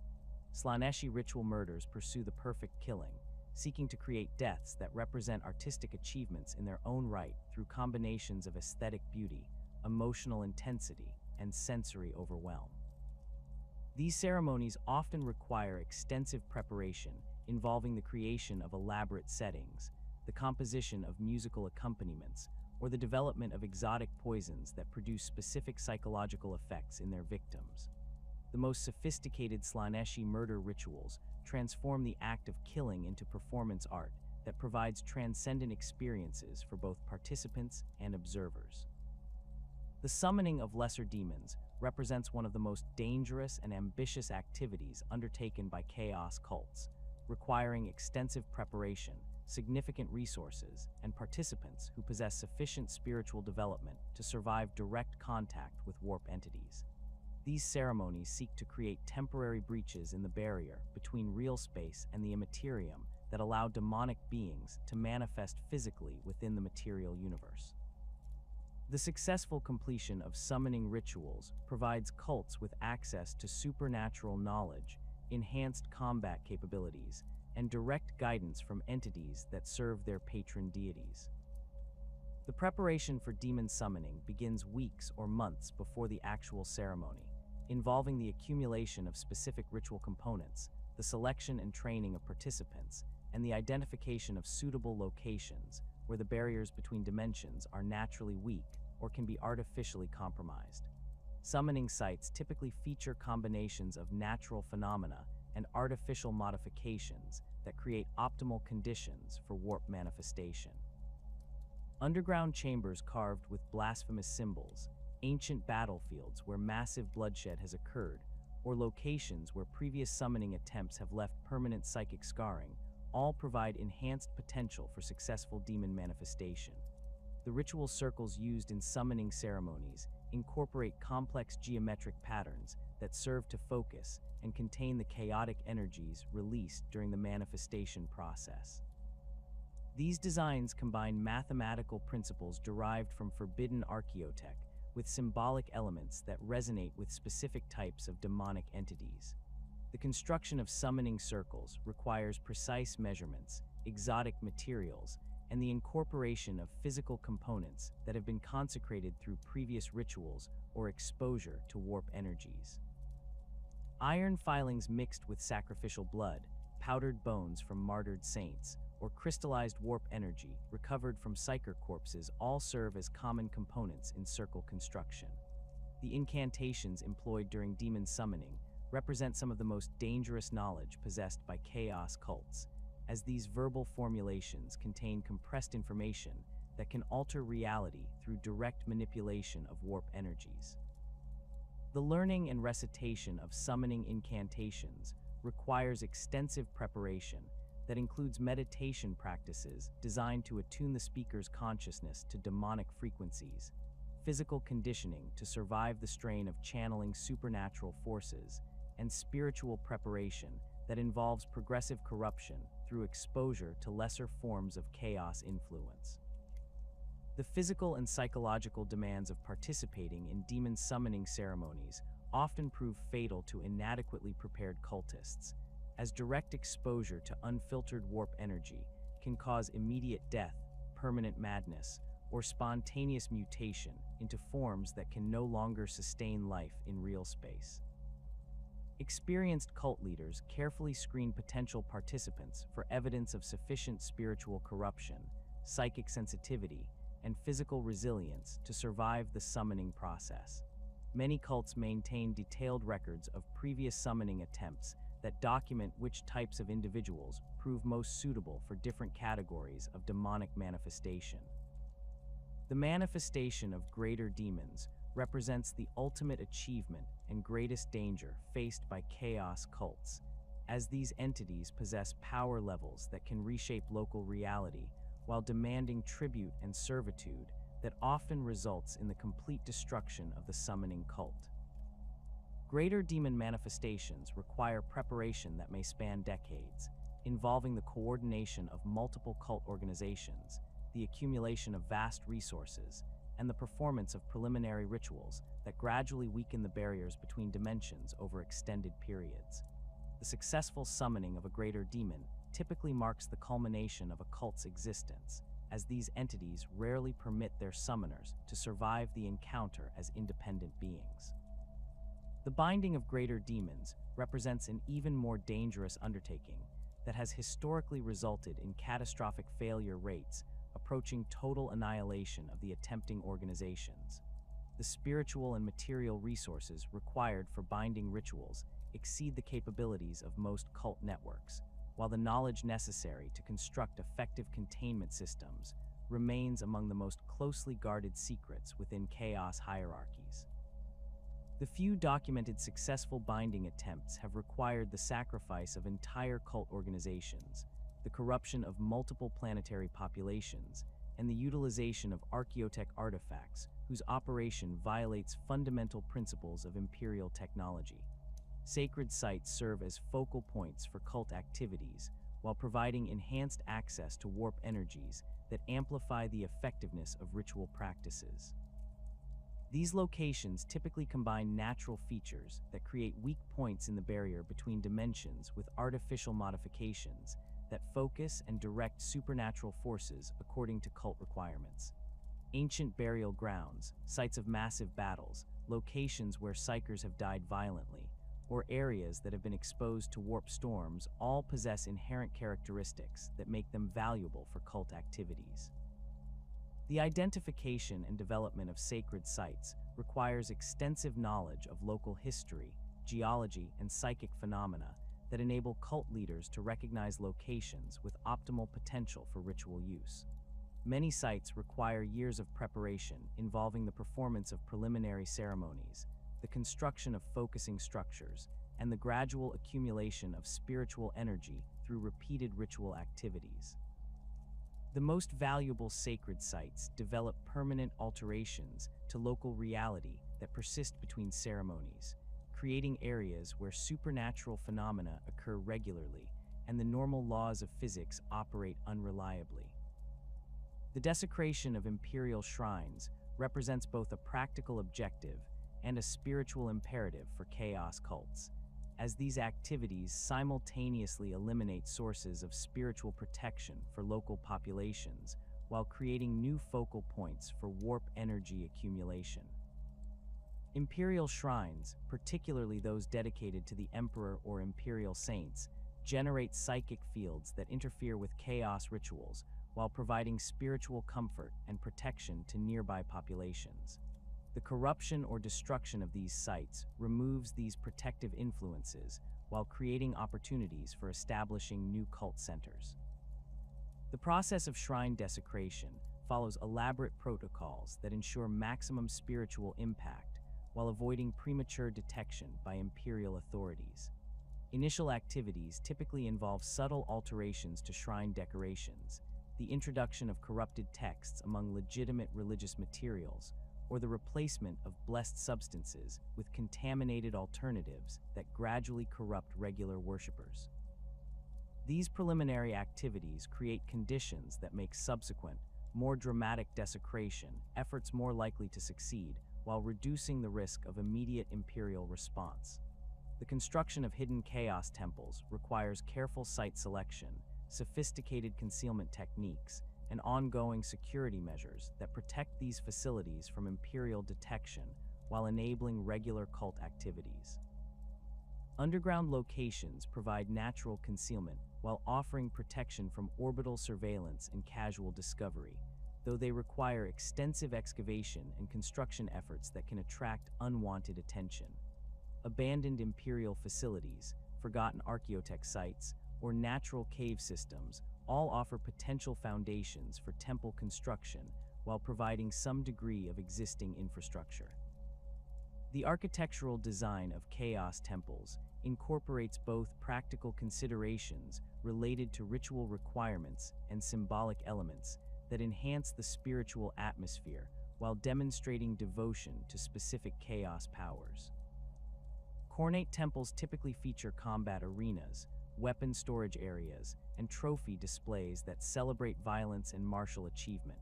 Slaaneshi ritual murders pursue the perfect killing, seeking to create deaths that represent artistic achievements in their own right through combinations of aesthetic beauty, emotional intensity, and sensory overwhelm. These ceremonies often require extensive preparation involving the creation of elaborate settings, the composition of musical accompaniments, or the development of exotic poisons that produce specific psychological effects in their victims. The most sophisticated Slaaneshi murder rituals transform the act of killing into performance art that provides transcendent experiences for both participants and observers. The summoning of lesser demons represents one of the most dangerous and ambitious activities undertaken by chaos cults, requiring extensive preparation, significant resources, and participants who possess sufficient spiritual development to survive direct contact with warp entities. These ceremonies seek to create temporary breaches in the barrier between real space and the Imperium that allow demonic beings to manifest physically within the material universe. The successful completion of summoning rituals provides cults with access to supernatural knowledge, enhanced combat capabilities, and direct guidance from entities that serve their patron deities. The preparation for demon summoning begins weeks or months before the actual ceremony, involving the accumulation of specific ritual components, the selection and training of participants, and the identification of suitable locations where the barriers between dimensions are naturally weak or can be artificially compromised. Summoning sites typically feature combinations of natural phenomena and artificial modifications that create optimal conditions for warp manifestation. Underground chambers carved with blasphemous symbols, ancient battlefields where massive bloodshed has occurred, or locations where previous summoning attempts have left permanent psychic scarring, all provide enhanced potential for successful demon manifestation. The ritual circles used in summoning ceremonies incorporate complex geometric patterns that serve to focus and contain the chaotic energies released during the manifestation process. These designs combine mathematical principles derived from forbidden archaeotech with symbolic elements that resonate with specific types of demonic entities. The construction of summoning circles requires precise measurements, exotic materials, and the incorporation of physical components that have been consecrated through previous rituals or exposure to warp energies. Iron filings mixed with sacrificial blood, powdered bones from martyred saints, or crystallized warp energy recovered from psyker corpses all serve as common components in circle construction. The incantations employed during demon summoning represent some of the most dangerous knowledge possessed by chaos cults, as these verbal formulations contain compressed information that can alter reality through direct manipulation of warp energies. The learning and recitation of summoning incantations requires extensive preparation that includes meditation practices designed to attune the speaker's consciousness to demonic frequencies, physical conditioning to survive the strain of channeling supernatural forces, and spiritual preparation that involves progressive corruption through exposure to lesser forms of chaos influence. The physical and psychological demands of participating in demon summoning ceremonies often prove fatal to inadequately prepared cultists, as direct exposure to unfiltered warp energy can cause immediate death, permanent madness, or spontaneous mutation into forms that can no longer sustain life in real space. Experienced cult leaders carefully screen potential participants for evidence of sufficient spiritual corruption, psychic sensitivity, and physical resilience to survive the summoning process. Many cults maintain detailed records of previous summoning attempts that document which types of individuals prove most suitable for different categories of demonic manifestation. The manifestation of greater demons represents the ultimate achievement and greatest danger faced by chaos cults, as these entities possess power levels that can reshape local reality while demanding tribute and servitude that often results in the complete destruction of the summoning cult. Greater demon manifestations require preparation that may span decades, involving the coordination of multiple cult organizations, the accumulation of vast resources, and the performance of preliminary rituals that gradually weaken the barriers between dimensions over extended periods. The successful summoning of a greater demon typically marks the culmination of a cult's existence, as these entities rarely permit their summoners to survive the encounter as independent beings. The binding of greater demons represents an even more dangerous undertaking that has historically resulted in catastrophic failure rates approaching total annihilation of the attempting organizations. The spiritual and material resources required for binding rituals exceed the capabilities of most cult networks, while the knowledge necessary to construct effective containment systems remains among the most closely guarded secrets within chaos hierarchies. The few documented successful binding attempts have required the sacrifice of entire cult organizations, the corruption of multiple planetary populations, and the utilization of archaeotech artifacts whose operation violates fundamental principles of Imperial technology. Sacred sites serve as focal points for cult activities, while providing enhanced access to warp energies that amplify the effectiveness of ritual practices. These locations typically combine natural features that create weak points in the barrier between dimensions with artificial modifications that focus and direct supernatural forces according to cult requirements. Ancient burial grounds, sites of massive battles, locations where psykers have died violently, or areas that have been exposed to warp storms all possess inherent characteristics that make them valuable for cult activities. The identification and development of sacred sites requires extensive knowledge of local history, geology, and psychic phenomena that enable cult leaders to recognize locations with optimal potential for ritual use. Many sites require years of preparation involving the performance of preliminary ceremonies, the construction of focusing structures, and the gradual accumulation of spiritual energy through repeated ritual activities. The most valuable sacred sites develop permanent alterations to local reality that persist between ceremonies, creating areas where supernatural phenomena occur regularly and the normal laws of physics operate unreliably. The desecration of Imperial shrines represents both a practical objective and a spiritual imperative for chaos cults, as these activities simultaneously eliminate sources of spiritual protection for local populations while creating new focal points for warp energy accumulation. Imperial shrines, particularly those dedicated to the Emperor or Imperial saints, generate psychic fields that interfere with chaos rituals while providing spiritual comfort and protection to nearby populations. The corruption or destruction of these sites removes these protective influences while creating opportunities for establishing new cult centers. The process of shrine desecration follows elaborate protocols that ensure maximum spiritual impact while avoiding premature detection by Imperial authorities. Initial activities typically involve subtle alterations to shrine decorations, the introduction of corrupted texts among legitimate religious materials, or the replacement of blessed substances with contaminated alternatives that gradually corrupt regular worshippers. These preliminary activities create conditions that make subsequent, more dramatic desecration, efforts more likely to succeed, while reducing the risk of immediate Imperial response. The construction of hidden chaos temples requires careful site selection, sophisticated concealment techniques, and ongoing security measures that protect these facilities from Imperial detection while enabling regular cult activities. Underground locations provide natural concealment while offering protection from orbital surveillance and casual discovery, though they require extensive excavation and construction efforts that can attract unwanted attention. Abandoned Imperial facilities, forgotten archaeotech sites, or natural cave systems all offer potential foundations for temple construction while providing some degree of existing infrastructure. The architectural design of chaos temples incorporates both practical considerations related to ritual requirements and symbolic elements that enhance the spiritual atmosphere while demonstrating devotion to specific chaos powers. Khornate temples typically feature combat arenas, weapon storage areas, and trophy displays that celebrate violence and martial achievement,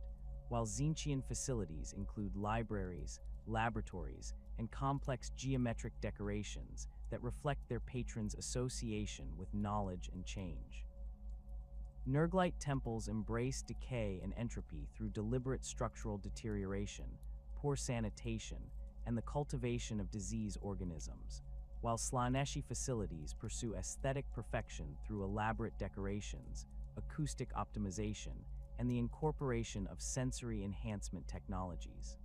while Tzeentchian facilities include libraries, laboratories, and complex geometric decorations that reflect their patrons' association with knowledge and change. Nurglite temples embrace decay and entropy through deliberate structural deterioration, poor sanitation, and the cultivation of disease organisms, while Slaaneshi facilities pursue aesthetic perfection through elaborate decorations, acoustic optimization, and the incorporation of sensory enhancement technologies.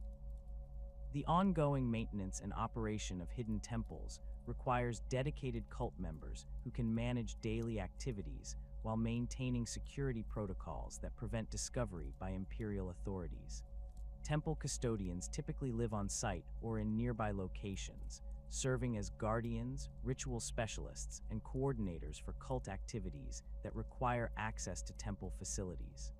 The ongoing maintenance and operation of hidden temples requires dedicated cult members who can manage daily activities while maintaining security protocols that prevent discovery by Imperial authorities. Temple custodians typically live on site or in nearby locations, serving as guardians, ritual specialists, and coordinators for cult activities that require access to temple facilities.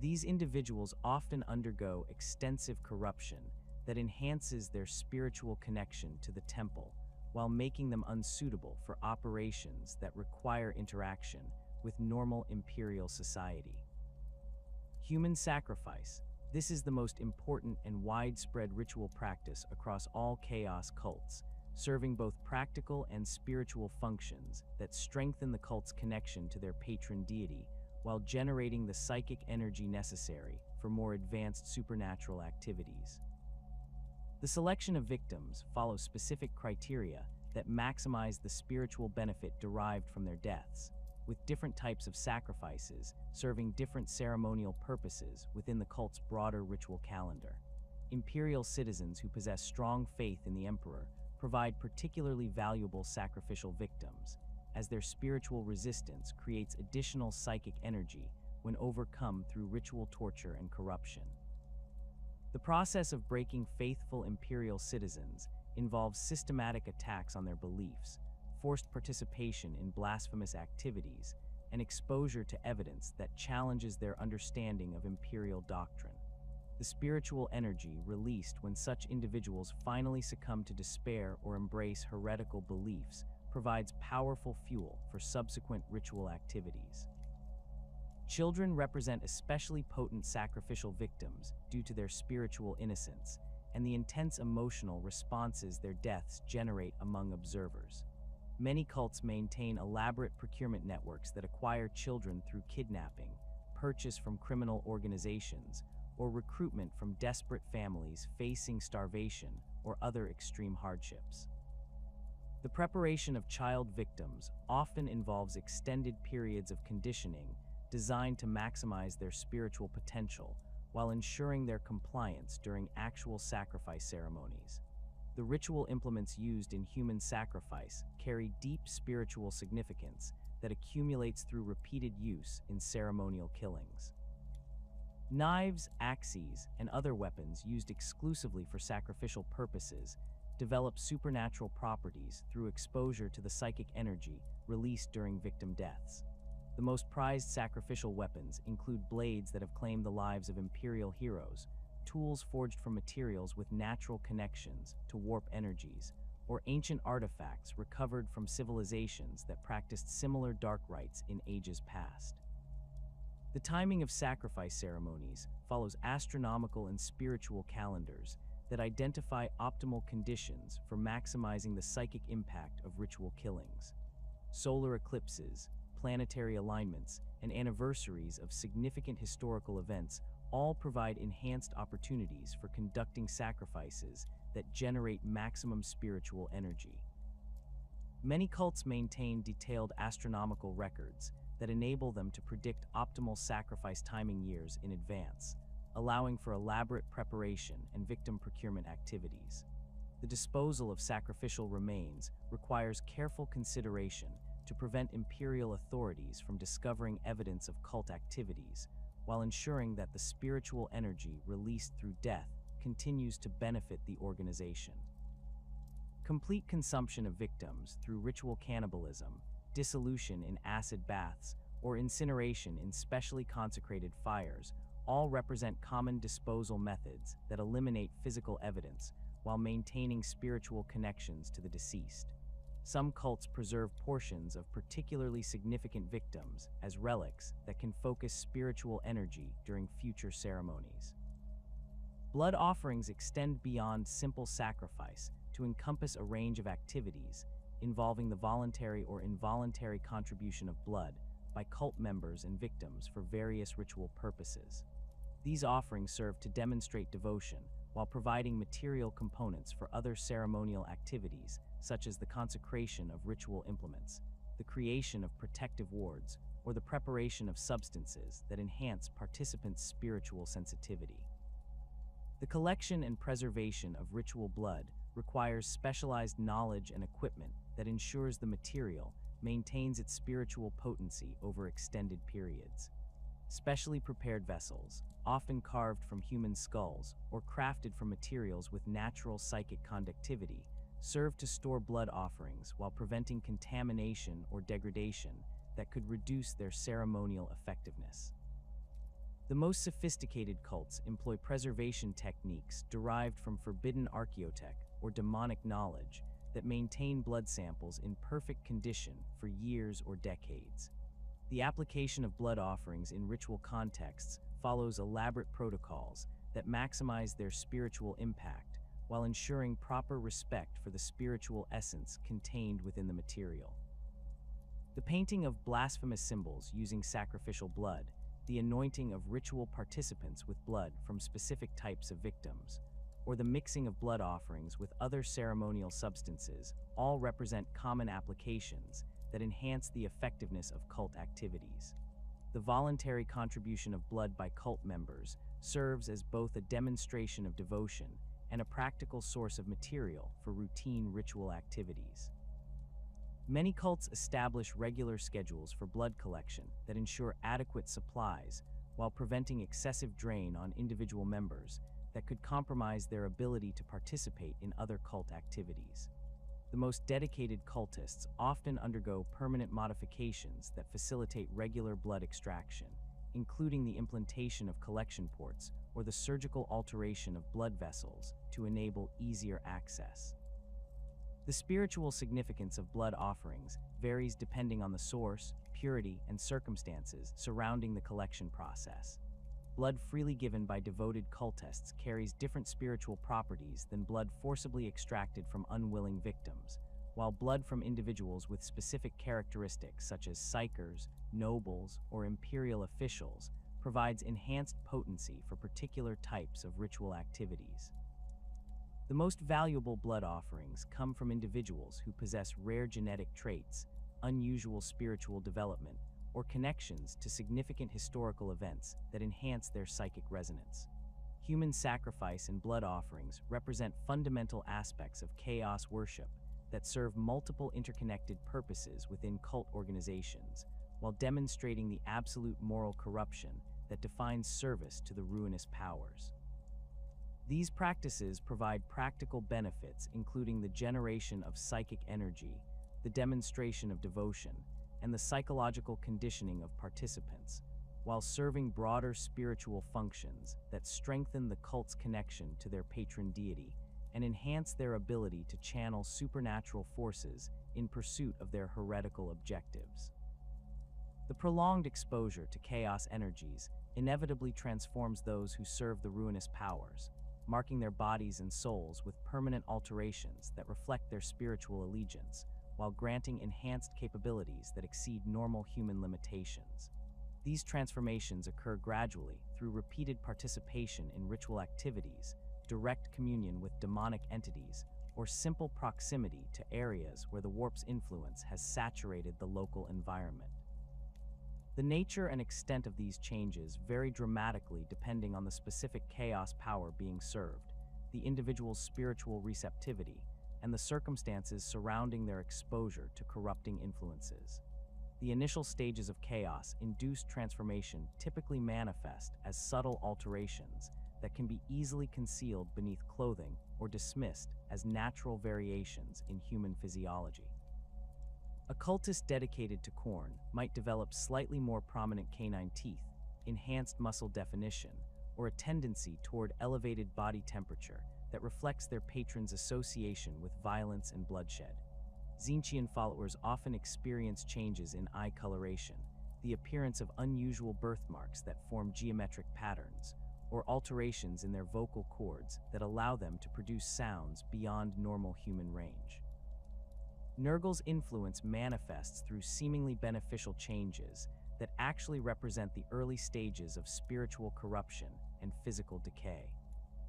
These individuals often undergo extensive corruption that enhances their spiritual connection to the temple, while making them unsuitable for operations that require interaction with normal Imperial society. Human sacrifice. This is the most important and widespread ritual practice across all chaos cults, serving both practical and spiritual functions that strengthen the cult's connection to their patron deity, while generating the psychic energy necessary for more advanced supernatural activities. The selection of victims follows specific criteria that maximize the spiritual benefit derived from their deaths, with different types of sacrifices serving different ceremonial purposes within the cult's broader ritual calendar. Imperial citizens who possess strong faith in the Emperor provide particularly valuable sacrificial victims, as their spiritual resistance creates additional psychic energy when overcome through ritual torture and corruption. The process of breaking faithful Imperial citizens involves systematic attacks on their beliefs, forced participation in blasphemous activities, and exposure to evidence that challenges their understanding of Imperial doctrine. The spiritual energy released when such individuals finally succumb to despair or embrace heretical beliefs provides powerful fuel for subsequent ritual activities. Children represent especially potent sacrificial victims due to their spiritual innocence and the intense emotional responses their deaths generate among observers. Many cults maintain elaborate procurement networks that acquire children through kidnapping, purchase from criminal organizations, or recruitment from desperate families facing starvation or other extreme hardships. The preparation of child victims often involves extended periods of conditioning designed to maximize their spiritual potential while ensuring their compliance during actual sacrifice ceremonies. The ritual implements used in human sacrifice carry deep spiritual significance that accumulates through repeated use in ceremonial killings. Knives, axes, and other weapons used exclusively for sacrificial purposes develop supernatural properties through exposure to the psychic energy released during victim deaths. The most prized sacrificial weapons include blades that have claimed the lives of Imperial heroes, tools forged from materials with natural connections to warp energies, or ancient artifacts recovered from civilizations that practiced similar dark rites in ages past. The timing of sacrifice ceremonies follows astronomical and spiritual calendars that identify optimal conditions for maximizing the psychic impact of ritual killings. Solar eclipses, planetary alignments, and anniversaries of significant historical events all provide enhanced opportunities for conducting sacrifices that generate maximum spiritual energy. Many cults maintain detailed astronomical records that enable them to predict optimal sacrifice timing years in advance, allowing for elaborate preparation and victim procurement activities. The disposal of sacrificial remains requires careful consideration to prevent Imperial authorities from discovering evidence of cult activities, while ensuring that the spiritual energy released through death continues to benefit the organization. Complete consumption of victims through ritual cannibalism, dissolution in acid baths, or incineration in specially consecrated fires all represent common disposal methods that eliminate physical evidence while maintaining spiritual connections to the deceased. Some cults preserve portions of particularly significant victims as relics that can focus spiritual energy during future ceremonies. Blood offerings extend beyond simple sacrifice to encompass a range of activities involving the voluntary or involuntary contribution of blood by cult members and victims for various ritual purposes. These offerings serve to demonstrate devotion while providing material components for other ceremonial activities, such as the consecration of ritual implements, the creation of protective wards, or the preparation of substances that enhance participants' spiritual sensitivity. The collection and preservation of ritual blood requires specialized knowledge and equipment that ensures the material maintains its spiritual potency over extended periods. Specially prepared vessels, often carved from human skulls or crafted from materials with natural psychic conductivity, serve to store blood offerings while preventing contamination or degradation that could reduce their ceremonial effectiveness. The most sophisticated cults employ preservation techniques derived from forbidden archaeotech or demonic knowledge that maintain blood samples in perfect condition for years or decades. The application of blood offerings in ritual contexts follows elaborate protocols that maximize their spiritual impact while ensuring proper respect for the spiritual essence contained within the material. The painting of blasphemous symbols using sacrificial blood, the anointing of ritual participants with blood from specific types of victims, or the mixing of blood offerings with other ceremonial substances all represent common applications that enhance the effectiveness of cult activities. The voluntary contribution of blood by cult members serves as both a demonstration of devotion and a practical source of material for routine ritual activities. Many cults establish regular schedules for blood collection that ensure adequate supplies while preventing excessive drain on individual members that could compromise their ability to participate in other cult activities. The most dedicated cultists often undergo permanent modifications that facilitate regular blood extraction, including the implantation of collection ports or the surgical alteration of blood vessels to enable easier access. The spiritual significance of blood offerings varies depending on the source, purity, and circumstances surrounding the collection process. Blood freely given by devoted cultists carries different spiritual properties than blood forcibly extracted from unwilling victims, while blood from individuals with specific characteristics such as psychers, nobles, or imperial officials provides enhanced potency for particular types of ritual activities. The most valuable blood offerings come from individuals who possess rare genetic traits, unusual spiritual development, or connections to significant historical events that enhance their psychic resonance. Human sacrifice and blood offerings represent fundamental aspects of chaos worship that serve multiple interconnected purposes within cult organizations, while demonstrating the absolute moral corruption that defines service to the Ruinous Powers. These practices provide practical benefits, including the generation of psychic energy, the demonstration of devotion, and the psychological conditioning of participants, while serving broader spiritual functions that strengthen the cult's connection to their patron deity and enhance their ability to channel supernatural forces in pursuit of their heretical objectives. The prolonged exposure to chaos energies inevitably transforms those who serve the Ruinous Powers, marking their bodies and souls with permanent alterations that reflect their spiritual allegiance, while granting enhanced capabilities that exceed normal human limitations. These transformations occur gradually through repeated participation in ritual activities, direct communion with demonic entities, or simple proximity to areas where the warp's influence has saturated the local environment. The nature and extent of these changes vary dramatically depending on the specific chaos power being served, the individual's spiritual receptivity, and the circumstances surrounding their exposure to corrupting influences. The initial stages of chaos-induced transformation typically manifest as subtle alterations that can be easily concealed beneath clothing or dismissed as natural variations in human physiology. A cultist dedicated to Khorne might develop slightly more prominent canine teeth, enhanced muscle definition, or a tendency toward elevated body temperature that reflects their patron's association with violence and bloodshed. Tzeentchian followers often experience changes in eye coloration, the appearance of unusual birthmarks that form geometric patterns, or alterations in their vocal cords that allow them to produce sounds beyond normal human range. Nurgle's influence manifests through seemingly beneficial changes that actually represent the early stages of spiritual corruption and physical decay.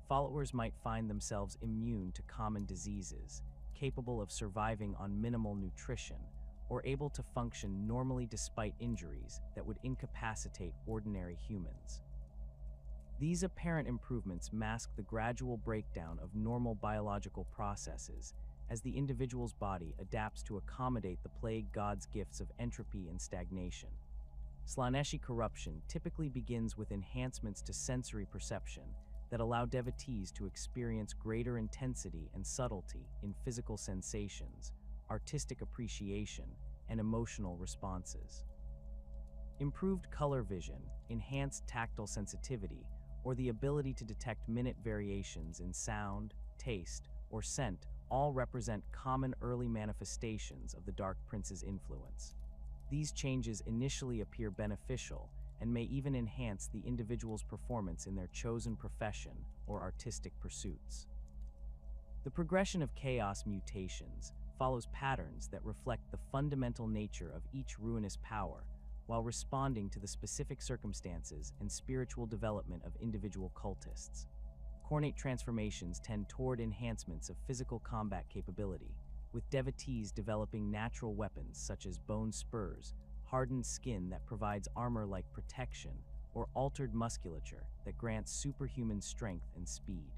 Followers might find themselves immune to common diseases, capable of surviving on minimal nutrition, or able to function normally despite injuries that would incapacitate ordinary humans. These apparent improvements mask the gradual breakdown of normal biological processes as the individual's body adapts to accommodate the plague god's gifts of entropy and stagnation. Slaaneshi corruption typically begins with enhancements to sensory perception that allow devotees to experience greater intensity and subtlety in physical sensations, artistic appreciation, and emotional responses. Improved color vision, enhanced tactile sensitivity, or the ability to detect minute variations in sound, taste, or scent all represent common early manifestations of the Dark Prince's influence. These changes initially appear beneficial and may even enhance the individual's performance in their chosen profession or artistic pursuits. The progression of chaos mutations follows patterns that reflect the fundamental nature of each ruinous power, while responding to the specific circumstances and spiritual development of individual cultists. Khornate transformations tend toward enhancements of physical combat capability, with devotees developing natural weapons such as bone spurs, hardened skin that provides armor-like protection, or altered musculature that grants superhuman strength and speed.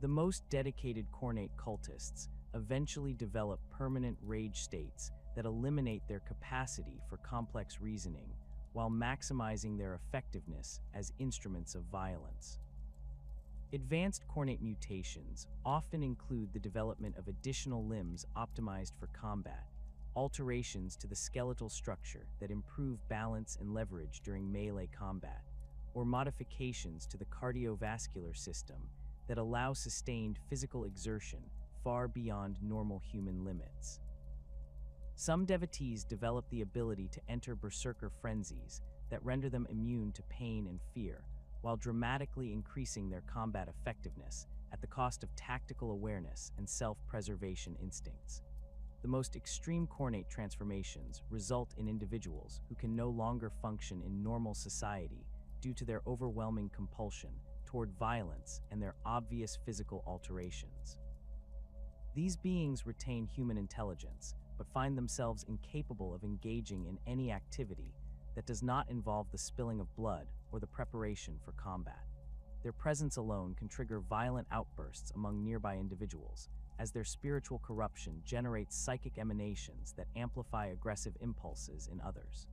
The most dedicated Khornate cultists eventually develop permanent rage states that eliminate their capacity for complex reasoning while maximizing their effectiveness as instruments of violence. Advanced Khornate mutations often include the development of additional limbs optimized for combat, alterations to the skeletal structure that improve balance and leverage during melee combat, or modifications to the cardiovascular system that allow sustained physical exertion far beyond normal human limits. Some devotees develop the ability to enter berserker frenzies that render them immune to pain and fear, while dramatically increasing their combat effectiveness at the cost of tactical awareness and self-preservation instincts. The most extreme Khornate transformations result in individuals who can no longer function in normal society due to their overwhelming compulsion toward violence and their obvious physical alterations. These beings retain human intelligence, but find themselves incapable of engaging in any activity that does not involve the spilling of blood or the preparation for combat. Their presence alone can trigger violent outbursts among nearby individuals, as their spiritual corruption generates psychic emanations that amplify aggressive impulses in others.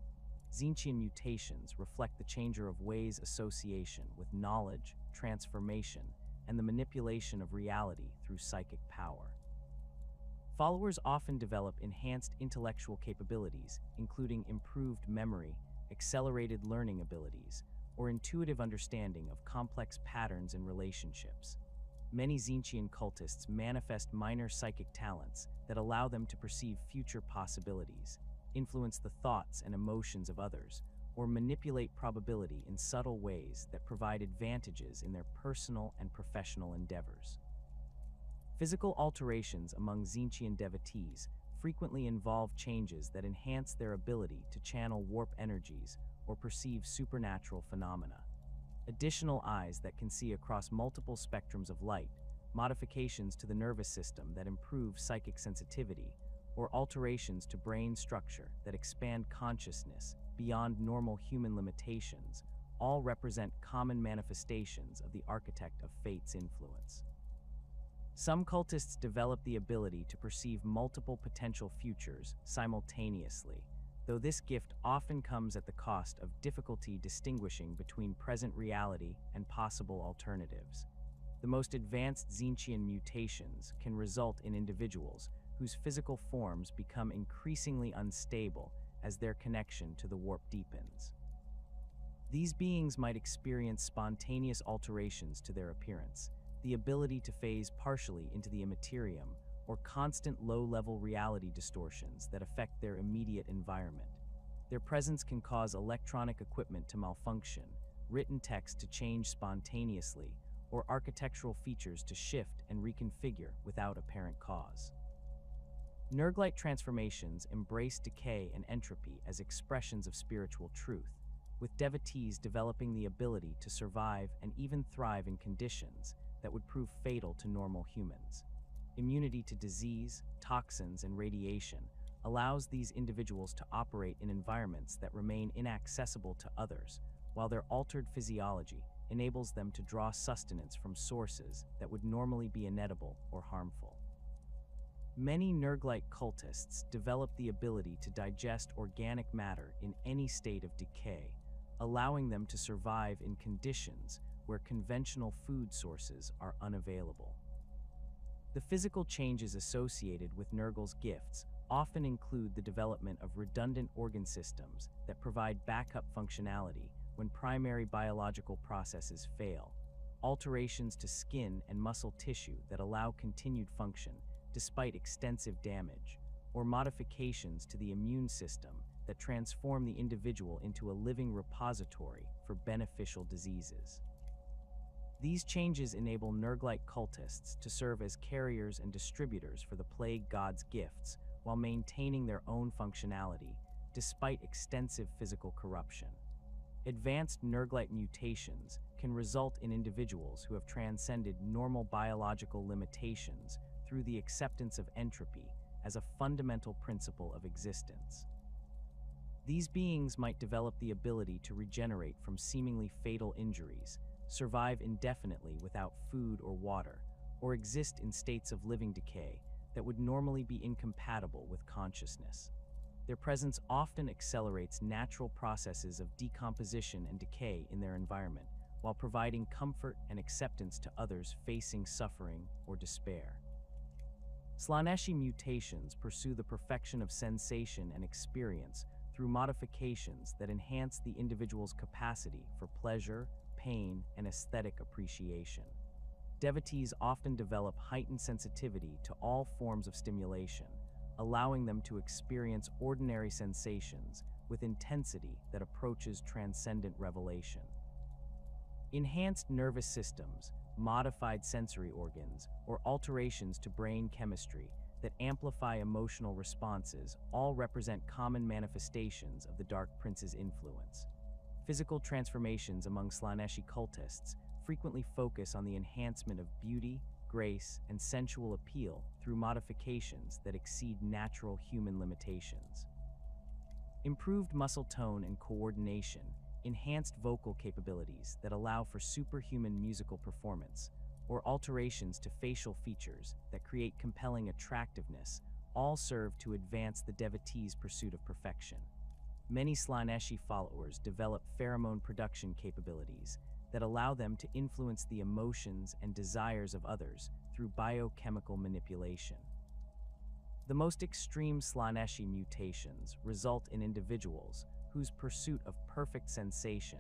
Tzeentchian mutations reflect the changer of ways association with knowledge, transformation, and the manipulation of reality through psychic power. Followers often develop enhanced intellectual capabilities, including improved memory, accelerated learning abilities, or intuitive understanding of complex patterns and relationships. Many Tzeentchian cultists manifest minor psychic talents that allow them to perceive future possibilities, influence the thoughts and emotions of others, or manipulate probability in subtle ways that provide advantages in their personal and professional endeavors. Physical alterations among Tzeentchian devotees frequently involve changes that enhance their ability to channel warp energies or perceive supernatural phenomena. Additional eyes that can see across multiple spectrums of light, modifications to the nervous system that improve psychic sensitivity, or alterations to brain structure that expand consciousness beyond normal human limitations, all represent common manifestations of the architect of fate's influence. Some cultists develop the ability to perceive multiple potential futures simultaneously, though this gift often comes at the cost of difficulty distinguishing between present reality and possible alternatives. The most advanced Tzeentchian mutations can result in individuals whose physical forms become increasingly unstable as their connection to the warp deepens. These beings might experience spontaneous alterations to their appearance, the ability to phase partially into the Imperium, or constant low-level reality distortions that affect their immediate environment. Their presence can cause electronic equipment to malfunction, written text to change spontaneously, or architectural features to shift and reconfigure without apparent cause. Nerglite transformations embrace decay and entropy as expressions of spiritual truth, with devotees developing the ability to survive and even thrive in conditions that would prove fatal to normal humans. Immunity to disease, toxins, and radiation allows these individuals to operate in environments that remain inaccessible to others, while their altered physiology enables them to draw sustenance from sources that would normally be inedible or harmful. Many Nerglite cultists develop the ability to digest organic matter in any state of decay, allowing them to survive in conditions where conventional food sources are unavailable. The physical changes associated with Nergal's gifts often include the development of redundant organ systems that provide backup functionality when primary biological processes fail, alterations to skin and muscle tissue that allow continued function despite extensive damage, or modifications to the immune system that transform the individual into a living repository for beneficial diseases. These changes enable Nerglite cultists to serve as carriers and distributors for the plague god's gifts while maintaining their own functionality, despite extensive physical corruption. Advanced Nerglite mutations can result in individuals who have transcended normal biological limitations through the acceptance of entropy as a fundamental principle of existence. These beings might develop the ability to regenerate from seemingly fatal injuries, survive indefinitely without food or water, or exist in states of living decay that would normally be incompatible with consciousness. Their presence often accelerates natural processes of decomposition and decay in their environment, while providing comfort and acceptance to others facing suffering or despair. Slaaneshi mutations pursue the perfection of sensation and experience through modifications that enhance the individual's capacity for pleasure, pain, and aesthetic appreciation. Devotees often develop heightened sensitivity to all forms of stimulation, allowing them to experience ordinary sensations with intensity that approaches transcendent revelation. Enhanced nervous systems, modified sensory organs, or alterations to brain chemistry that amplify emotional responses all represent common manifestations of the Dark Prince's influence. Physical transformations among Slaaneshi cultists frequently focus on the enhancement of beauty, grace, and sensual appeal through modifications that exceed natural human limitations. Improved muscle tone and coordination, enhanced vocal capabilities that allow for superhuman musical performance, or alterations to facial features that create compelling attractiveness, all serve to advance the devotee's pursuit of perfection. Many Slaaneshi followers develop pheromone production capabilities that allow them to influence the emotions and desires of others through biochemical manipulation. The most extreme Slaaneshi mutations result in individuals whose pursuit of perfect sensation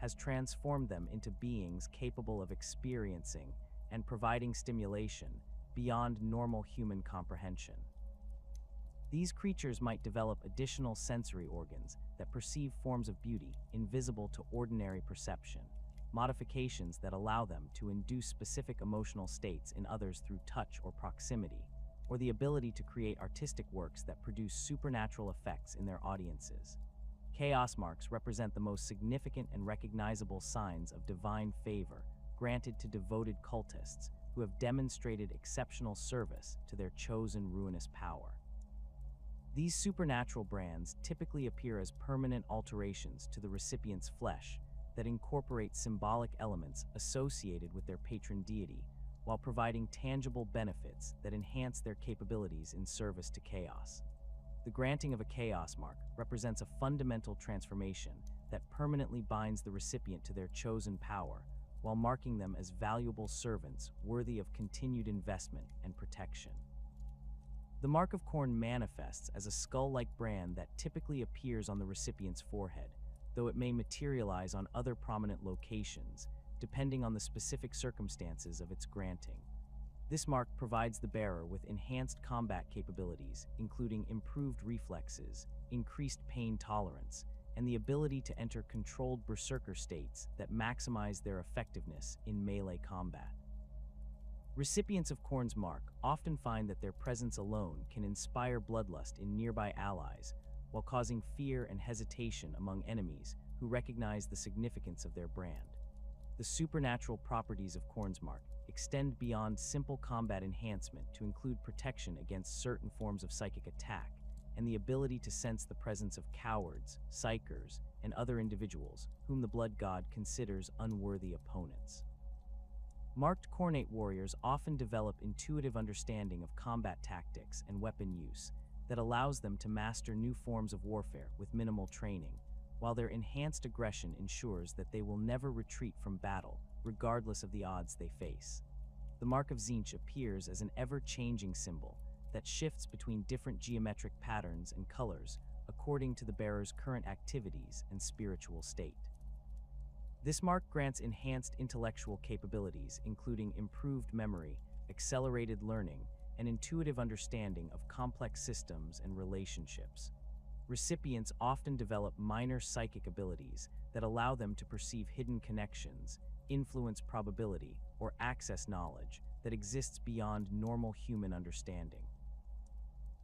has transformed them into beings capable of experiencing and providing stimulation beyond normal human comprehension. These creatures might develop additional sensory organs that perceive forms of beauty invisible to ordinary perception, modifications that allow them to induce specific emotional states in others through touch or proximity, or the ability to create artistic works that produce supernatural effects in their audiences. Chaos marks represent the most significant and recognizable signs of divine favor granted to devoted cultists who have demonstrated exceptional service to their chosen ruinous power. These supernatural brands typically appear as permanent alterations to the recipient's flesh that incorporate symbolic elements associated with their patron deity, while providing tangible benefits that enhance their capabilities in service to chaos. The granting of a chaos mark represents a fundamental transformation that permanently binds the recipient to their chosen power, while marking them as valuable servants worthy of continued investment and protection. The Mark of Khorne manifests as a skull-like brand that typically appears on the recipient's forehead, though it may materialize on other prominent locations, depending on the specific circumstances of its granting. This mark provides the bearer with enhanced combat capabilities, including improved reflexes, increased pain tolerance, and the ability to enter controlled berserker states that maximize their effectiveness in melee combat. Recipients of Khorne's mark often find that their presence alone can inspire bloodlust in nearby allies, while causing fear and hesitation among enemies who recognize the significance of their brand. The supernatural properties of Khorne's mark extend beyond simple combat enhancement to include protection against certain forms of psychic attack and the ability to sense the presence of cowards, psychers, and other individuals whom the blood god considers unworthy opponents. Marked Khornate warriors often develop intuitive understanding of combat tactics and weapon use that allows them to master new forms of warfare with minimal training, while their enhanced aggression ensures that they will never retreat from battle, regardless of the odds they face. The Mark of Tzeentch appears as an ever-changing symbol that shifts between different geometric patterns and colors according to the bearer's current activities and spiritual state. This mark grants enhanced intellectual capabilities, including improved memory, accelerated learning, and intuitive understanding of complex systems and relationships. Recipients often develop minor psychic abilities that allow them to perceive hidden connections, influence probability, or access knowledge that exists beyond normal human understanding.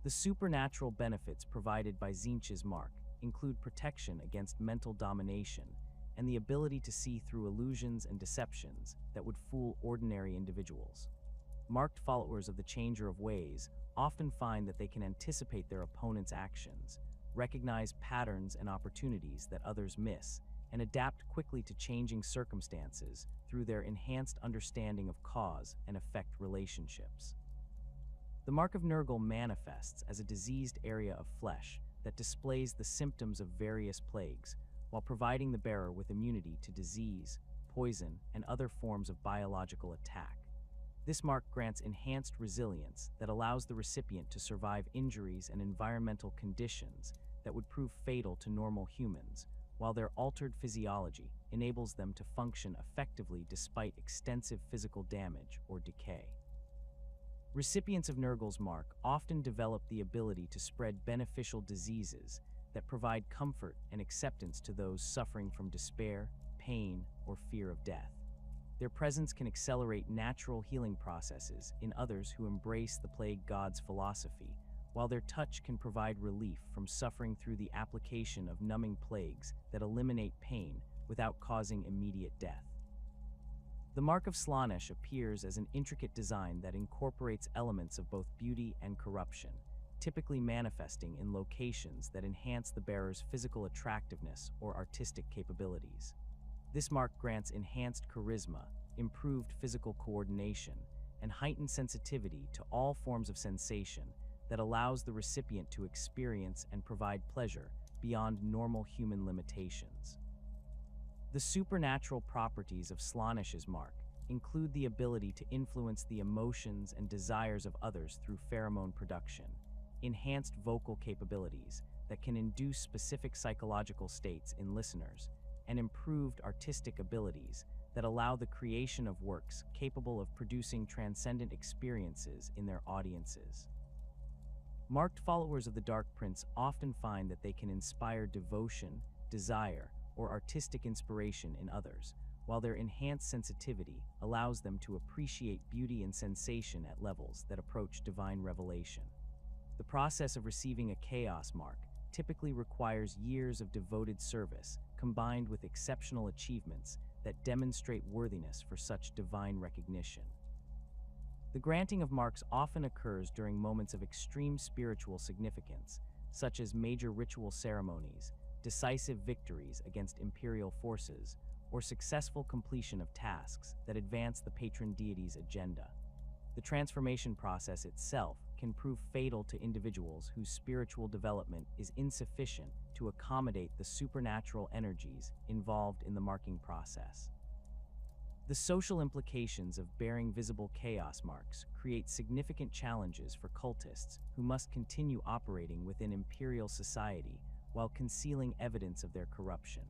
The supernatural benefits provided by Tzeentch's mark include protection against mental domination and the ability to see through illusions and deceptions that would fool ordinary individuals. Marked followers of the Changer of Ways often find that they can anticipate their opponent's actions, recognize patterns and opportunities that others miss, and adapt quickly to changing circumstances through their enhanced understanding of cause and effect relationships. The Mark of Nurgle manifests as a diseased area of flesh that displays the symptoms of various plagues, while providing the bearer with immunity to disease, poison, and other forms of biological attack. This mark grants enhanced resilience that allows the recipient to survive injuries and environmental conditions that would prove fatal to normal humans, while their altered physiology enables them to function effectively despite extensive physical damage or decay. Recipients of Nurgle's mark often develop the ability to spread beneficial diseases that provide comfort and acceptance to those suffering from despair, pain, or fear of death. Their presence can accelerate natural healing processes in others who embrace the plague god's philosophy, while their touch can provide relief from suffering through the application of numbing plagues that eliminate pain without causing immediate death. The Mark of Slaanesh appears as an intricate design that incorporates elements of both beauty and corruption, typically manifesting in locations that enhance the bearer's physical attractiveness or artistic capabilities. This mark grants enhanced charisma, improved physical coordination, and heightened sensitivity to all forms of sensation that allows the recipient to experience and provide pleasure beyond normal human limitations. The supernatural properties of Slaanesh's mark include the ability to influence the emotions and desires of others through pheromone production, enhanced vocal capabilities that can induce specific psychological states in listeners, and improved artistic abilities that allow the creation of works capable of producing transcendent experiences in their audiences. Marked followers of the Dark Prince often find that they can inspire devotion, desire, or artistic inspiration in others, while their enhanced sensitivity allows them to appreciate beauty and sensation at levels that approach divine revelation. The process of receiving a Chaos Mark typically requires years of devoted service, combined with exceptional achievements that demonstrate worthiness for such divine recognition. The granting of marks often occurs during moments of extreme spiritual significance, such as major ritual ceremonies, decisive victories against Imperial forces, or successful completion of tasks that advance the patron deity's agenda. The transformation process itself can prove fatal to individuals whose spiritual development is insufficient to accommodate the supernatural energies involved in the marking process. The social implications of bearing visible chaos marks create significant challenges for cultists who must continue operating within Imperial society while concealing evidence of their corruption.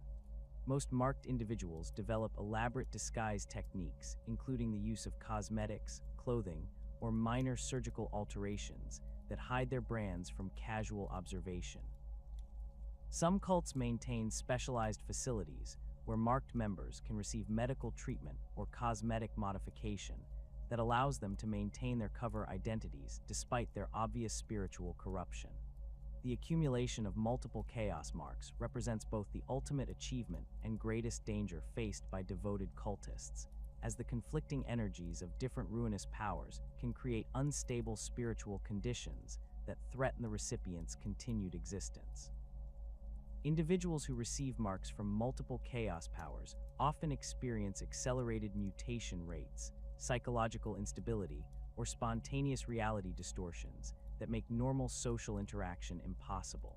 Most marked individuals develop elaborate disguise techniques, including the use of cosmetics, clothing, or minor surgical alterations that hide their brands from casual observation. Some cults maintain specialized facilities where marked members can receive medical treatment or cosmetic modification that allows them to maintain their cover identities despite their obvious spiritual corruption. The accumulation of multiple chaos marks represents both the ultimate achievement and greatest danger faced by devoted cultists, as the conflicting energies of different ruinous powers can create unstable spiritual conditions that threaten the recipient's continued existence. Individuals who receive marks from multiple chaos powers often experience accelerated mutation rates, psychological instability, or spontaneous reality distortions that make normal social interaction impossible.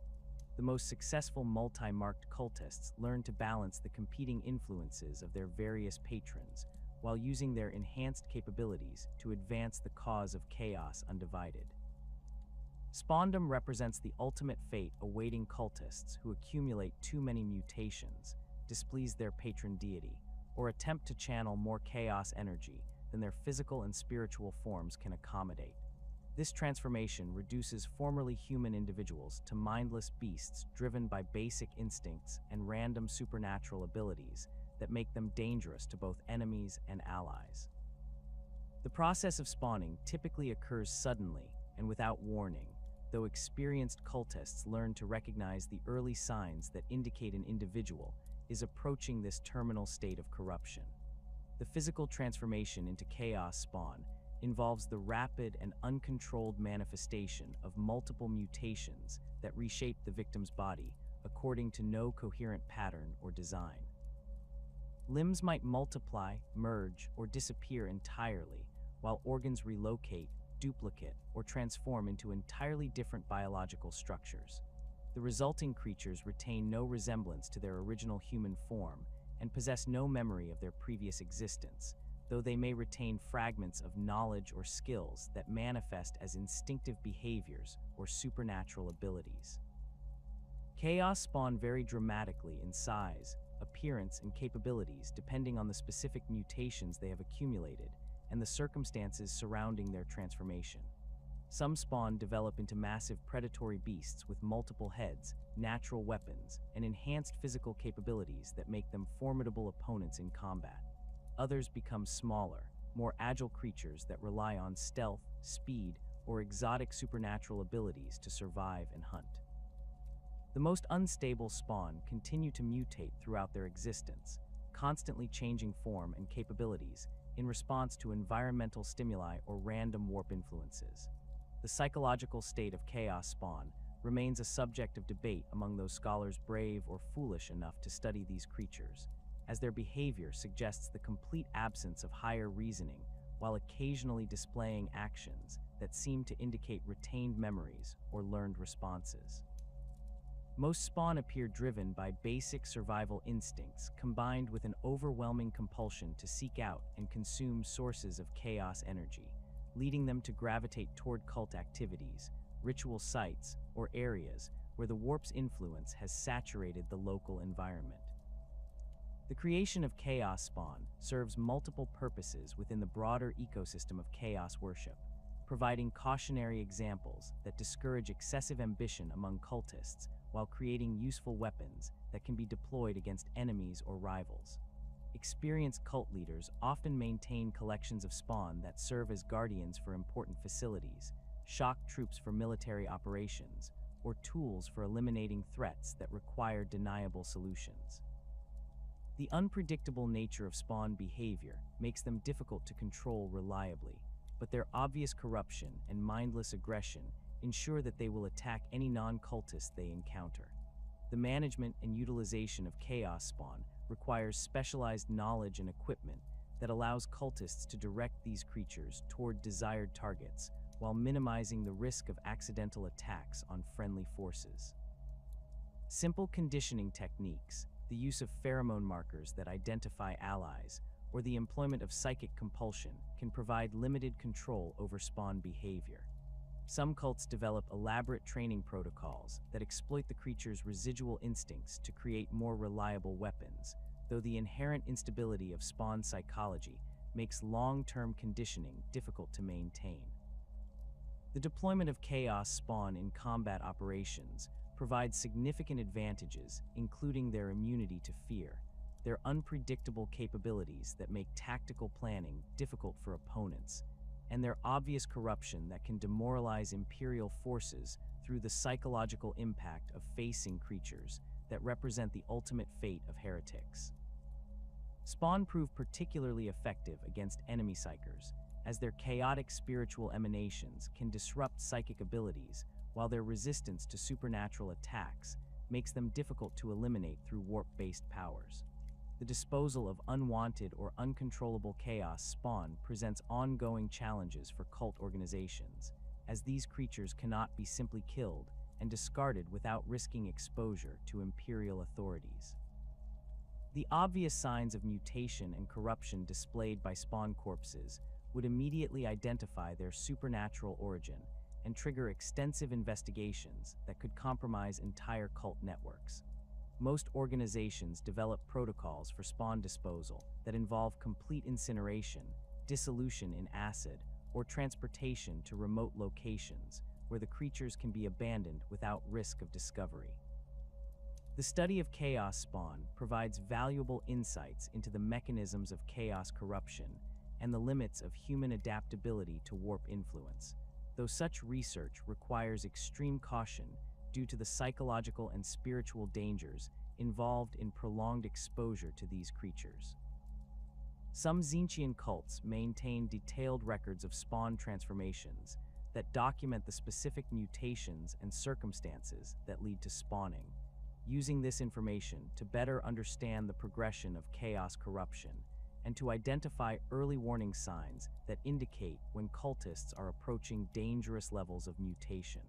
The most successful multi-marked cultists learn to balance the competing influences of their various patrons while using their enhanced capabilities to advance the cause of chaos undivided. Spawndom represents the ultimate fate awaiting cultists who accumulate too many mutations, displease their patron deity, or attempt to channel more chaos energy than their physical and spiritual forms can accommodate. This transformation reduces formerly human individuals to mindless beasts driven by basic instincts and random supernatural abilities that make them dangerous to both enemies and allies. The process of spawning typically occurs suddenly and without warning, though experienced cultists learn to recognize the early signs that indicate an individual is approaching this terminal state of corruption. The physical transformation into chaos spawn involves the rapid and uncontrolled manifestation of multiple mutations that reshape the victim's body according to no coherent pattern or design. Limbs might multiply, merge, or disappear entirely, while organs relocate, duplicate, or transform into entirely different biological structures. The resulting creatures retain no resemblance to their original human form and possess no memory of their previous existence, though they may retain fragments of knowledge or skills that manifest as instinctive behaviors or supernatural abilities. Chaos spawn vary dramatically in size, appearance, and capabilities depending on the specific mutations they have accumulated and the circumstances surrounding their transformation. Some spawn develop into massive predatory beasts with multiple heads, natural weapons, and enhanced physical capabilities that make them formidable opponents in combat. Others become smaller, more agile creatures that rely on stealth, speed, or exotic supernatural abilities to survive and hunt. The most unstable spawn continue to mutate throughout their existence, constantly changing form and capabilities in response to environmental stimuli or random warp influences. The psychological state of chaos spawn remains a subject of debate among those scholars brave or foolish enough to study these creatures, as their behavior suggests the complete absence of higher reasoning while occasionally displaying actions that seem to indicate retained memories or learned responses. Most spawn appear driven by basic survival instincts combined with an overwhelming compulsion to seek out and consume sources of chaos energy, leading them to gravitate toward cult activities, ritual sites, or areas where the warp's influence has saturated the local environment. The creation of chaos spawn serves multiple purposes within the broader ecosystem of chaos worship. providing cautionary examples that discourage excessive ambition among cultists while creating useful weapons that can be deployed against enemies or rivals. Experienced cult leaders often maintain collections of spawn that serve as guardians for important facilities, shock troops for military operations, or tools for eliminating threats that require deniable solutions. The unpredictable nature of spawn behavior makes them difficult to control reliably, but their obvious corruption and mindless aggression ensure that they will attack any non-cultist they encounter. The management and utilization of chaos spawn requires specialized knowledge and equipment that allows cultists to direct these creatures toward desired targets while minimizing the risk of accidental attacks on friendly forces. Simple conditioning techniques, the use of pheromone markers that identify allies, or the employment of psychic compulsion can provide limited control over spawn behavior. Some cults develop elaborate training protocols that exploit the creature's residual instincts to create more reliable weapons, though the inherent instability of spawn psychology makes long-term conditioning difficult to maintain. The deployment of chaos spawn in combat operations provides significant advantages, including their immunity to fear, their unpredictable capabilities that make tactical planning difficult for opponents, and their obvious corruption that can demoralize Imperial forces through the psychological impact of facing creatures that represent the ultimate fate of heretics. Spawn prove particularly effective against enemy psychers, as their chaotic spiritual emanations can disrupt psychic abilities, while their resistance to supernatural attacks makes them difficult to eliminate through warp-based powers. The disposal of unwanted or uncontrollable chaos spawn presents ongoing challenges for cult organizations, as these creatures cannot be simply killed and discarded without risking exposure to Imperial authorities. The obvious signs of mutation and corruption displayed by spawn corpses would immediately identify their supernatural origin and trigger extensive investigations that could compromise entire cult networks. Most organizations develop protocols for spawn disposal that involve complete incineration, dissolution in acid, or transportation to remote locations where the creatures can be abandoned without risk of discovery. The study of chaos spawn provides valuable insights into the mechanisms of chaos corruption and the limits of human adaptability to warp influence, though such research requires extreme caution due to the psychological and spiritual dangers involved in prolonged exposure to these creatures. Some Tzeentchian cults maintain detailed records of spawn transformations that document the specific mutations and circumstances that lead to spawning, using this information to better understand the progression of chaos corruption and to identify early warning signs that indicate when cultists are approaching dangerous levels of mutation.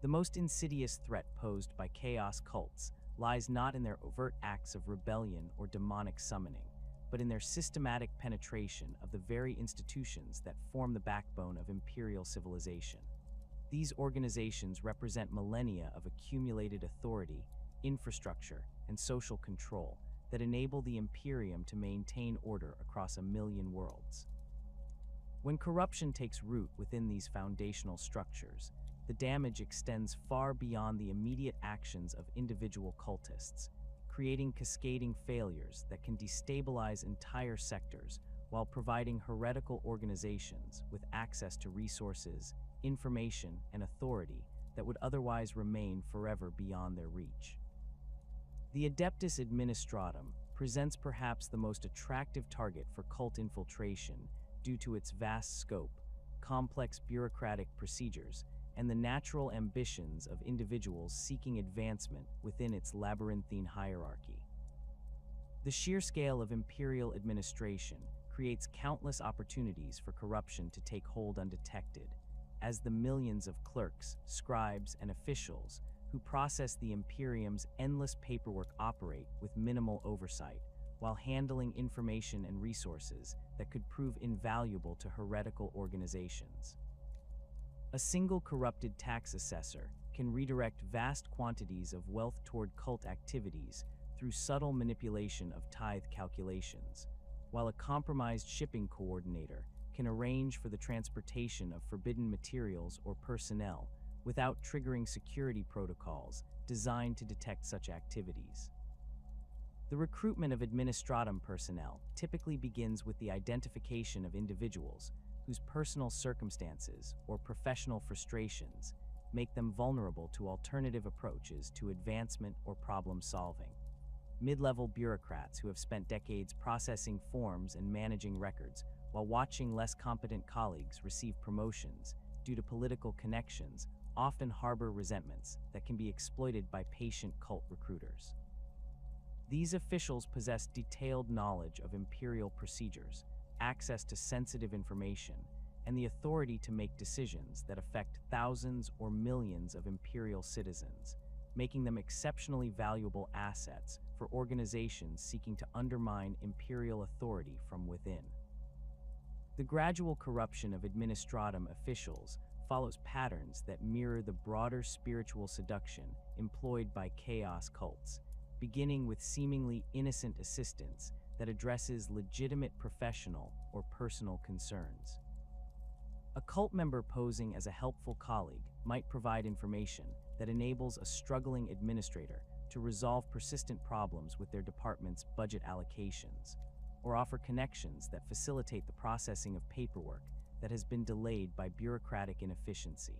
The most insidious threat posed by chaos cults lies not in their overt acts of rebellion or demonic summoning, but in their systematic penetration of the very institutions that form the backbone of Imperial civilization. These organizations represent millennia of accumulated authority, infrastructure, and social control that enable the Imperium to maintain order across 1,000,000 worlds. When corruption takes root within these foundational structures, the damage extends far beyond the immediate actions of individual cultists, creating cascading failures that can destabilize entire sectors while providing heretical organizations with access to resources, information, and authority that would otherwise remain forever beyond their reach. The Adeptus Administratum presents perhaps the most attractive target for cult infiltration due to its vast scope, complex bureaucratic procedures, and the natural ambitions of individuals seeking advancement within its labyrinthine hierarchy. The sheer scale of Imperial administration creates countless opportunities for corruption to take hold undetected, as the millions of clerks, scribes, and officials who process the Imperium's endless paperwork operate with minimal oversight, while handling information and resources that could prove invaluable to heretical organizations. A single corrupted tax assessor can redirect vast quantities of wealth toward cult activities through subtle manipulation of tithe calculations, while a compromised shipping coordinator can arrange for the transportation of forbidden materials or personnel without triggering security protocols designed to detect such activities. The recruitment of administratum personnel typically begins with the identification of individuals whose personal circumstances or professional frustrations make them vulnerable to alternative approaches to advancement or problem solving. Mid-level bureaucrats who have spent decades processing forms and managing records while watching less competent colleagues receive promotions due to political connections often harbor resentments that can be exploited by patient cult recruiters. These officials possess detailed knowledge of Imperial procedures, access to sensitive information, and the authority to make decisions that affect thousands or millions of Imperial citizens, making them exceptionally valuable assets for organizations seeking to undermine Imperial authority from within. The gradual corruption of administratum officials follows patterns that mirror the broader spiritual seduction employed by chaos cults, beginning with seemingly innocent assistance that addresses legitimate professional or personal concerns. A cult member posing as a helpful colleague might provide information that enables a struggling administrator to resolve persistent problems with their department's budget allocations, or offer connections that facilitate the processing of paperwork that has been delayed by bureaucratic inefficiency.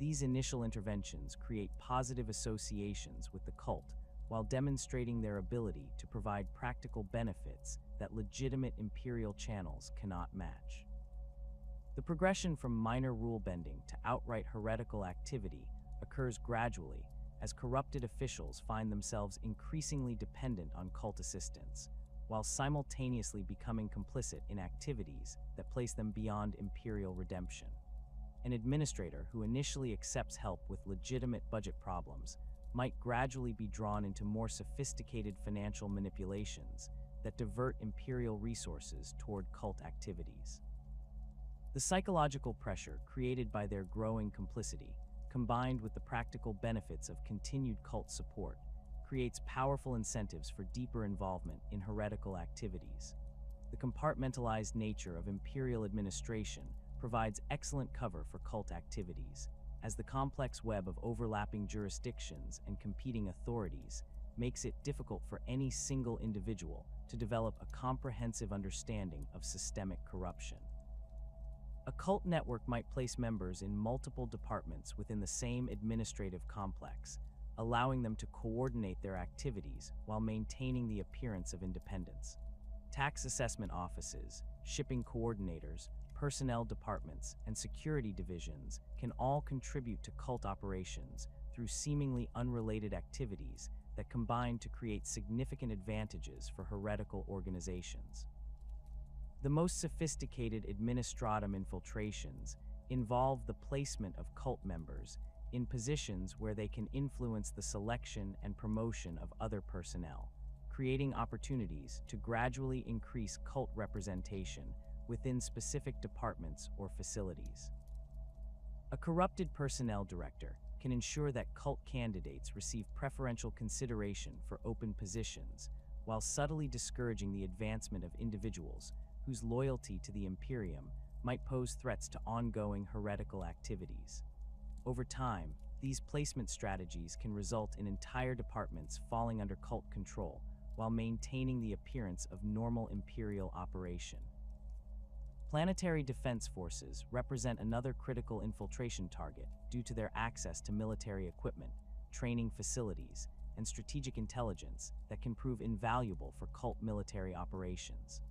These initial interventions create positive associations with the cult while demonstrating their ability to provide practical benefits that legitimate Imperial channels cannot match. The progression from minor rule-bending to outright heretical activity occurs gradually as corrupted officials find themselves increasingly dependent on cult assistance, while simultaneously becoming complicit in activities that place them beyond Imperial redemption. An administrator who initially accepts help with legitimate budget problems might gradually be drawn into more sophisticated financial manipulations that divert Imperial resources toward cult activities. The psychological pressure created by their growing complicity, combined with the practical benefits of continued cult support, creates powerful incentives for deeper involvement in heretical activities. The compartmentalized nature of Imperial administration provides excellent cover for cult activities, as the complex web of overlapping jurisdictions and competing authorities makes it difficult for any single individual to develop a comprehensive understanding of systemic corruption. A cult network might place members in multiple departments within the same administrative complex, allowing them to coordinate their activities while maintaining the appearance of independence. Tax assessment offices, shipping coordinators, personnel departments, and security divisions can all contribute to cult operations through seemingly unrelated activities that combine to create significant advantages for heretical organizations. The most sophisticated administratum infiltrations involve the placement of cult members in positions where they can influence the selection and promotion of other personnel, creating opportunities to gradually increase cult representation within specific departments or facilities. A corrupted personnel director can ensure that cult candidates receive preferential consideration for open positions, while subtly discouraging the advancement of individuals whose loyalty to the Imperium might pose threats to ongoing heretical activities. Over time, these placement strategies can result in entire departments falling under cult control while maintaining the appearance of normal Imperial operation. Planetary defense forces represent another critical infiltration target due to their access to military equipment, training facilities, and strategic intelligence that can prove invaluable for cult military operations.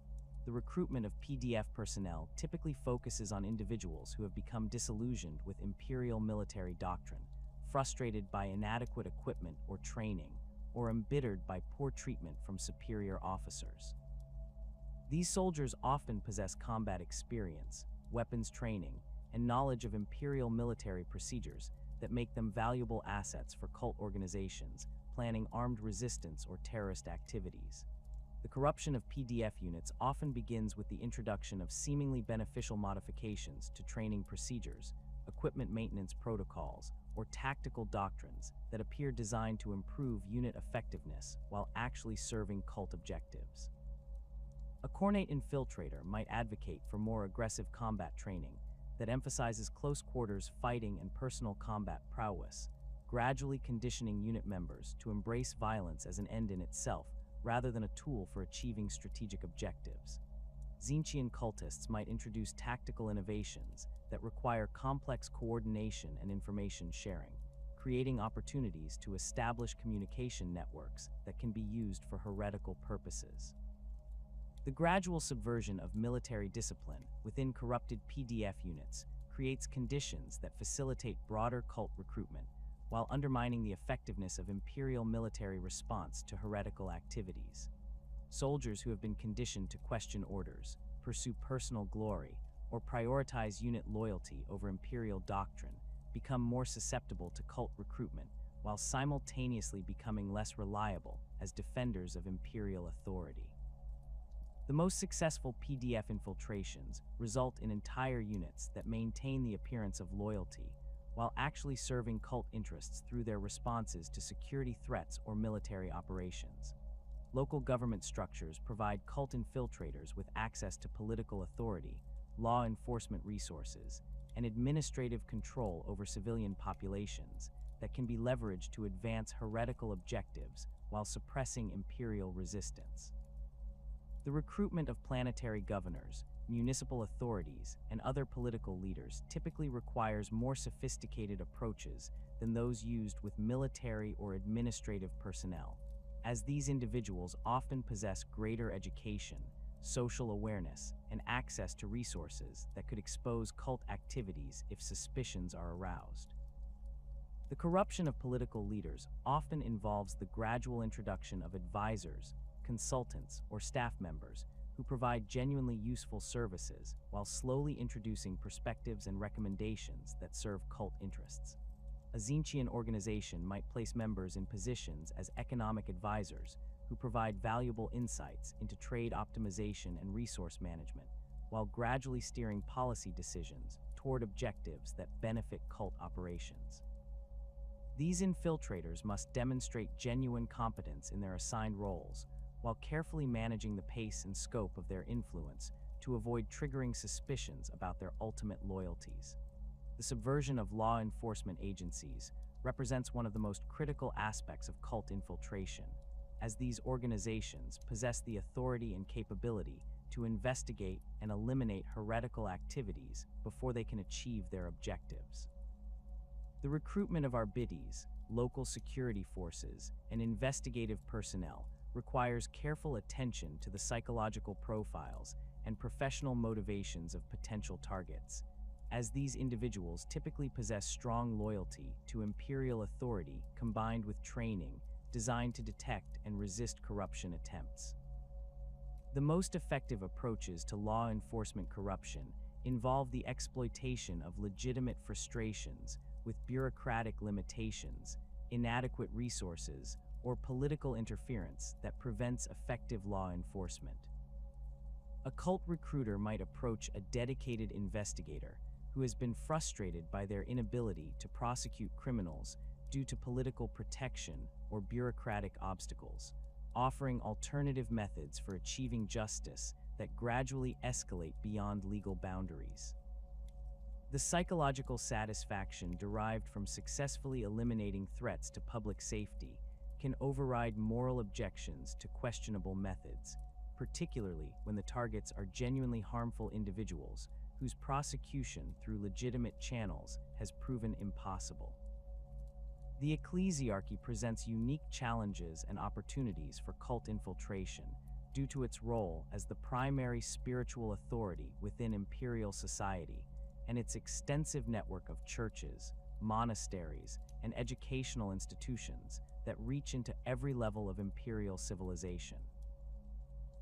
The recruitment of PDF personnel typically focuses on individuals who have become disillusioned with Imperial military doctrine, frustrated by inadequate equipment or training, or embittered by poor treatment from superior officers. These soldiers often possess combat experience, weapons training, and knowledge of Imperial military procedures that make them valuable assets for cult organizations planning armed resistance or terrorist activities. The corruption of PDF units often begins with the introduction of seemingly beneficial modifications to training procedures, equipment maintenance protocols, or tactical doctrines that appear designed to improve unit effectiveness while actually serving cult objectives. A Khornate infiltrator might advocate for more aggressive combat training that emphasizes close quarters fighting and personal combat prowess, gradually conditioning unit members to embrace violence as an end in itself rather than a tool for achieving strategic objectives. Tzeentchian cultists might introduce tactical innovations that require complex coordination and information sharing, creating opportunities to establish communication networks that can be used for heretical purposes. The gradual subversion of military discipline within corrupted PDF units creates conditions that facilitate broader cult recruitment while undermining the effectiveness of Imperial military response to heretical activities. Soldiers who have been conditioned to question orders, pursue personal glory, or prioritize unit loyalty over Imperial doctrine become more susceptible to cult recruitment while simultaneously becoming less reliable as defenders of Imperial authority. The most successful PDF infiltrations result in entire units that maintain the appearance of loyalty while actually serving cult interests through their responses to security threats or military operations. Local government structures provide cult infiltrators with access to political authority, law enforcement resources, and administrative control over civilian populations that can be leveraged to advance heretical objectives while suppressing Imperial resistance. The recruitment of planetary governors, municipal authorities, and other political leaders typically requires more sophisticated approaches than those used with military or administrative personnel, as these individuals often possess greater education, social awareness, and access to resources that could expose cult activities if suspicions are aroused. The corruption of political leaders often involves the gradual introduction of advisors, consultants, or staff members who provide genuinely useful services while slowly introducing perspectives and recommendations that serve cult interests. A Tzeentchian organization might place members in positions as economic advisors who provide valuable insights into trade optimization and resource management, while gradually steering policy decisions toward objectives that benefit cult operations. These infiltrators must demonstrate genuine competence in their assigned roles, while carefully managing the pace and scope of their influence to avoid triggering suspicions about their ultimate loyalties. The subversion of law enforcement agencies represents one of the most critical aspects of cult infiltration, as these organizations possess the authority and capability to investigate and eliminate heretical activities before they can achieve their objectives. The recruitment of arbiters, local security forces, and investigative personnel requires careful attention to the psychological profiles and professional motivations of potential targets, as these individuals typically possess strong loyalty to Imperial authority combined with training designed to detect and resist corruption attempts. The most effective approaches to law enforcement corruption involve the exploitation of legitimate frustrations with bureaucratic limitations, inadequate resources, or political interference that prevents effective law enforcement. A cult recruiter might approach a dedicated investigator who has been frustrated by their inability to prosecute criminals due to political protection or bureaucratic obstacles, offering alternative methods for achieving justice that gradually escalate beyond legal boundaries. The psychological satisfaction derived from successfully eliminating threats to public safety can override moral objections to questionable methods, particularly when the targets are genuinely harmful individuals whose prosecution through legitimate channels has proven impossible. The ecclesiarchy presents unique challenges and opportunities for cult infiltration due to its role as the primary spiritual authority within Imperial society and its extensive network of churches, monasteries, and educational institutions that reach into every level of Imperial civilization.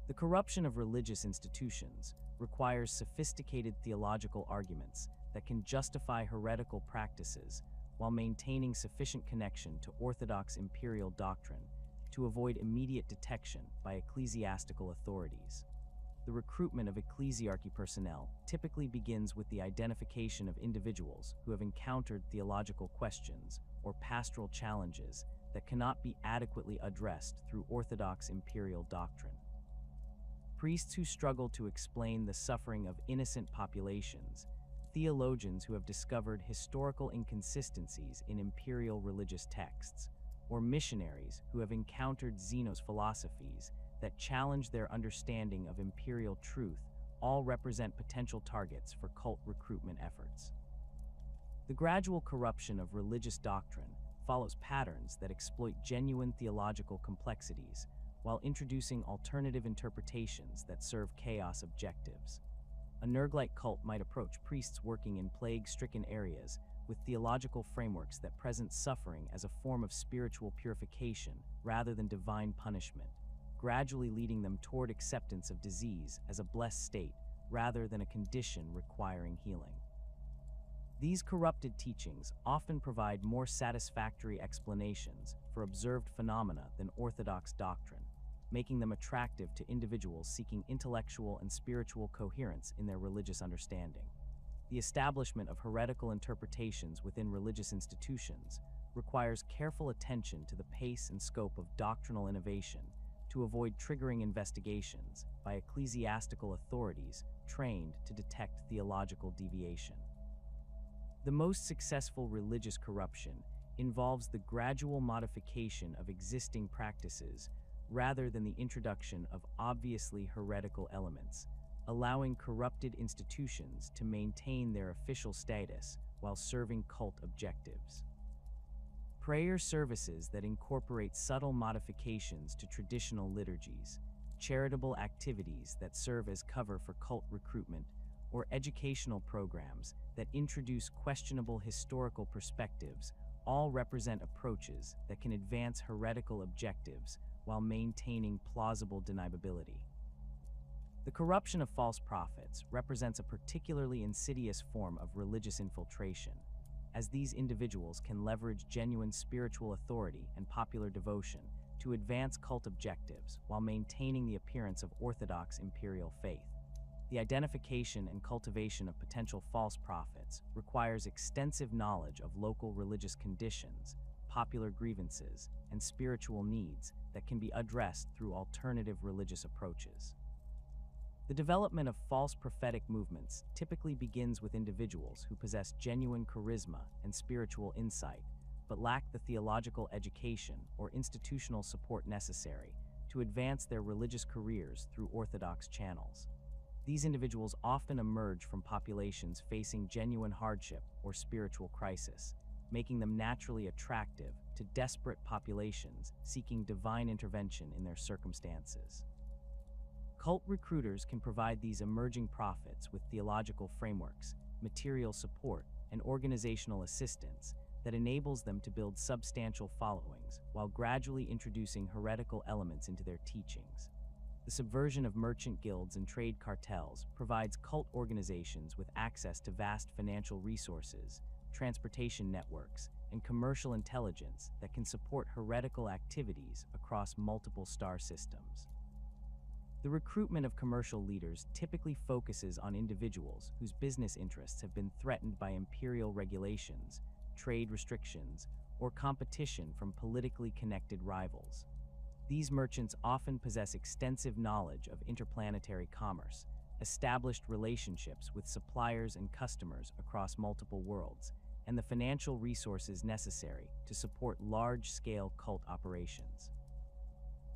The corruption of religious institutions requires sophisticated theological arguments that can justify heretical practices while maintaining sufficient connection to orthodox Imperial doctrine to avoid immediate detection by ecclesiastical authorities. The recruitment of ecclesiarchy personnel typically begins with the identification of individuals who have encountered theological questions or pastoral challenges that cannot be adequately addressed through orthodox Imperial doctrine. priests who struggle to explain the suffering of innocent populations, theologians who have discovered historical inconsistencies in imperial religious texts, or missionaries who have encountered Xenos philosophies that challenge their understanding of imperial truth, all represent potential targets for cult recruitment efforts. The gradual corruption of religious doctrine follows patterns that exploit genuine theological complexities while introducing alternative interpretations that serve chaos objectives. A Nurglite cult might approach priests working in plague-stricken areas with theological frameworks that present suffering as a form of spiritual purification rather than divine punishment, gradually leading them toward acceptance of disease as a blessed state rather than a condition requiring healing. These corrupted teachings often provide more satisfactory explanations for observed phenomena than orthodox doctrine, making them attractive to individuals seeking intellectual and spiritual coherence in their religious understanding. The establishment of heretical interpretations within religious institutions requires careful attention to the pace and scope of doctrinal innovation to avoid triggering investigations by ecclesiastical authorities trained to detect theological deviation. The most successful religious corruption involves the gradual modification of existing practices rather than the introduction of obviously heretical elements, allowing corrupted institutions to maintain their official status while serving cult objectives. Prayer services that incorporate subtle modifications to traditional liturgies, charitable activities that serve as cover for cult recruitment, or educational programs that introduce questionable historical perspectives all represent approaches that can advance heretical objectives while maintaining plausible deniability. The corruption of false prophets represents a particularly insidious form of religious infiltration, as these individuals can leverage genuine spiritual authority and popular devotion to advance cult objectives while maintaining the appearance of orthodox imperial faith. The identification and cultivation of potential false prophets requires extensive knowledge of local religious conditions, popular grievances, and spiritual needs that can be addressed through alternative religious approaches. The development of false prophetic movements typically begins with individuals who possess genuine charisma and spiritual insight, but lack the theological education or institutional support necessary to advance their religious careers through orthodox channels. These individuals often emerge from populations facing genuine hardship or spiritual crisis, making them naturally attractive to desperate populations seeking divine intervention in their circumstances. Cult recruiters can provide these emerging prophets with theological frameworks, material support, and organizational assistance that enables them to build substantial followings while gradually introducing heretical elements into their teachings. The subversion of merchant guilds and trade cartels provides cult organizations with access to vast financial resources, transportation networks, and commercial intelligence that can support heretical activities across multiple star systems. The recruitment of commercial leaders typically focuses on individuals whose business interests have been threatened by imperial regulations, trade restrictions, or competition from politically connected rivals. These merchants often possess extensive knowledge of interplanetary commerce, established relationships with suppliers and customers across multiple worlds, and the financial resources necessary to support large-scale cult operations.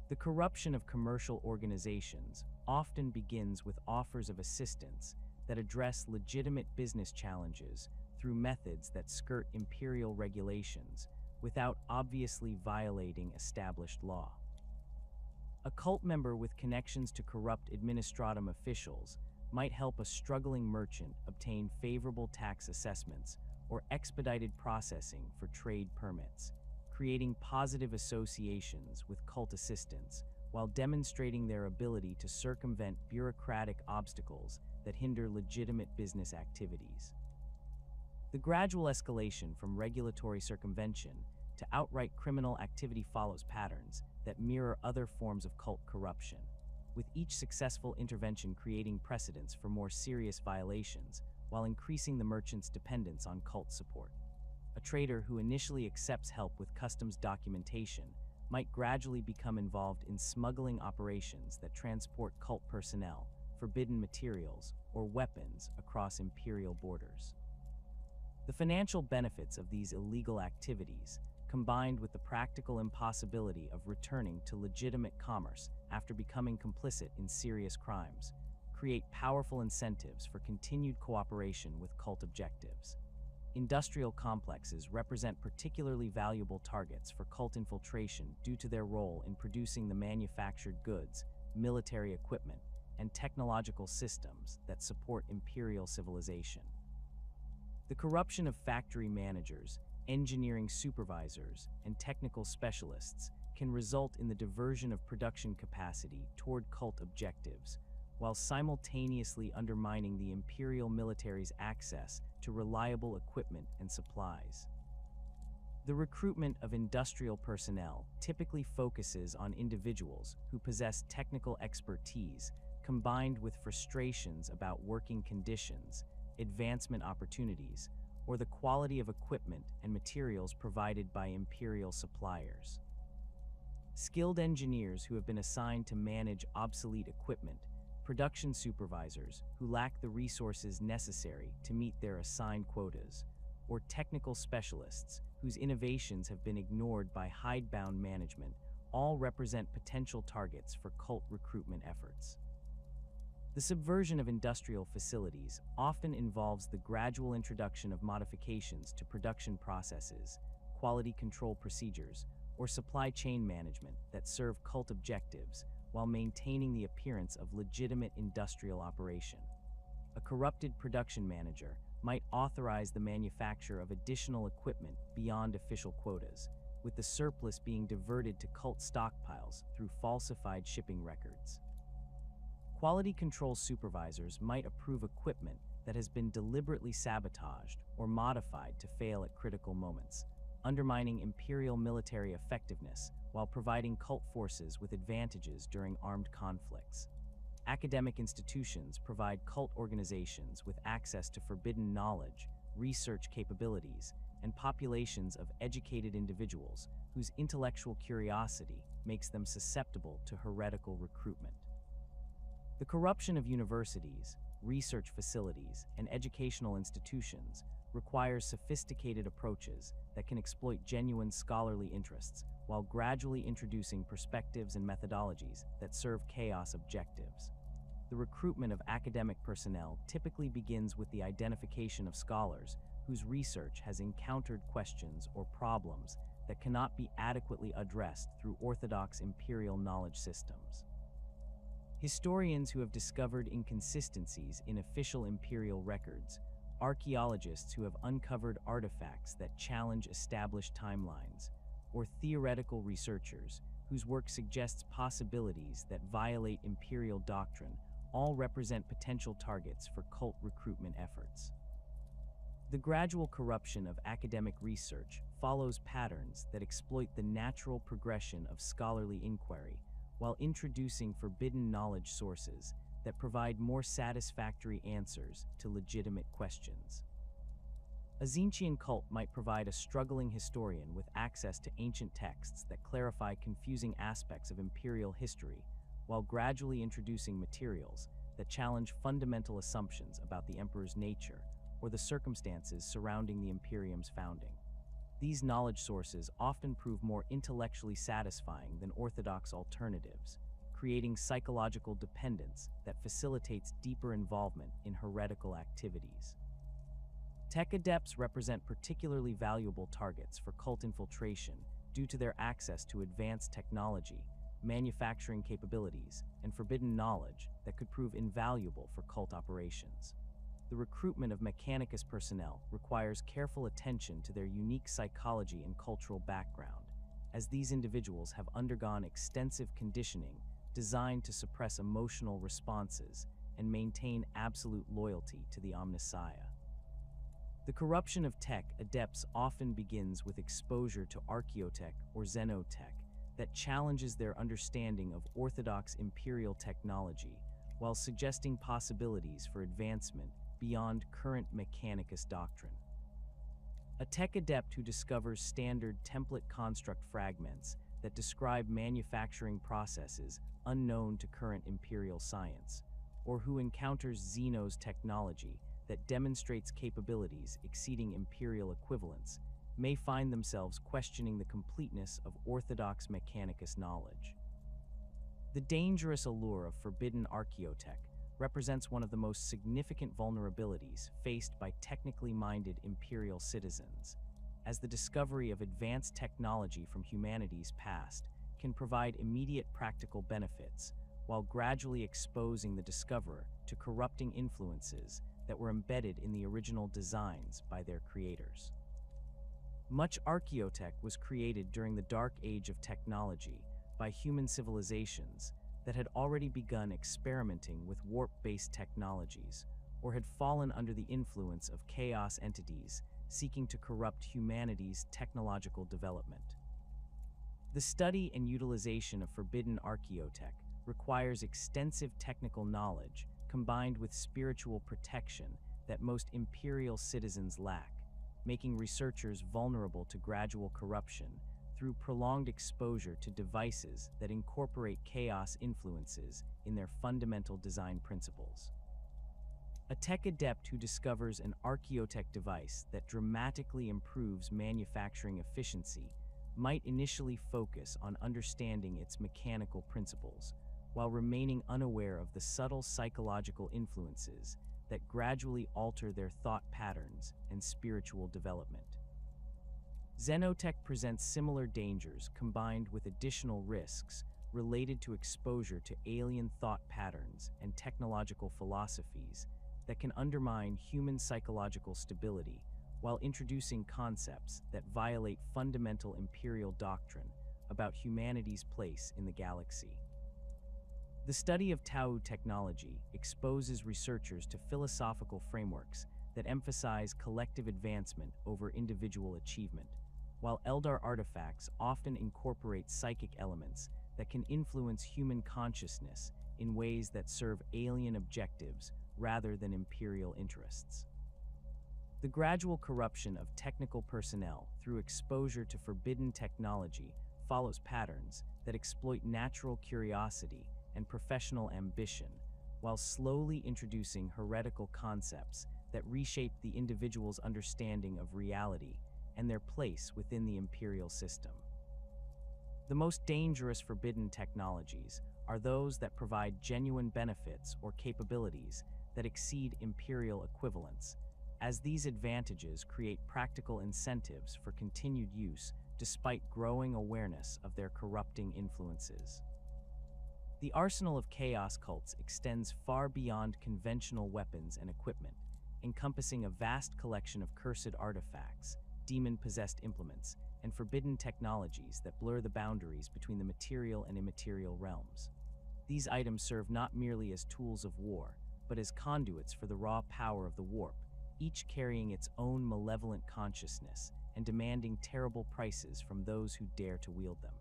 The corruption of commercial organizations often begins with offers of assistance that address legitimate business challenges through methods that skirt imperial regulations without obviously violating established law. A cult member with connections to corrupt administratum officials might help a struggling merchant obtain favorable tax assessments or expedited processing for trade permits, creating positive associations with cult assistants while demonstrating their ability to circumvent bureaucratic obstacles that hinder legitimate business activities. The gradual escalation from regulatory circumvention to outright criminal activity follows patterns that mirror other forms of cult corruption, with each successful intervention creating precedents for more serious violations while increasing the merchant's dependence on cult support. A trader who initially accepts help with customs documentation might gradually become involved in smuggling operations that transport cult personnel, forbidden materials, or weapons across Imperial borders. The financial benefits of these illegal activities, combined with the practical impossibility of returning to legitimate commerce after becoming complicit in serious crimes, create powerful incentives for continued cooperation with cult objectives. Industrial complexes represent particularly valuable targets for cult infiltration due to their role in producing the manufactured goods, military equipment, and technological systems that support Imperial civilization. The corruption of factory managers, engineering supervisors, and technical specialists can result in the diversion of production capacity toward cult objectives, while simultaneously undermining the Imperial military's access to reliable equipment and supplies. The recruitment of industrial personnel typically focuses on individuals who possess technical expertise, combined with frustrations about working conditions, advancement opportunities, or the quality of equipment and materials provided by Imperial suppliers. Skilled engineers who have been assigned to manage obsolete equipment, production supervisors who lack the resources necessary to meet their assigned quotas, or technical specialists whose innovations have been ignored by hidebound management, all represent potential targets for cult recruitment efforts. The subversion of industrial facilities often involves the gradual introduction of modifications to production processes, quality control procedures, or supply chain management that serve cult objectives while maintaining the appearance of legitimate industrial operation. A corrupted production manager might authorize the manufacture of additional equipment beyond official quotas, with the surplus being diverted to cult stockpiles through falsified shipping records. Quality control supervisors might approve equipment that has been deliberately sabotaged or modified to fail at critical moments, undermining Imperial military effectiveness while providing cult forces with advantages during armed conflicts. Academic institutions provide cult organizations with access to forbidden knowledge, research capabilities, and populations of educated individuals whose intellectual curiosity makes them susceptible to heretical recruitment. The corruption of universities, research facilities, and educational institutions requires sophisticated approaches that can exploit genuine scholarly interests while gradually introducing perspectives and methodologies that serve chaos objectives. The recruitment of academic personnel typically begins with the identification of scholars whose research has encountered questions or problems that cannot be adequately addressed through orthodox Imperial knowledge systems. Historians who have discovered inconsistencies in official Imperial records, archaeologists who have uncovered artifacts that challenge established timelines, or theoretical researchers whose work suggests possibilities that violate Imperial doctrine all represent potential targets for cult recruitment efforts. The gradual corruption of academic research follows patterns that exploit the natural progression of scholarly inquiry while introducing forbidden knowledge sources that provide more satisfactory answers to legitimate questions. A Tzeentchian cult might provide a struggling historian with access to ancient texts that clarify confusing aspects of Imperial history, while gradually introducing materials that challenge fundamental assumptions about the Emperor's nature or the circumstances surrounding the Imperium's founding. These knowledge sources often prove more intellectually satisfying than orthodox alternatives, creating psychological dependence that facilitates deeper involvement in heretical activities. Tech adepts represent particularly valuable targets for cult infiltration due to their access to advanced technology, manufacturing capabilities, and forbidden knowledge that could prove invaluable for cult operations. The recruitment of Mechanicus personnel requires careful attention to their unique psychology and cultural background, as these individuals have undergone extensive conditioning designed to suppress emotional responses and maintain absolute loyalty to the Omnissiah. The corruption of tech adepts often begins with exposure to archaeotech or xenotech that challenges their understanding of orthodox Imperial technology while suggesting possibilities for advancement beyond current Mechanicus doctrine. A tech adept who discovers standard template construct fragments that describe manufacturing processes unknown to current Imperial science, or who encounters Xeno's technology that demonstrates capabilities exceeding Imperial equivalents, may find themselves questioning the completeness of orthodox Mechanicus knowledge. The dangerous allure of forbidden archaeotech represents one of the most significant vulnerabilities faced by technically minded Imperial citizens, as the discovery of advanced technology from humanity's past can provide immediate practical benefits, while gradually exposing the discoverer to corrupting influences that were embedded in the original designs by their creators. Much archaeotech was created during the dark age of technology by human civilizations that had already begun experimenting with warp-based technologies, or had fallen under the influence of chaos entities seeking to corrupt humanity's technological development. The study and utilization of forbidden archaeotech requires extensive technical knowledge combined with spiritual protection that most Imperial citizens lack, making researchers vulnerable to gradual corruption through prolonged exposure to devices that incorporate chaos influences in their fundamental design principles. A tech adept who discovers an archaeotech device that dramatically improves manufacturing efficiency might initially focus on understanding its mechanical principles, while remaining unaware of the subtle psychological influences that gradually alter their thought patterns and spiritual development. Xenotech presents similar dangers combined with additional risks related to exposure to alien thought patterns and technological philosophies that can undermine human psychological stability while introducing concepts that violate fundamental Imperial doctrine about humanity's place in the galaxy. The study of Tau technology exposes researchers to philosophical frameworks that emphasize collective advancement over individual achievement, while Eldar artifacts often incorporate psychic elements that can influence human consciousness in ways that serve alien objectives rather than Imperial interests. The gradual corruption of technical personnel through exposure to forbidden technology follows patterns that exploit natural curiosity and professional ambition, while slowly introducing heretical concepts that reshape the individual's understanding of reality and their place within the Imperial system. The most dangerous forbidden technologies are those that provide genuine benefits or capabilities that exceed Imperial equivalents, as these advantages create practical incentives for continued use despite growing awareness of their corrupting influences. The arsenal of chaos cults extends far beyond conventional weapons and equipment, encompassing a vast collection of cursed artifacts, demon-possessed implements, and forbidden technologies that blur the boundaries between the material and immaterial realms. These items serve not merely as tools of war, but as conduits for the raw power of the warp, each carrying its own malevolent consciousness and demanding terrible prices from those who dare to wield them.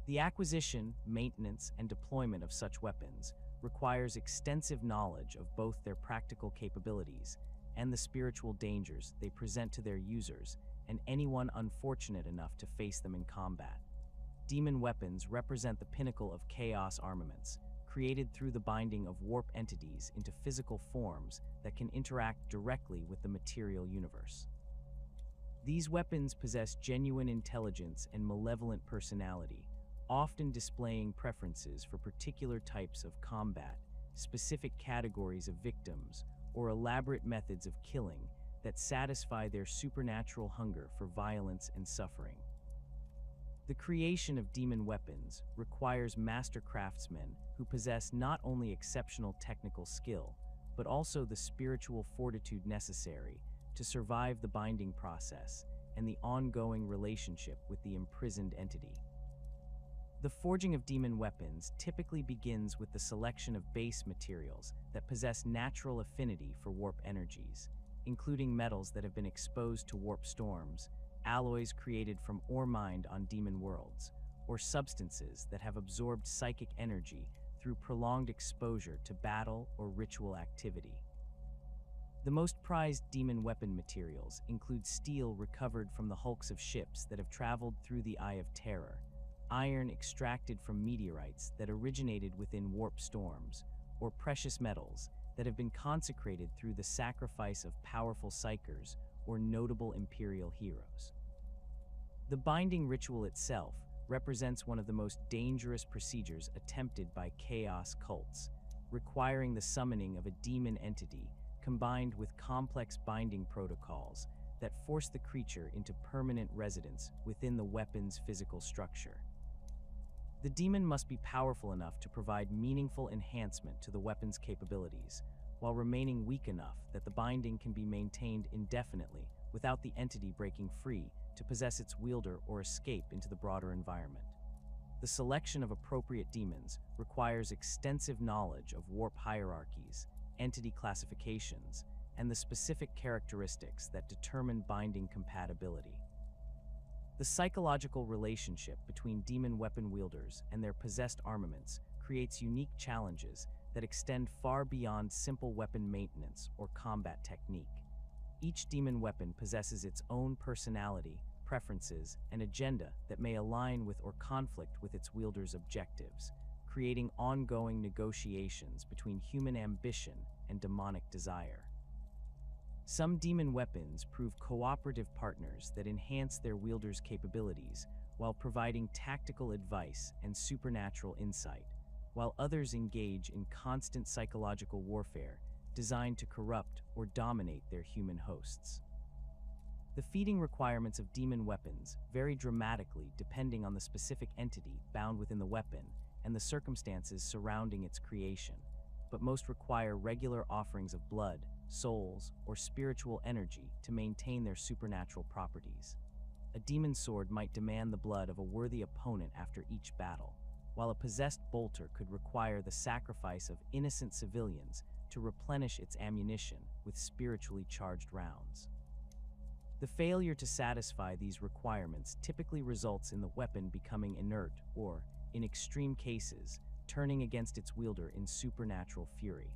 The acquisition, maintenance, and deployment of such weapons requires extensive knowledge of both their practical capabilities and the spiritual dangers they present to their users and anyone unfortunate enough to face them in combat. Demon weapons represent the pinnacle of chaos armaments, created through the binding of warp entities into physical forms that can interact directly with the material universe. These weapons possess genuine intelligence and malevolent personality, often displaying preferences for particular types of combat, specific categories of victims, or elaborate methods of killing that satisfy their supernatural hunger for violence and suffering. The creation of demon weapons requires master craftsmen who possess not only exceptional technical skill, but also the spiritual fortitude necessary to survive the binding process and the ongoing relationship with the imprisoned entity. The forging of demon weapons typically begins with the selection of base materials that possess natural affinity for warp energies, including metals that have been exposed to warp storms, alloys created from ore mined on demon worlds, or substances that have absorbed psychic energy through prolonged exposure to battle or ritual activity. The most prized demon weapon materials include steel recovered from the hulks of ships that have traveled through the Eye of Terror, iron extracted from meteorites that originated within warp storms, or precious metals that have been consecrated through the sacrifice of powerful psykers or notable Imperial heroes. The binding ritual itself represents one of the most dangerous procedures attempted by chaos cults, requiring the summoning of a demon entity combined with complex binding protocols that force the creature into permanent residence within the weapon's physical structure. The demon must be powerful enough to provide meaningful enhancement to the weapon's capabilities, while remaining weak enough that the binding can be maintained indefinitely without the entity breaking free to possess its wielder or escape into the broader environment. The selection of appropriate demons requires extensive knowledge of warp hierarchies, entity classifications, and the specific characteristics that determine binding compatibility. The psychological relationship between demon weapon wielders and their possessed armaments creates unique challenges that extend far beyond simple weapon maintenance or combat technique. Each demon weapon possesses its own personality, preferences, and agenda that may align with or conflict with its wielder's objectives, creating ongoing negotiations between human ambition and demonic desire. Some demon weapons prove cooperative partners that enhance their wielder's capabilities while providing tactical advice and supernatural insight, while others engage in constant psychological warfare designed to corrupt or dominate their human hosts. The feeding requirements of demon weapons vary dramatically depending on the specific entity bound within the weapon and the circumstances surrounding its creation, but most require regular offerings of blood, souls, or spiritual energy to maintain their supernatural properties. A demon sword might demand the blood of a worthy opponent after each battle, while a possessed bolter could require the sacrifice of innocent civilians to replenish its ammunition with spiritually charged rounds. The failure to satisfy these requirements typically results in the weapon becoming inert or, in extreme cases, turning against its wielder in supernatural fury.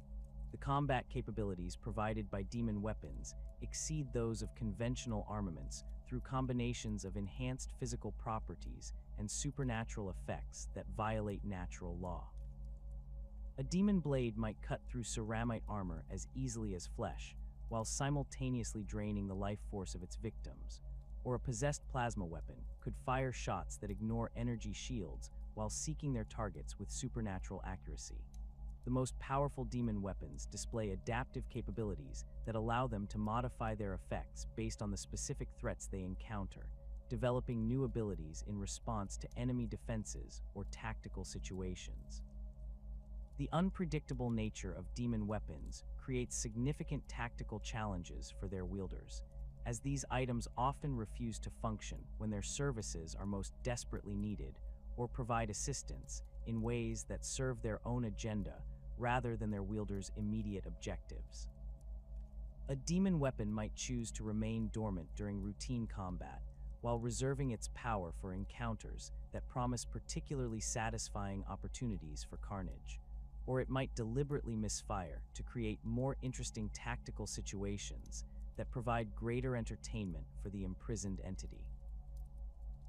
The combat capabilities provided by demon weapons exceed those of conventional armaments through combinations of enhanced physical properties and supernatural effects that violate natural law. A demon blade might cut through ceramite armor as easily as flesh, while simultaneously draining the life force of its victims, or a possessed plasma weapon could fire shots that ignore energy shields while seeking their targets with supernatural accuracy. The most powerful demon weapons display adaptive capabilities that allow them to modify their effects based on the specific threats they encounter, developing new abilities in response to enemy defenses or tactical situations. The unpredictable nature of demon weapons creates significant tactical challenges for their wielders, as these items often refuse to function when their services are most desperately needed or provide assistance in ways that serve their own agenda rather than their wielder's immediate objectives. A demon weapon might choose to remain dormant during routine combat, while reserving its power for encounters that promise particularly satisfying opportunities for carnage, or it might deliberately misfire to create more interesting tactical situations that provide greater entertainment for the imprisoned entity.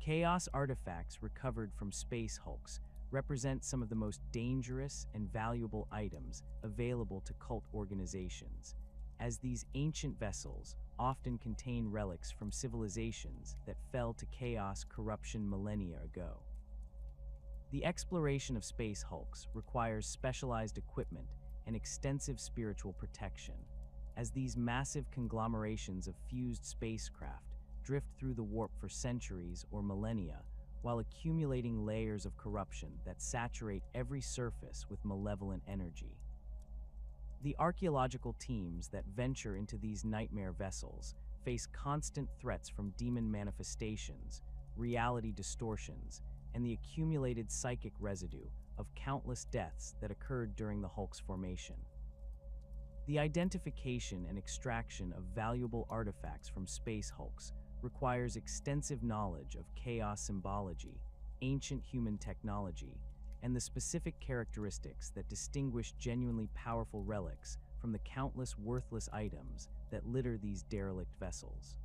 Chaos artifacts recovered from space hulks represent some of the most dangerous and valuable items available to cult organizations, as these ancient vessels often contain relics from civilizations that fell to chaos corruption millennia ago. The exploration of space hulks requires specialized equipment and extensive spiritual protection, as these massive conglomerations of fused spacecraft drift through the warp for centuries or millennia, while accumulating layers of corruption that saturate every surface with malevolent energy. The archaeological teams that venture into these nightmare vessels face constant threats from demon manifestations, reality distortions, and the accumulated psychic residue of countless deaths that occurred during the Hulk's formation. The identification and extraction of valuable artifacts from space hulks requires extensive knowledge of chaos symbology, ancient human technology, and the specific characteristics that distinguish genuinely powerful relics from the countless worthless items that litter these derelict vessels.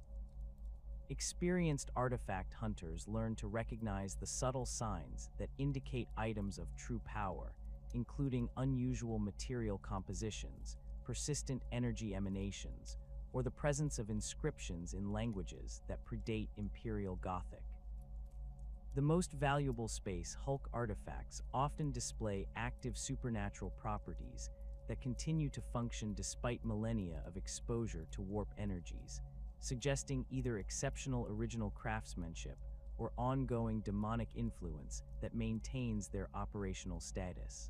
Experienced artifact hunters learn to recognize the subtle signs that indicate items of true power, including unusual material compositions, persistent energy emanations, or the presence of inscriptions in languages that predate Imperial Gothic. The most valuable space Hulk artifacts often display active supernatural properties that continue to function despite millennia of exposure to warp energies, suggesting either exceptional original craftsmanship or ongoing demonic influence that maintains their operational status.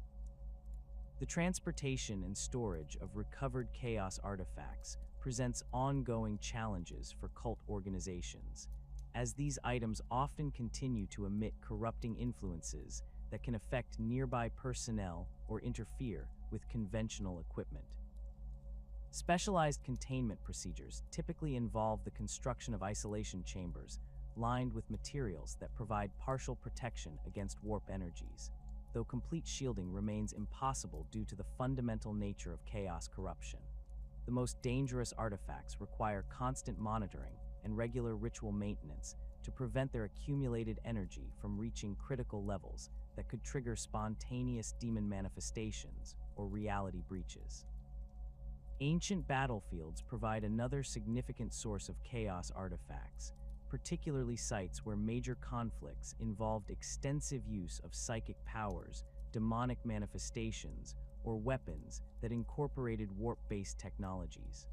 The transportation and storage of recovered chaos artifacts presents ongoing challenges for cult organizations, as these items often continue to emit corrupting influences that can affect nearby personnel or interfere with conventional equipment. Specialized containment procedures typically involve the construction of isolation chambers lined with materials that provide partial protection against warp energies, though complete shielding remains impossible due to the fundamental nature of chaos corruption. The most dangerous artifacts require constant monitoring and regular ritual maintenance to prevent their accumulated energy from reaching critical levels that could trigger spontaneous demon manifestations or reality breaches. Ancient battlefields provide another significant source of chaos artifacts, particularly sites where major conflicts involved extensive use of psychic powers, demonic manifestations, or weapons that incorporated warp-based technologies.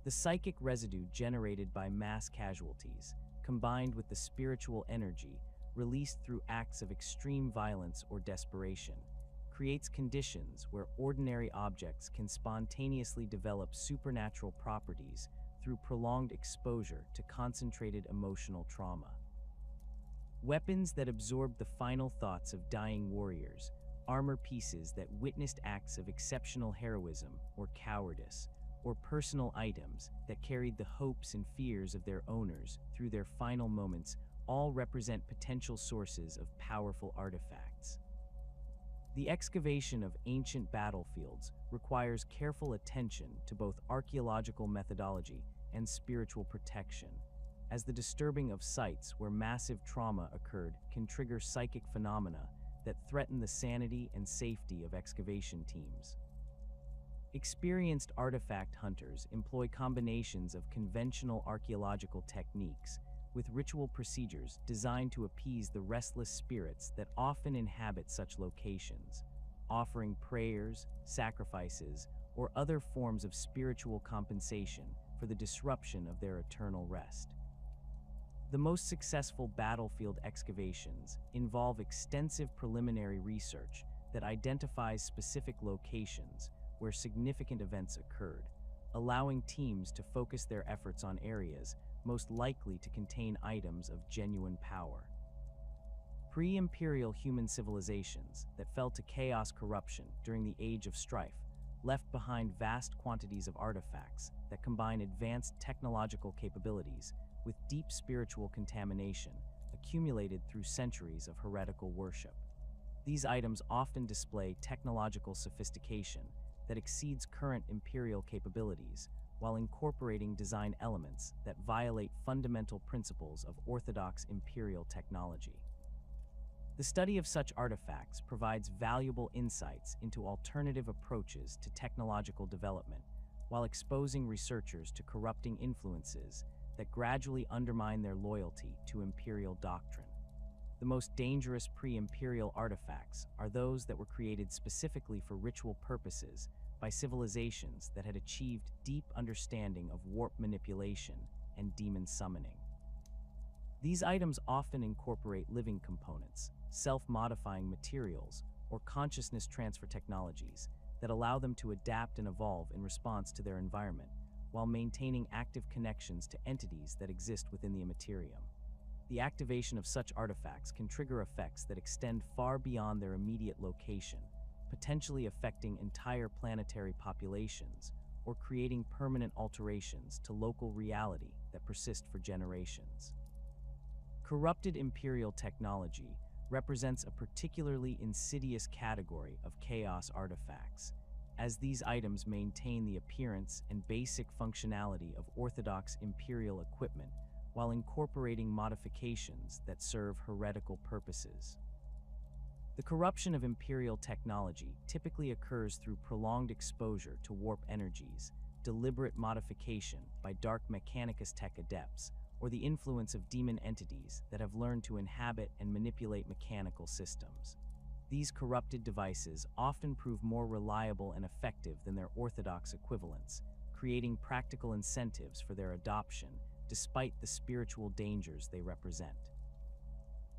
The psychic residue generated by mass casualties, combined with the spiritual energy released through acts of extreme violence or desperation, creates conditions where ordinary objects can spontaneously develop supernatural properties through prolonged exposure to concentrated emotional trauma. Weapons that absorb the final thoughts of dying warriors, armor pieces that witnessed acts of exceptional heroism or cowardice, or personal items that carried the hopes and fears of their owners through their final moments all represent potential sources of powerful artifacts. The excavation of ancient battlefields requires careful attention to both archaeological methodology and spiritual protection, as the disturbing of sites where massive trauma occurred can trigger psychic phenomena that threaten the sanity and safety of excavation teams. Experienced artifact hunters employ combinations of conventional archaeological techniques with ritual procedures designed to appease the restless spirits that often inhabit such locations, offering prayers, sacrifices, or other forms of spiritual compensation for the disruption of their eternal rest. The most successful battlefield excavations involve extensive preliminary research that identifies specific locations where significant events occurred, allowing teams to focus their efforts on areas most likely to contain items of genuine power. Pre-Imperial human civilizations that fell to chaos corruption during the Age of Strife left behind vast quantities of artifacts that combine advanced technological capabilities with deep spiritual contamination accumulated through centuries of heretical worship. These items often display technological sophistication that exceeds current Imperial capabilities, while incorporating design elements that violate fundamental principles of orthodox Imperial technology. The study of such artifacts provides valuable insights into alternative approaches to technological development, while exposing researchers to corrupting influences that gradually undermine their loyalty to Imperial doctrine. The most dangerous pre-Imperial artifacts are those that were created specifically for ritual purposes by civilizations that had achieved deep understanding of warp manipulation and demon summoning. These items often incorporate living components, self-modifying materials, or consciousness transfer technologies that allow them to adapt and evolve in response to their environment, while maintaining active connections to entities that exist within the Imperium. The activation of such artifacts can trigger effects that extend far beyond their immediate location, potentially affecting entire planetary populations or creating permanent alterations to local reality that persist for generations. Corrupted Imperial technology represents a particularly insidious category of chaos artifacts, as these items maintain the appearance and basic functionality of orthodox Imperial equipment while incorporating modifications that serve heretical purposes. The corruption of Imperial technology typically occurs through prolonged exposure to warp energies, deliberate modification by dark Mechanicus tech adepts, or the influence of demon entities that have learned to inhabit and manipulate mechanical systems. These corrupted devices often prove more reliable and effective than their orthodox equivalents, creating practical incentives for their adoption despite the spiritual dangers they represent.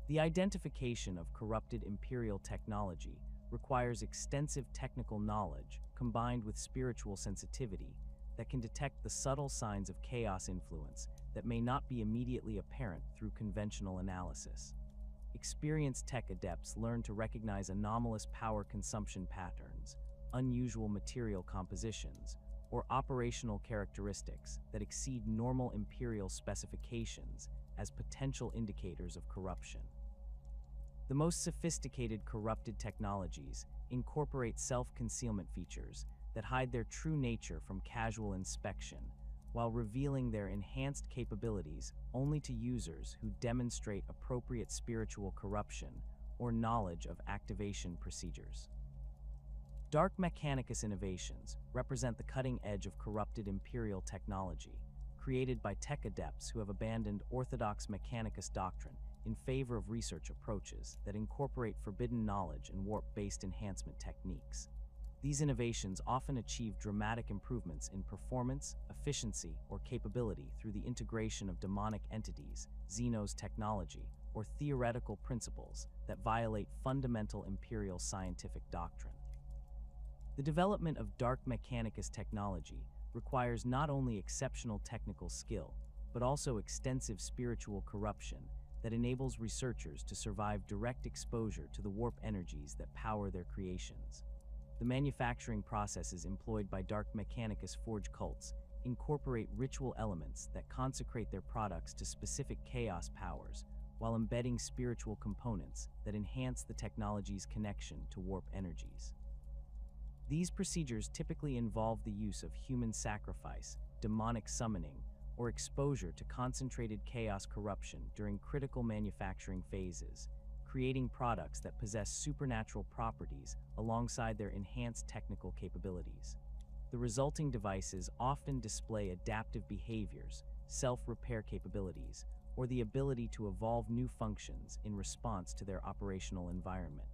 The identification of corrupted Imperial technology requires extensive technical knowledge combined with spiritual sensitivity that can detect the subtle signs of chaos influence that may not be immediately apparent through conventional analysis. Experienced tech adepts learn to recognize anomalous power consumption patterns, unusual material compositions, or operational characteristics that exceed normal Imperial specifications as potential indicators of corruption. The most sophisticated corrupted technologies incorporate self-concealment features that hide their true nature from casual inspection, while revealing their enhanced capabilities only to users who demonstrate appropriate spiritual corruption or knowledge of activation procedures. Dark Mechanicus innovations represent the cutting edge of corrupted Imperial technology, created by tech adepts who have abandoned orthodox Mechanicus doctrine in favor of research approaches that incorporate forbidden knowledge and warp-based enhancement techniques. These innovations often achieve dramatic improvements in performance, efficiency, or capability through the integration of demonic entities, Xenos technology, or theoretical principles that violate fundamental Imperial scientific doctrine. The development of Dark Mechanicus technology requires not only exceptional technical skill, but also extensive spiritual corruption that enables researchers to survive direct exposure to the warp energies that power their creations. The manufacturing processes employed by Dark Mechanicus forge cults incorporate ritual elements that consecrate their products to specific chaos powers, while embedding spiritual components that enhance the technology's connection to warp energies. These procedures typically involve the use of human sacrifice, demonic summoning, or exposure to concentrated chaos corruption during critical manufacturing phases, creating products that possess supernatural properties alongside their enhanced technical capabilities. The resulting devices often display adaptive behaviors, self-repair capabilities, or the ability to evolve new functions in response to their operational environment.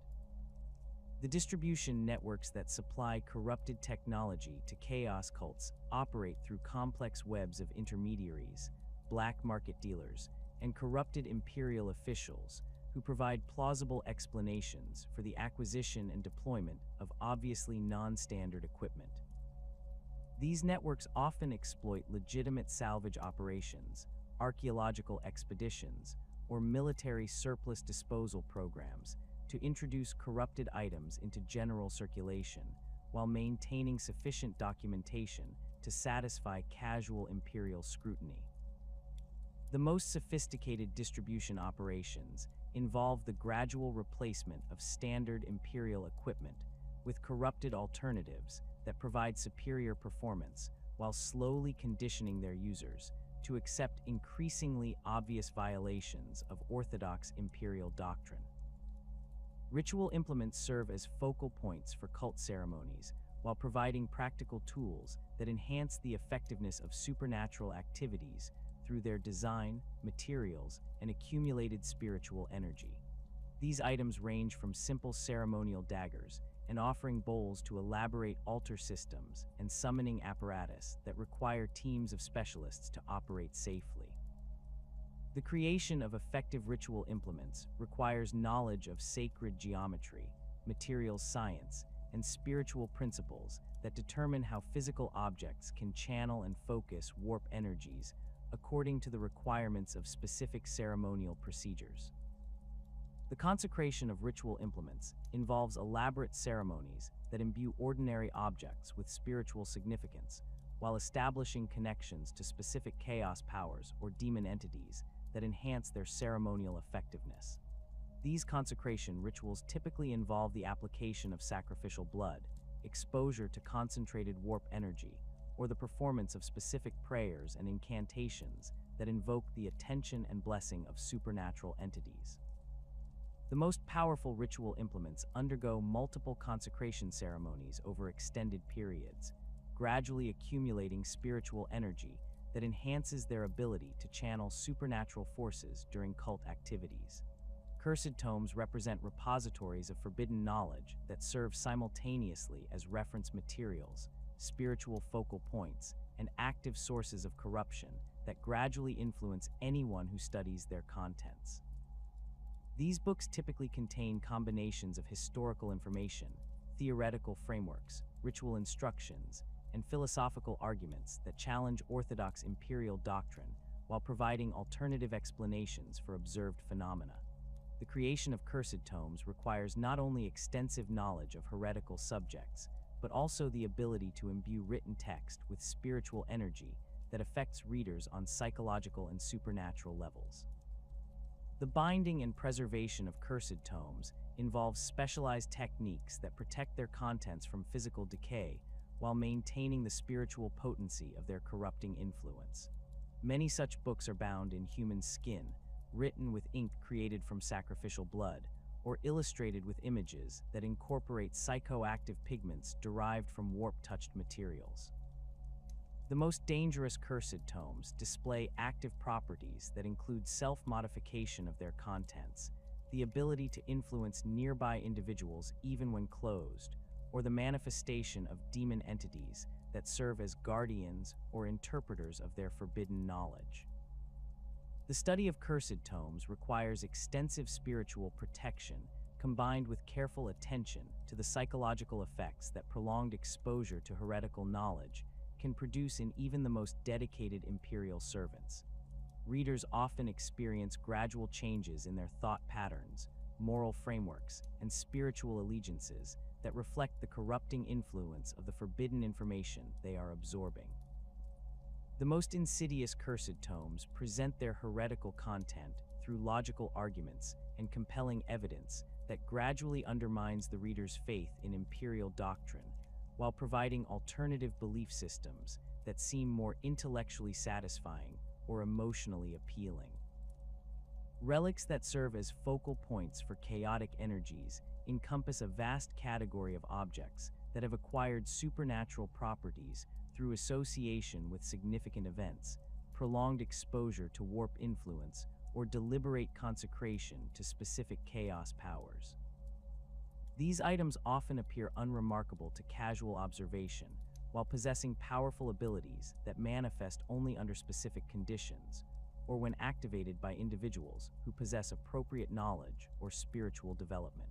The distribution networks that supply corrupted technology to chaos cults operate through complex webs of intermediaries, black market dealers, and corrupted Imperial officials who provide plausible explanations for the acquisition and deployment of obviously non-standard equipment. These networks often exploit legitimate salvage operations, archaeological expeditions, or military surplus disposal programs to introduce corrupted items into general circulation while maintaining sufficient documentation to satisfy casual Imperial scrutiny. The most sophisticated distribution operations involve the gradual replacement of standard Imperial equipment with corrupted alternatives that provide superior performance while slowly conditioning their users to accept increasingly obvious violations of orthodox Imperial doctrine. Ritual implements serve as focal points for cult ceremonies while providing practical tools that enhance the effectiveness of supernatural activities through their design, materials, and accumulated spiritual energy. These items range from simple ceremonial daggers and offering bowls to elaborate altar systems and summoning apparatus that require teams of specialists to operate safely. The creation of effective ritual implements requires knowledge of sacred geometry, materials science, and spiritual principles that determine how physical objects can channel and focus warp energies according to the requirements of specific ceremonial procedures. The consecration of ritual implements involves elaborate ceremonies that imbue ordinary objects with spiritual significance, while establishing connections to specific chaos powers or demon entities that enhance their ceremonial effectiveness. These consecration rituals typically involve the application of sacrificial blood, exposure to concentrated warp energy, or the performance of specific prayers and incantations that invoke the attention and blessing of supernatural entities. The most powerful ritual implements undergo multiple consecration ceremonies over extended periods, gradually accumulating spiritual energy that enhances their ability to channel supernatural forces during cult activities. Cursed tomes represent repositories of forbidden knowledge that serve simultaneously as reference materials, spiritual focal points, and active sources of corruption that gradually influence anyone who studies their contents. These books typically contain combinations of historical information, theoretical frameworks, ritual instructions, and philosophical arguments that challenge orthodox imperial doctrine while providing alternative explanations for observed phenomena. The creation of cursed tomes requires not only extensive knowledge of heretical subjects, but also the ability to imbue written text with spiritual energy that affects readers on psychological and supernatural levels. The binding and preservation of cursed tomes involves specialized techniques that protect their contents from physical decay while maintaining the spiritual potency of their corrupting influence. Many such books are bound in human skin, written with ink created from sacrificial blood, or illustrated with images that incorporate psychoactive pigments derived from warp-touched materials. The most dangerous cursed tomes display active properties that include self-modification of their contents, the ability to influence nearby individuals even when closed, or the manifestation of demon entities that serve as guardians or interpreters of their forbidden knowledge. The study of cursed tomes requires extensive spiritual protection combined with careful attention to the psychological effects that prolonged exposure to heretical knowledge can produce in even the most dedicated imperial servants. Readers often experience gradual changes in their thought patterns, moral frameworks, and spiritual allegiances that reflect the corrupting influence of the forbidden information they are absorbing. The most insidious cursed tomes present their heretical content through logical arguments and compelling evidence that gradually undermines the reader's faith in imperial doctrine, while providing alternative belief systems that seem more intellectually satisfying or emotionally appealing. Relics that serve as focal points for chaotic energies encompass a vast category of objects that have acquired supernatural properties through association with significant events, prolonged exposure to warp influence, or deliberate consecration to specific chaos powers. These items often appear unremarkable to casual observation, while possessing powerful abilities that manifest only under specific conditions, or when activated by individuals who possess appropriate knowledge or spiritual development.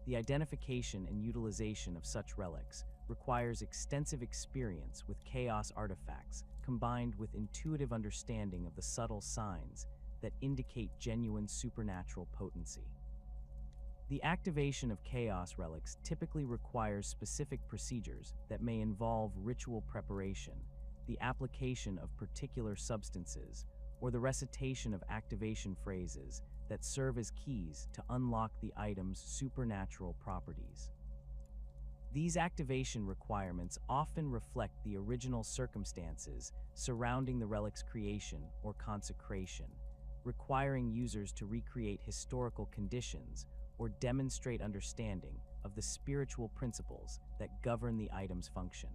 The identification and utilization of such relics requires extensive experience with chaos artifacts combined with intuitive understanding of the subtle signs that indicate genuine supernatural potency. The activation of chaos relics typically requires specific procedures that may involve ritual preparation, the application of particular substances, or the recitation of activation phrases that serve as keys to unlock the item's supernatural properties. These activation requirements often reflect the original circumstances surrounding the relic's creation or consecration, requiring users to recreate historical conditions or demonstrate understanding of the spiritual principles that govern the item's function.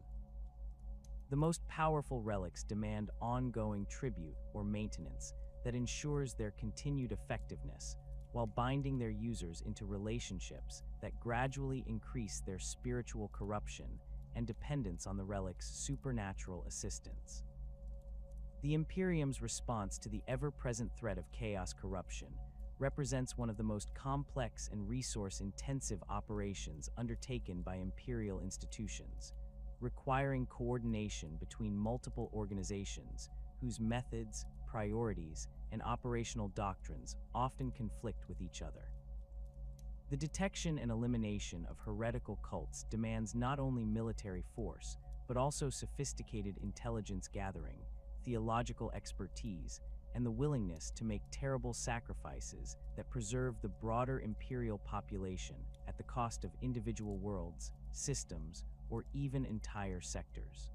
The most powerful relics demand ongoing tribute or maintenance that ensures their continued effectiveness, while binding their users into relationships that gradually increase their spiritual corruption and dependence on the relic's supernatural assistance. The Imperium's response to the ever-present threat of chaos corruption represents one of the most complex and resource-intensive operations undertaken by Imperial institutions, requiring coordination between multiple organizations whose methods, priorities, and operational doctrines often conflict with each other. The detection and elimination of heretical cults demands not only military force, but also sophisticated intelligence gathering, theological expertise, and the willingness to make terrible sacrifices that preserve the broader imperial population at the cost of individual worlds, systems, or even entire sectors.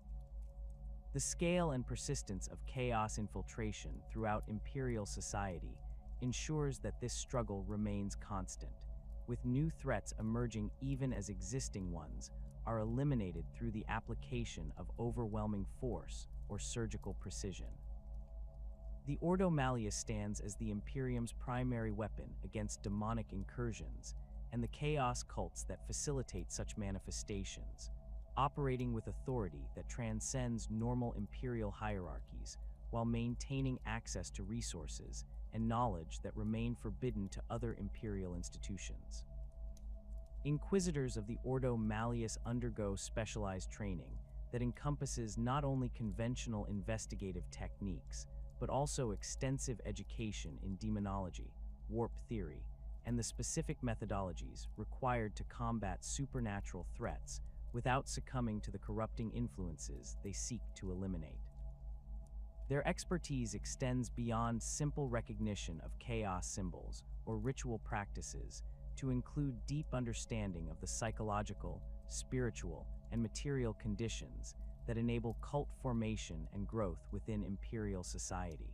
The scale and persistence of chaos infiltration throughout Imperial society ensures that this struggle remains constant, with new threats emerging even as existing ones are eliminated through the application of overwhelming force or surgical precision. The Ordo Malleus stands as the Imperium's primary weapon against demonic incursions and the chaos cults that facilitate such manifestations, operating with authority that transcends normal Imperial hierarchies while maintaining access to resources and knowledge that remain forbidden to other Imperial institutions. Inquisitors of the Ordo Malleus undergo specialized training that encompasses not only conventional investigative techniques, but also extensive education in demonology, warp theory, and the specific methodologies required to combat supernatural threats without succumbing to the corrupting influences they seek to eliminate. Their expertise extends beyond simple recognition of chaos symbols or ritual practices to include deep understanding of the psychological, spiritual, and material conditions that enable cult formation and growth within Imperial society.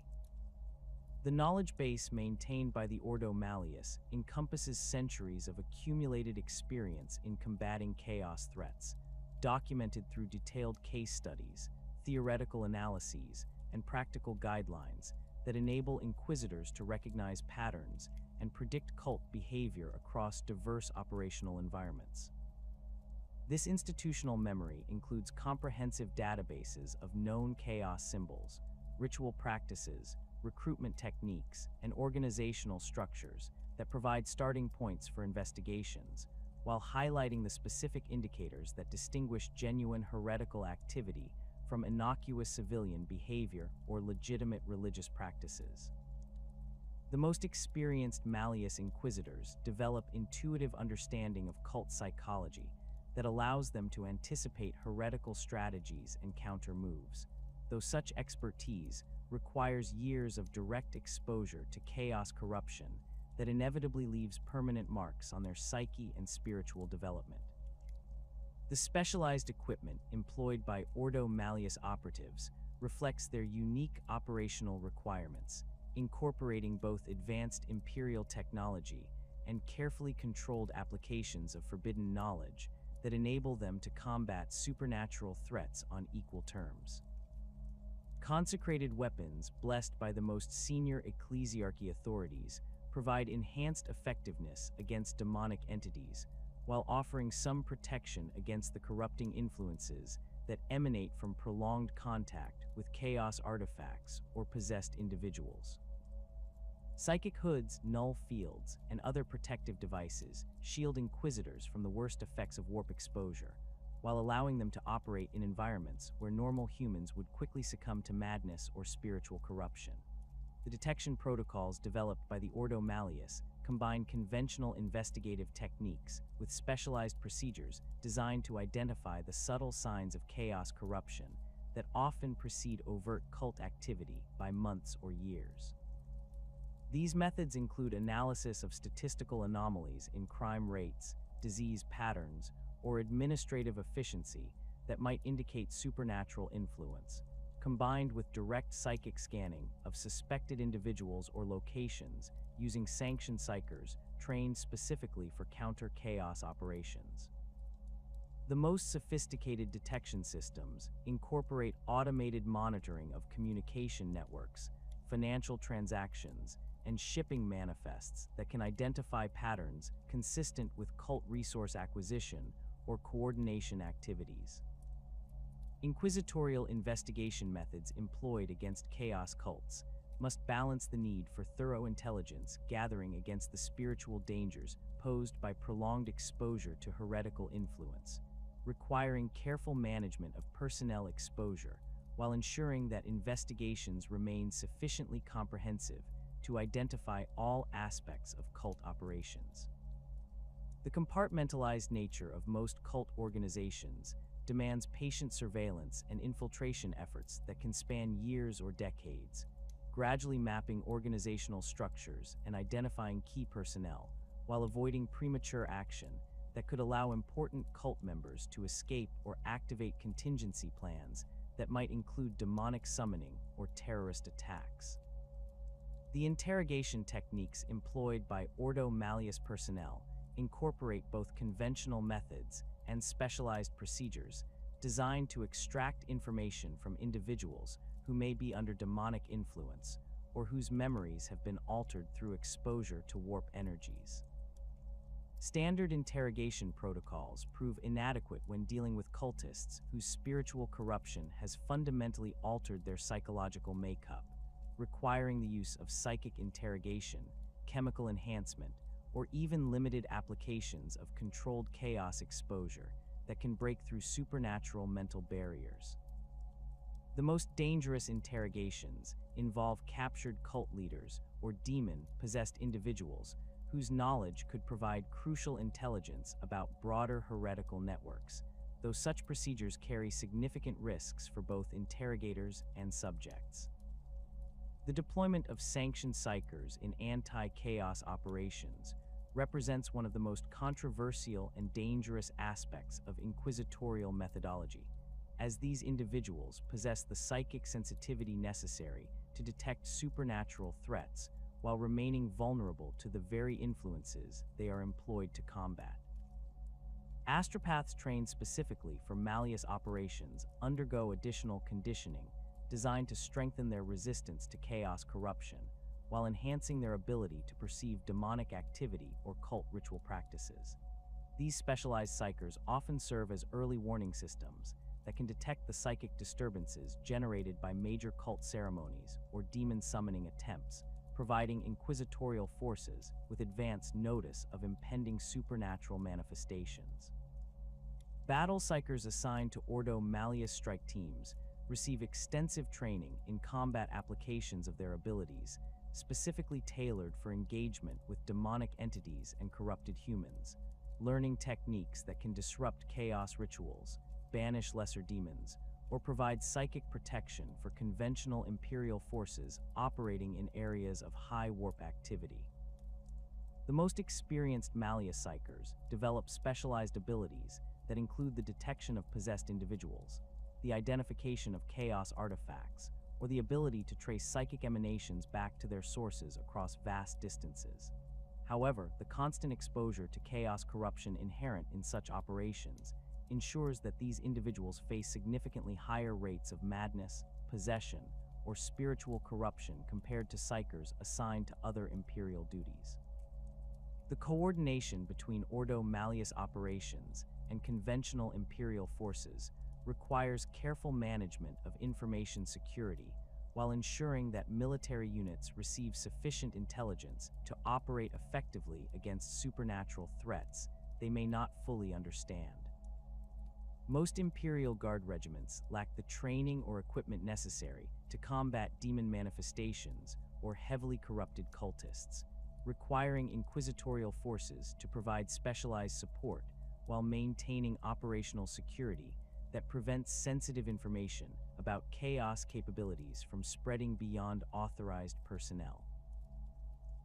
The knowledge base maintained by the Ordo Malleus encompasses centuries of accumulated experience in combating chaos threats, documented through detailed case studies, theoretical analyses, and practical guidelines that enable inquisitors to recognize patterns and predict cult behavior across diverse operational environments. This institutional memory includes comprehensive databases of known chaos symbols, ritual practices, recruitment techniques, and organizational structures that provide starting points for investigations, while highlighting the specific indicators that distinguish genuine heretical activity from innocuous civilian behavior or legitimate religious practices. The most experienced Malleus inquisitors develop intuitive understanding of cult psychology that allows them to anticipate heretical strategies and counter moves, though such expertise requires years of direct exposure to chaos corruption that inevitably leaves permanent marks on their psyche and spiritual development. The specialized equipment employed by Ordo Malleus operatives reflects their unique operational requirements, incorporating both advanced Imperial technology and carefully controlled applications of forbidden knowledge that enable them to combat supernatural threats on equal terms. Consecrated weapons blessed by the most senior ecclesiarchy authorities provide enhanced effectiveness against demonic entities, while offering some protection against the corrupting influences that emanate from prolonged contact with chaos artifacts or possessed individuals. Psychic hoods, null fields, and other protective devices shield inquisitors from the worst effects of warp exposure, while allowing them to operate in environments where normal humans would quickly succumb to madness or spiritual corruption. The detection protocols developed by the Ordo Malleus combine conventional investigative techniques with specialized procedures designed to identify the subtle signs of chaos corruption that often precede overt cult activity by months or years. These methods include analysis of statistical anomalies in crime rates, disease patterns, or administrative efficiency that might indicate supernatural influence, combined with direct psychic scanning of suspected individuals or locations using sanctioned psychers trained specifically for counter-chaos operations. The most sophisticated detection systems incorporate automated monitoring of communication networks, financial transactions, and shipping manifests that can identify patterns consistent with cult resource acquisition or coordination activities. Inquisitorial investigation methods employed against chaos cults must balance the need for thorough intelligence gathering against the spiritual dangers posed by prolonged exposure to heretical influence, requiring careful management of personnel exposure while ensuring that investigations remain sufficiently comprehensive to identify all aspects of cult operations. The compartmentalized nature of most cult organizations demands patient surveillance and infiltration efforts that can span years or decades, gradually mapping organizational structures and identifying key personnel, while avoiding premature action that could allow important cult members to escape or activate contingency plans that might include demonic summoning or terrorist attacks. The interrogation techniques employed by Ordo Malleus personnel incorporate both conventional methods and specialized procedures designed to extract information from individuals who may be under demonic influence or whose memories have been altered through exposure to warp energies. Standard interrogation protocols prove inadequate when dealing with cultists whose spiritual corruption has fundamentally altered their psychological makeup, requiring the use of psychic interrogation, chemical enhancement, or even limited applications of controlled chaos exposure that can break through supernatural mental barriers. The most dangerous interrogations involve captured cult leaders or demon-possessed individuals whose knowledge could provide crucial intelligence about broader heretical networks, though such procedures carry significant risks for both interrogators and subjects. The deployment of sanctioned psychers in anti-chaos operations represents one of the most controversial and dangerous aspects of inquisitorial methodology, as these individuals possess the psychic sensitivity necessary to detect supernatural threats while remaining vulnerable to the very influences they are employed to combat. Astropaths trained specifically for Malleus operations undergo additional conditioning designed to strengthen their resistance to chaos corruption, while enhancing their ability to perceive demonic activity or cult ritual practices. These specialized psychers often serve as early warning systems that can detect the psychic disturbances generated by major cult ceremonies or demon summoning attempts, providing inquisitorial forces with advance notice of impending supernatural manifestations. Battle psychers assigned to Ordo Malleus strike teams receive extensive training in combat applications of their abilities, specifically tailored for engagement with demonic entities and corrupted humans, learning techniques that can disrupt chaos rituals, banish lesser demons, or provide psychic protection for conventional Imperial forces operating in areas of high warp activity. The most experienced Malleus psychers develop specialized abilities that include the detection of possessed individuals, the identification of chaos artifacts, or the ability to trace psychic emanations back to their sources across vast distances. However, the constant exposure to chaos corruption inherent in such operations ensures that these individuals face significantly higher rates of madness, possession, or spiritual corruption compared to psychers assigned to other Imperial duties. The coordination between Ordo Malleus operations and conventional Imperial forces requires careful management of information security while ensuring that military units receive sufficient intelligence to operate effectively against supernatural threats they may not fully understand. Most Imperial Guard regiments lack the training or equipment necessary to combat demon manifestations or heavily corrupted cultists, requiring inquisitorial forces to provide specialized support while maintaining operational security that prevents sensitive information about chaos capabilities from spreading beyond authorized personnel.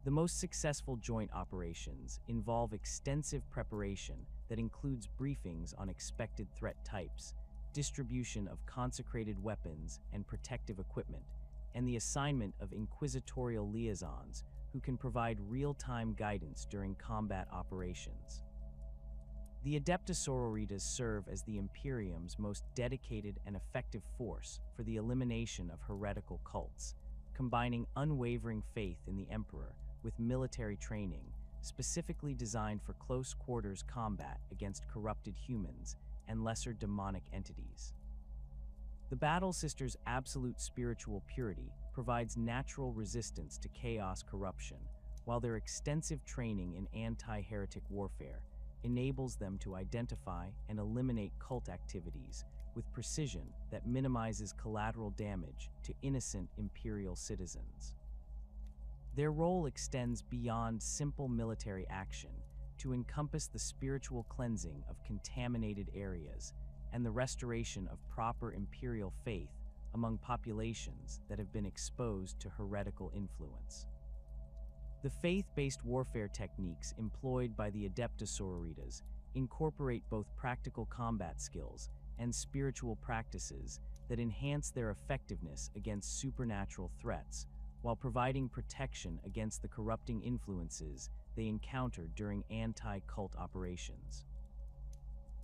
The most successful joint operations involve extensive preparation that includes briefings on expected threat types, distribution of consecrated weapons and protective equipment, and the assignment of inquisitorial liaisons who can provide real-time guidance during combat operations. The Adeptus sororitas serve as the Imperium's most dedicated and effective force for the elimination of heretical cults, combining unwavering faith in the Emperor with military training specifically designed for close-quarters combat against corrupted humans and lesser demonic entities. The Battle Sisters' absolute spiritual purity provides natural resistance to chaos corruption, while their extensive training in anti-heretic warfare enables them to identify and eliminate cult activities with precision that minimizes collateral damage to innocent Imperial citizens. Their role extends beyond simple military action to encompass the spiritual cleansing of contaminated areas and the restoration of proper Imperial faith among populations that have been exposed to heretical influence. The faith-based warfare techniques employed by the Adeptus sororitas incorporate both practical combat skills and spiritual practices that enhance their effectiveness against supernatural threats, while providing protection against the corrupting influences they encounter during anti-cult operations.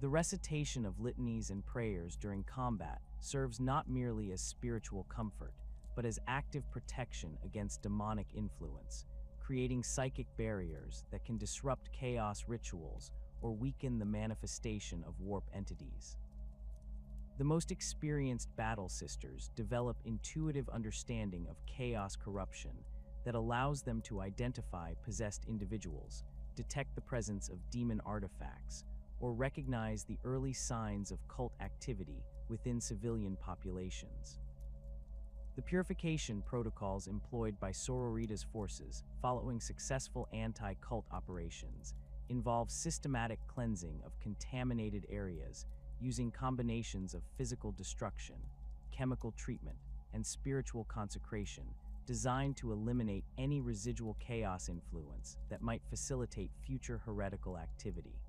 The recitation of litanies and prayers during combat serves not merely as spiritual comfort, but as active protection against demonic influence, creating psychic barriers that can disrupt chaos rituals or weaken the manifestation of warp entities. The most experienced battle sisters develop intuitive understanding of chaos corruption that allows them to identify possessed individuals, detect the presence of demon artifacts, or recognize the early signs of cult activity within civilian populations. The purification protocols employed by Sororita's forces following successful anti-cult operations involve systematic cleansing of contaminated areas using combinations of physical destruction, chemical treatment, and spiritual consecration designed to eliminate any residual chaos influence that might facilitate future heretical activity.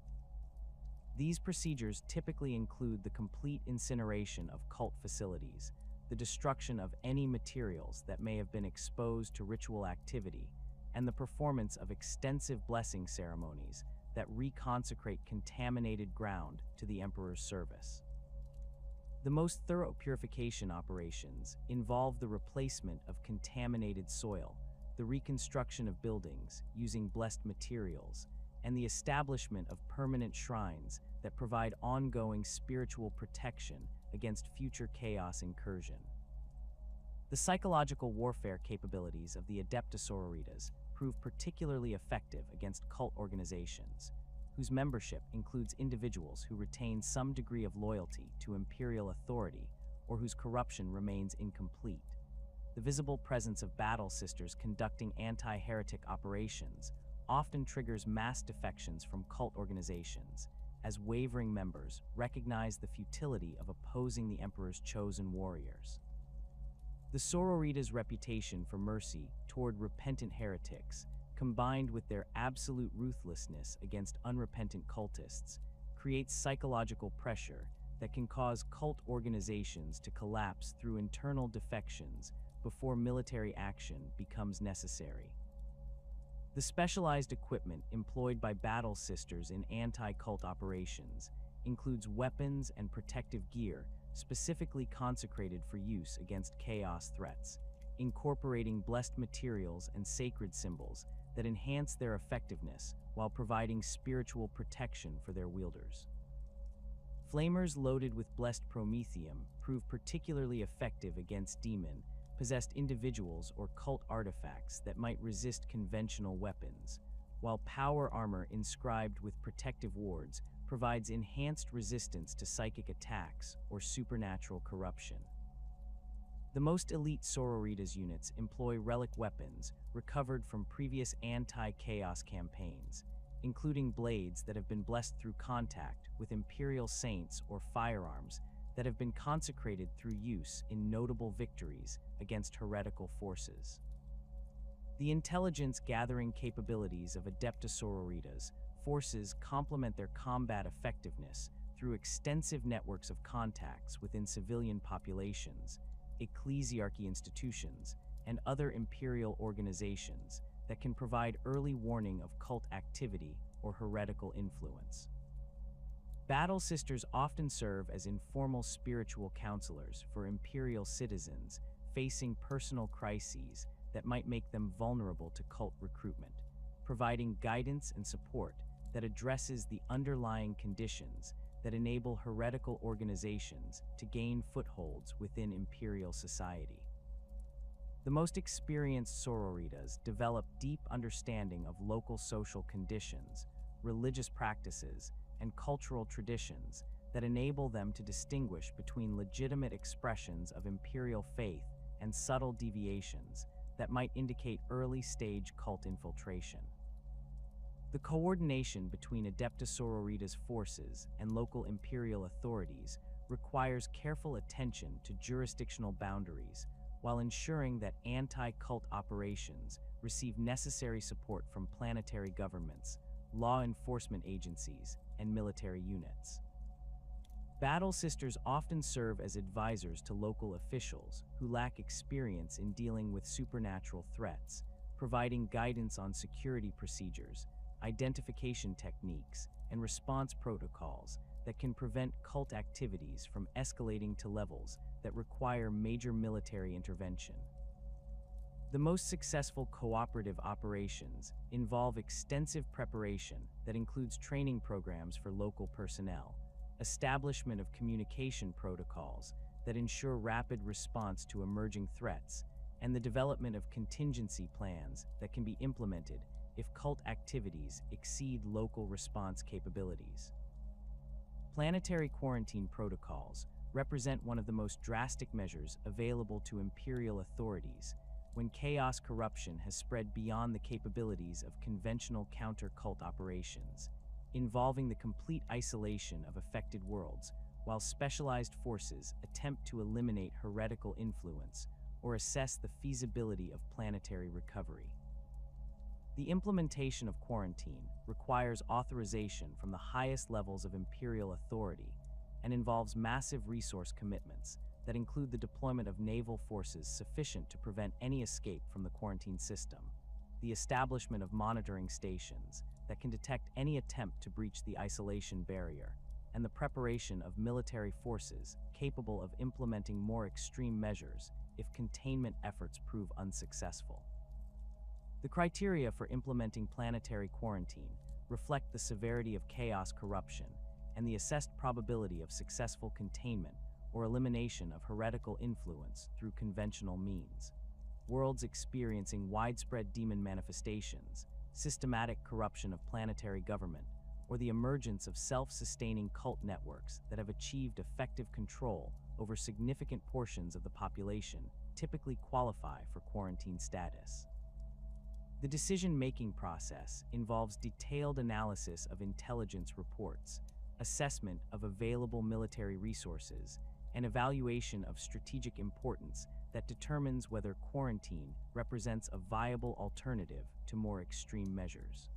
These procedures typically include the complete incineration of cult facilities, the destruction of any materials that may have been exposed to ritual activity, and the performance of extensive blessing ceremonies that reconsecrate contaminated ground to the Emperor's service. The most thorough purification operations involve the replacement of contaminated soil, the reconstruction of buildings using blessed materials, and the establishment of permanent shrines that provide ongoing spiritual protection against future chaos incursion. The psychological warfare capabilities of the Adeptus Sororitas prove particularly effective against cult organizations, whose membership includes individuals who retain some degree of loyalty to Imperial authority or whose corruption remains incomplete. The visible presence of battle sisters conducting anti-heretic operations often triggers mass defections from cult organizations, as wavering members recognize the futility of opposing the Emperor's chosen warriors. The Sororitas' reputation for mercy toward repentant heretics, combined with their absolute ruthlessness against unrepentant cultists, creates psychological pressure that can cause cult organizations to collapse through internal defections before military action becomes necessary. The specialized equipment employed by battle sisters in anti-cult operations includes weapons and protective gear specifically consecrated for use against chaos threats, incorporating blessed materials and sacred symbols that enhance their effectiveness while providing spiritual protection for their wielders. Flamers loaded with blessed promethium prove particularly effective against demon-possessed individuals or cult artifacts that might resist conventional weapons, while power armor inscribed with protective wards provides enhanced resistance to psychic attacks or supernatural corruption. The most elite Sororitas units employ relic weapons recovered from previous anti-chaos campaigns, including blades that have been blessed through contact with Imperial saints or firearms that have been consecrated through use in notable victories against heretical forces. The intelligence-gathering capabilities of Adeptus Sororitas forces complement their combat effectiveness through extensive networks of contacts within civilian populations, ecclesiarchy institutions, and other imperial organizations that can provide early warning of cult activity or heretical influence. Battle sisters often serve as informal spiritual counselors for imperial citizens facing personal crises that might make them vulnerable to cult recruitment, providing guidance and support that addresses the underlying conditions that enable heretical organizations to gain footholds within imperial society. The most experienced Sororitas develop deep understanding of local social conditions, religious practices, and cultural traditions that enable them to distinguish between legitimate expressions of imperial faith and subtle deviations that might indicate early-stage cult infiltration. The coordination between Adeptus Sororitas forces and local imperial authorities requires careful attention to jurisdictional boundaries while ensuring that anti-cult operations receive necessary support from planetary governments, law enforcement agencies, and military units. Battle Sisters often serve as advisors to local officials who lack experience in dealing with supernatural threats, providing guidance on security procedures, identification techniques, and response protocols that can prevent cult activities from escalating to levels that require major military intervention. The most successful cooperative operations involve extensive preparation that includes training programs for local personnel, establishment of communication protocols that ensure rapid response to emerging threats, and the development of contingency plans that can be implemented if cult activities exceed local response capabilities. Planetary quarantine protocols represent one of the most drastic measures available to Imperial authorities when chaos corruption has spread beyond the capabilities of conventional counter-cult operations, involving the complete isolation of affected worlds, while specialized forces attempt to eliminate heretical influence or assess the feasibility of planetary recovery. The implementation of quarantine requires authorization from the highest levels of Imperial authority and involves massive resource commitments that include the deployment of naval forces sufficient to prevent any escape from the quarantine system, the establishment of monitoring stations that can detect any attempt to breach the isolation barrier, and the preparation of military forces capable of implementing more extreme measures if containment efforts prove unsuccessful. The criteria for implementing planetary quarantine reflect the severity of chaos corruption and the assessed probability of successful containment or elimination of heretical influence through conventional means. Worlds experiencing widespread demon manifestations, systematic corruption of planetary government, or the emergence of self-sustaining cult networks that have achieved effective control over significant portions of the population typically qualify for quarantine status. The decision-making process involves detailed analysis of intelligence reports, assessment of available military resources, and evaluation of strategic importance that determines whether quarantine represents a viable alternative to more extreme measures.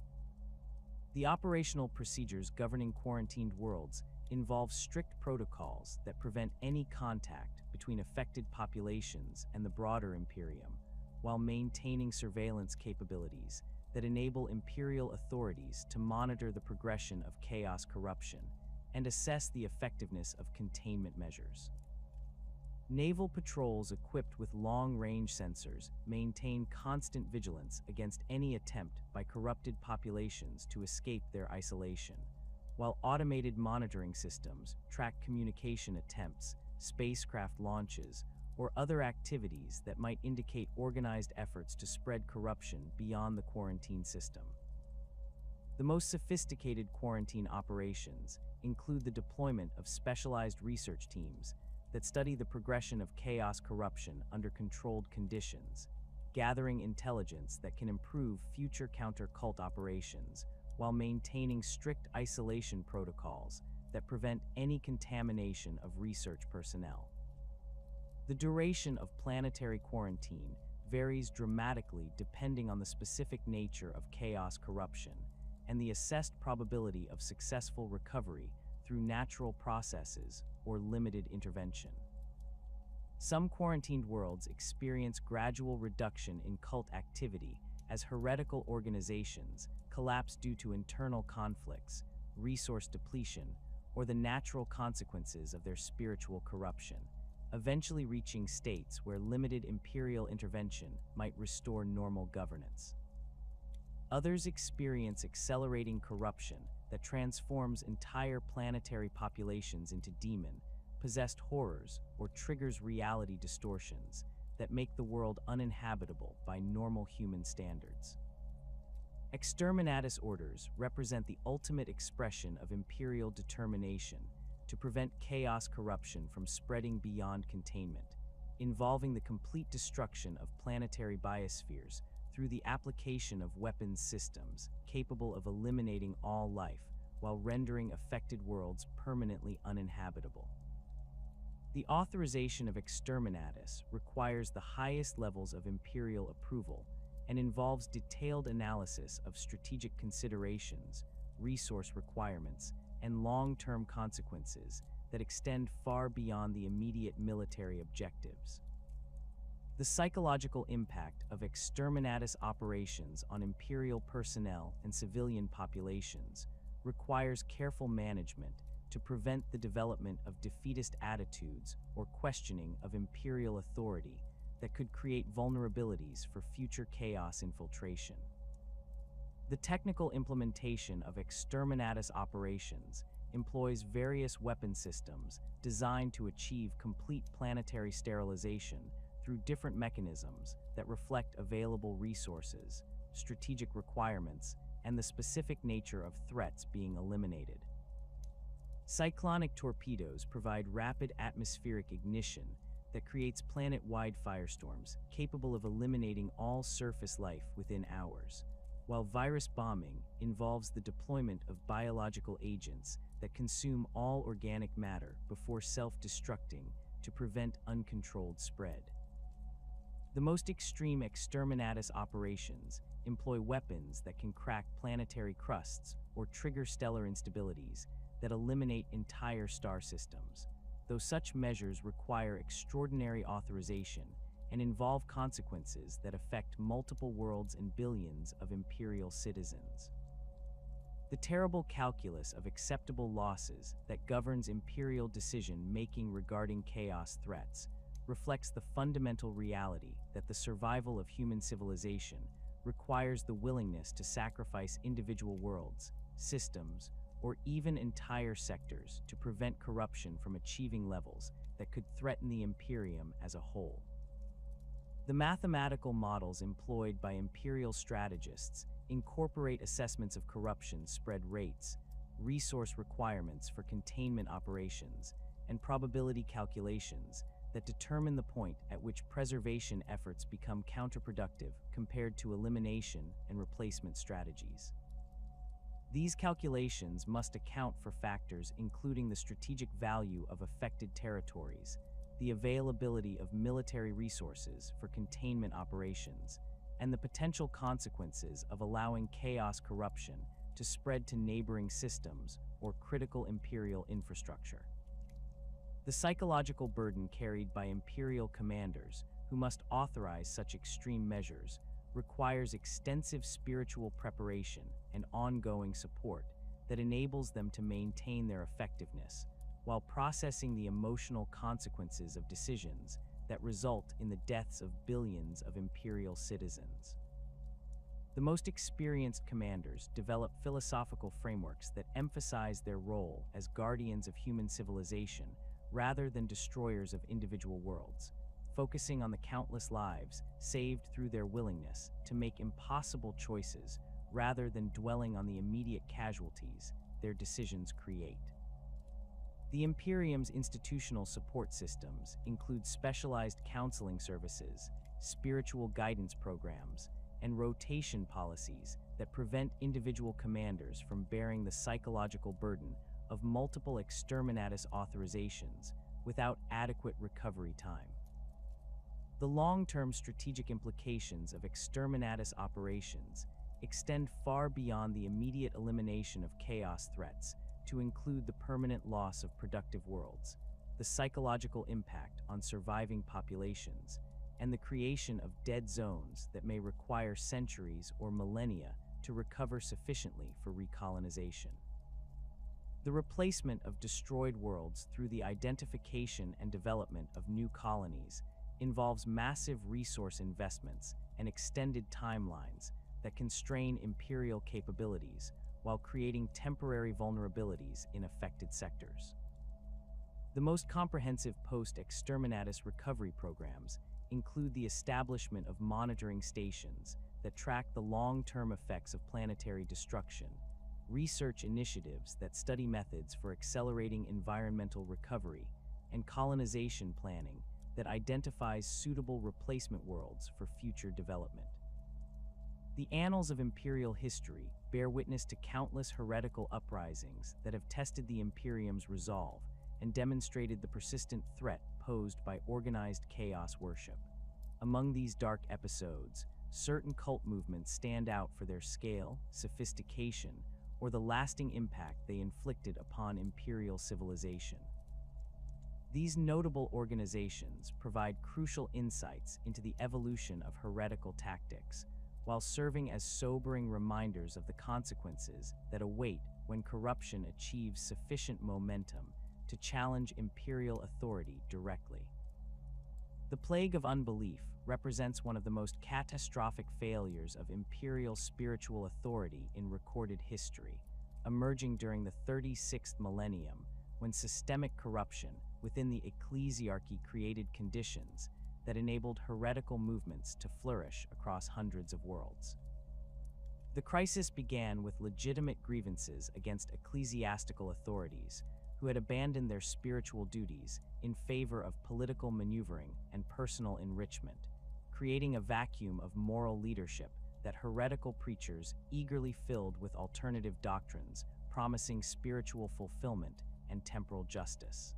The operational procedures governing quarantined worlds involve strict protocols that prevent any contact between affected populations and the broader Imperium, while maintaining surveillance capabilities that enable Imperial authorities to monitor the progression of chaos corruption and assess the effectiveness of containment measures. Naval patrols equipped with long-range sensors maintain constant vigilance against any attempt by corrupted populations to escape their isolation, while automated monitoring systems track communication attempts, spacecraft launches, or other activities that might indicate organized efforts to spread corruption beyond the quarantine system. The most sophisticated quarantine operations include the deployment of specialized research teams that study the progression of chaos corruption under controlled conditions, gathering intelligence that can improve future counter-cult operations while maintaining strict isolation protocols that prevent any contamination of research personnel. The duration of planetary quarantine varies dramatically depending on the specific nature of chaos corruption and the assessed probability of successful recovery through natural processes or limited intervention. Some quarantined worlds experience gradual reduction in cult activity as heretical organizations collapse due to internal conflicts, resource depletion, or the natural consequences of their spiritual corruption, eventually reaching states where limited Imperial intervention might restore normal governance. Others experience accelerating corruption that transforms entire planetary populations into demon-possessed horrors or triggers reality distortions that make the world uninhabitable by normal human standards. Exterminatus orders represent the ultimate expression of Imperial determination to prevent chaos corruption from spreading beyond containment, involving the complete destruction of planetary biospheres through the application of weapons systems capable of eliminating all life while rendering affected worlds permanently uninhabitable. The authorization of Exterminatus requires the highest levels of Imperial approval and involves detailed analysis of strategic considerations, resource requirements, and long-term consequences that extend far beyond the immediate military objectives. The psychological impact of exterminatus operations on Imperial personnel and civilian populations requires careful management to prevent the development of defeatist attitudes or questioning of Imperial authority that could create vulnerabilities for future chaos infiltration. The technical implementation of exterminatus operations employs various weapon systems designed to achieve complete planetary sterilization through different mechanisms that reflect available resources, strategic requirements, and the specific nature of threats being eliminated. Cyclonic torpedoes provide rapid atmospheric ignition that creates planet-wide firestorms capable of eliminating all surface life within hours, while virus bombing involves the deployment of biological agents that consume all organic matter before self-destructing to prevent uncontrolled spread. The most extreme exterminatus operations employ weapons that can crack planetary crusts or trigger stellar instabilities that eliminate entire star systems, though such measures require extraordinary authorization and involve consequences that affect multiple worlds and billions of Imperial citizens. The terrible calculus of acceptable losses that governs Imperial decision-making regarding chaos threats reflects the fundamental reality that the survival of human civilization requires the willingness to sacrifice individual worlds, systems, or even entire sectors to prevent corruption from achieving levels that could threaten the Imperium as a whole. The mathematical models employed by Imperial strategists incorporate assessments of corruption spread rates, resource requirements for containment operations, and probability calculations that determine the point at which preservation efforts become counterproductive compared to elimination and replacement strategies. These calculations must account for factors including the strategic value of affected territories, the availability of military resources for containment operations, and the potential consequences of allowing chaos corruption to spread to neighboring systems or critical Imperial infrastructure. The psychological burden carried by Imperial commanders who must authorize such extreme measures requires extensive spiritual preparation and ongoing support that enables them to maintain their effectiveness while processing the emotional consequences of decisions that result in the deaths of billions of Imperial citizens. The most experienced commanders develop philosophical frameworks that emphasize their role as guardians of human civilization rather than destroyers of individual worlds, focusing on the countless lives saved through their willingness to make impossible choices rather than dwelling on the immediate casualties their decisions create. The Imperium's institutional support systems include specialized counseling services, spiritual guidance programs, and rotation policies that prevent individual commanders from bearing the psychological burden of multiple exterminatus authorizations without adequate recovery time. The long-term strategic implications of exterminatus operations extend far beyond the immediate elimination of chaos threats to include the permanent loss of productive worlds, the psychological impact on surviving populations, and the creation of dead zones that may require centuries or millennia to recover sufficiently for recolonization. The replacement of destroyed worlds through the identification and development of new colonies involves massive resource investments and extended timelines that constrain Imperial capabilities while creating temporary vulnerabilities in affected sectors. The most comprehensive post-exterminatus recovery programs include the establishment of monitoring stations that track the long-term effects of planetary destruction, research initiatives that study methods for accelerating environmental recovery, and colonization planning that identifies suitable replacement worlds for future development. The annals of Imperial history bear witness to countless heretical uprisings that have tested the Imperium's resolve and demonstrated the persistent threat posed by organized chaos worship. Among these dark episodes, certain cult movements stand out for their scale, sophistication, or the lasting impact they inflicted upon Imperial civilization. These notable organizations provide crucial insights into the evolution of heretical tactics, while serving as sobering reminders of the consequences that await when corruption achieves sufficient momentum to challenge imperial authority directly. The Plague of Unbelief represents one of the most catastrophic failures of imperial spiritual authority in recorded history, emerging during the 36th millennium when systemic corruption within the ecclesiarchy created conditions that enabled heretical movements to flourish across hundreds of worlds. The crisis began with legitimate grievances against ecclesiastical authorities who had abandoned their spiritual duties in favor of political maneuvering and personal enrichment, creating a vacuum of moral leadership that heretical preachers eagerly filled with alternative doctrines promising spiritual fulfillment and temporal justice.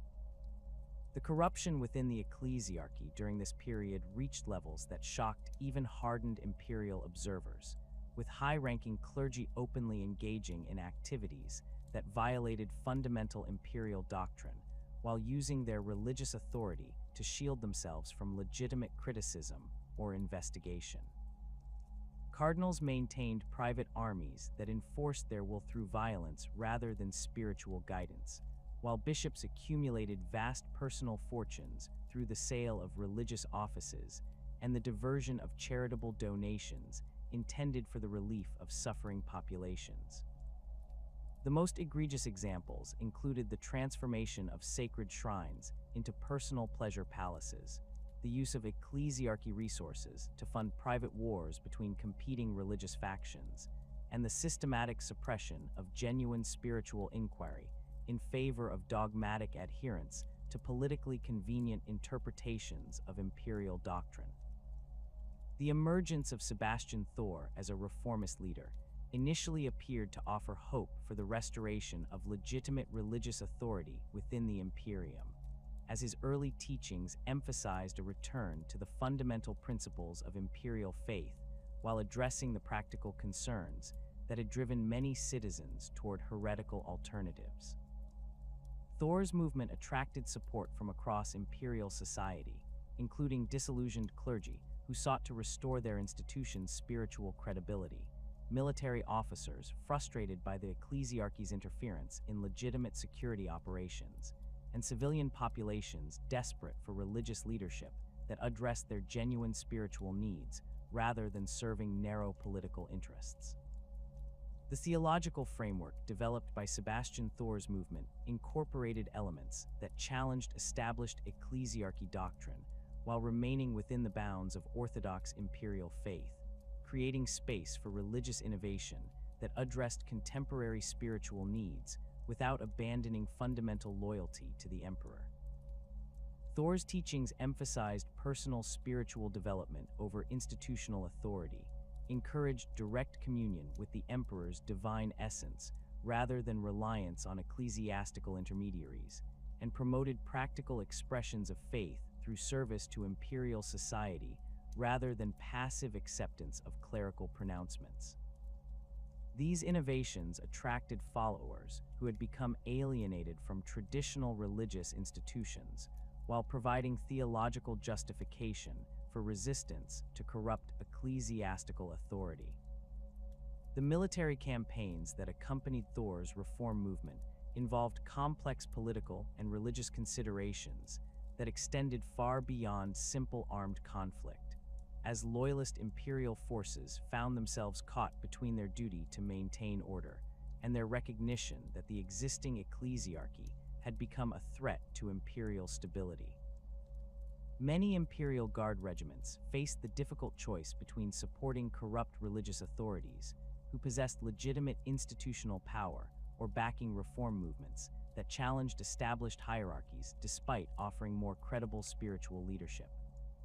The corruption within the ecclesiarchy during this period reached levels that shocked even hardened imperial observers, with high-ranking clergy openly engaging in activities that violated fundamental imperial doctrine while using their religious authority to shield themselves from legitimate criticism or investigation. Cardinals maintained private armies that enforced their will through violence rather than spiritual guidance, while bishops accumulated vast personal fortunes through the sale of religious offices and the diversion of charitable donations intended for the relief of suffering populations. The most egregious examples included the transformation of sacred shrines into personal pleasure palaces, the use of ecclesiarchy resources to fund private wars between competing religious factions, and the systematic suppression of genuine spiritual inquiry in favor of dogmatic adherence to politically convenient interpretations of imperial doctrine. The emergence of Sebastian Thor as a reformist leader initially appeared to offer hope for the restoration of legitimate religious authority within the Imperium, as his early teachings emphasized a return to the fundamental principles of imperial faith while addressing the practical concerns that had driven many citizens toward heretical alternatives. Thor's movement attracted support from across imperial society, including disillusioned clergy who sought to restore their institution's spiritual credibility, military officers frustrated by the ecclesiarchy's interference in legitimate security operations, and civilian populations desperate for religious leadership that addressed their genuine spiritual needs rather than serving narrow political interests. The theological framework developed by Sebastian Thor's movement incorporated elements that challenged established ecclesiarchy doctrine while remaining within the bounds of orthodox imperial faith, creating space for religious innovation that addressed contemporary spiritual needs without abandoning fundamental loyalty to the emperor. Thor's teachings emphasized personal spiritual development over institutional authority, encouraged direct communion with the emperor's divine essence rather than reliance on ecclesiastical intermediaries, and promoted practical expressions of faith through service to imperial society rather than passive acceptance of clerical pronouncements. These innovations attracted followers who had become alienated from traditional religious institutions, while providing theological justification for resistance to corrupt ecclesiastical authority. The military campaigns that accompanied Thor's reform movement involved complex political and religious considerations that extended far beyond simple armed conflict, as loyalist imperial forces found themselves caught between their duty to maintain order and their recognition that the existing ecclesiarchy had become a threat to imperial stability. Many Imperial Guard regiments faced the difficult choice between supporting corrupt religious authorities who possessed legitimate institutional power or backing reform movements that challenged established hierarchies despite offering more credible spiritual leadership.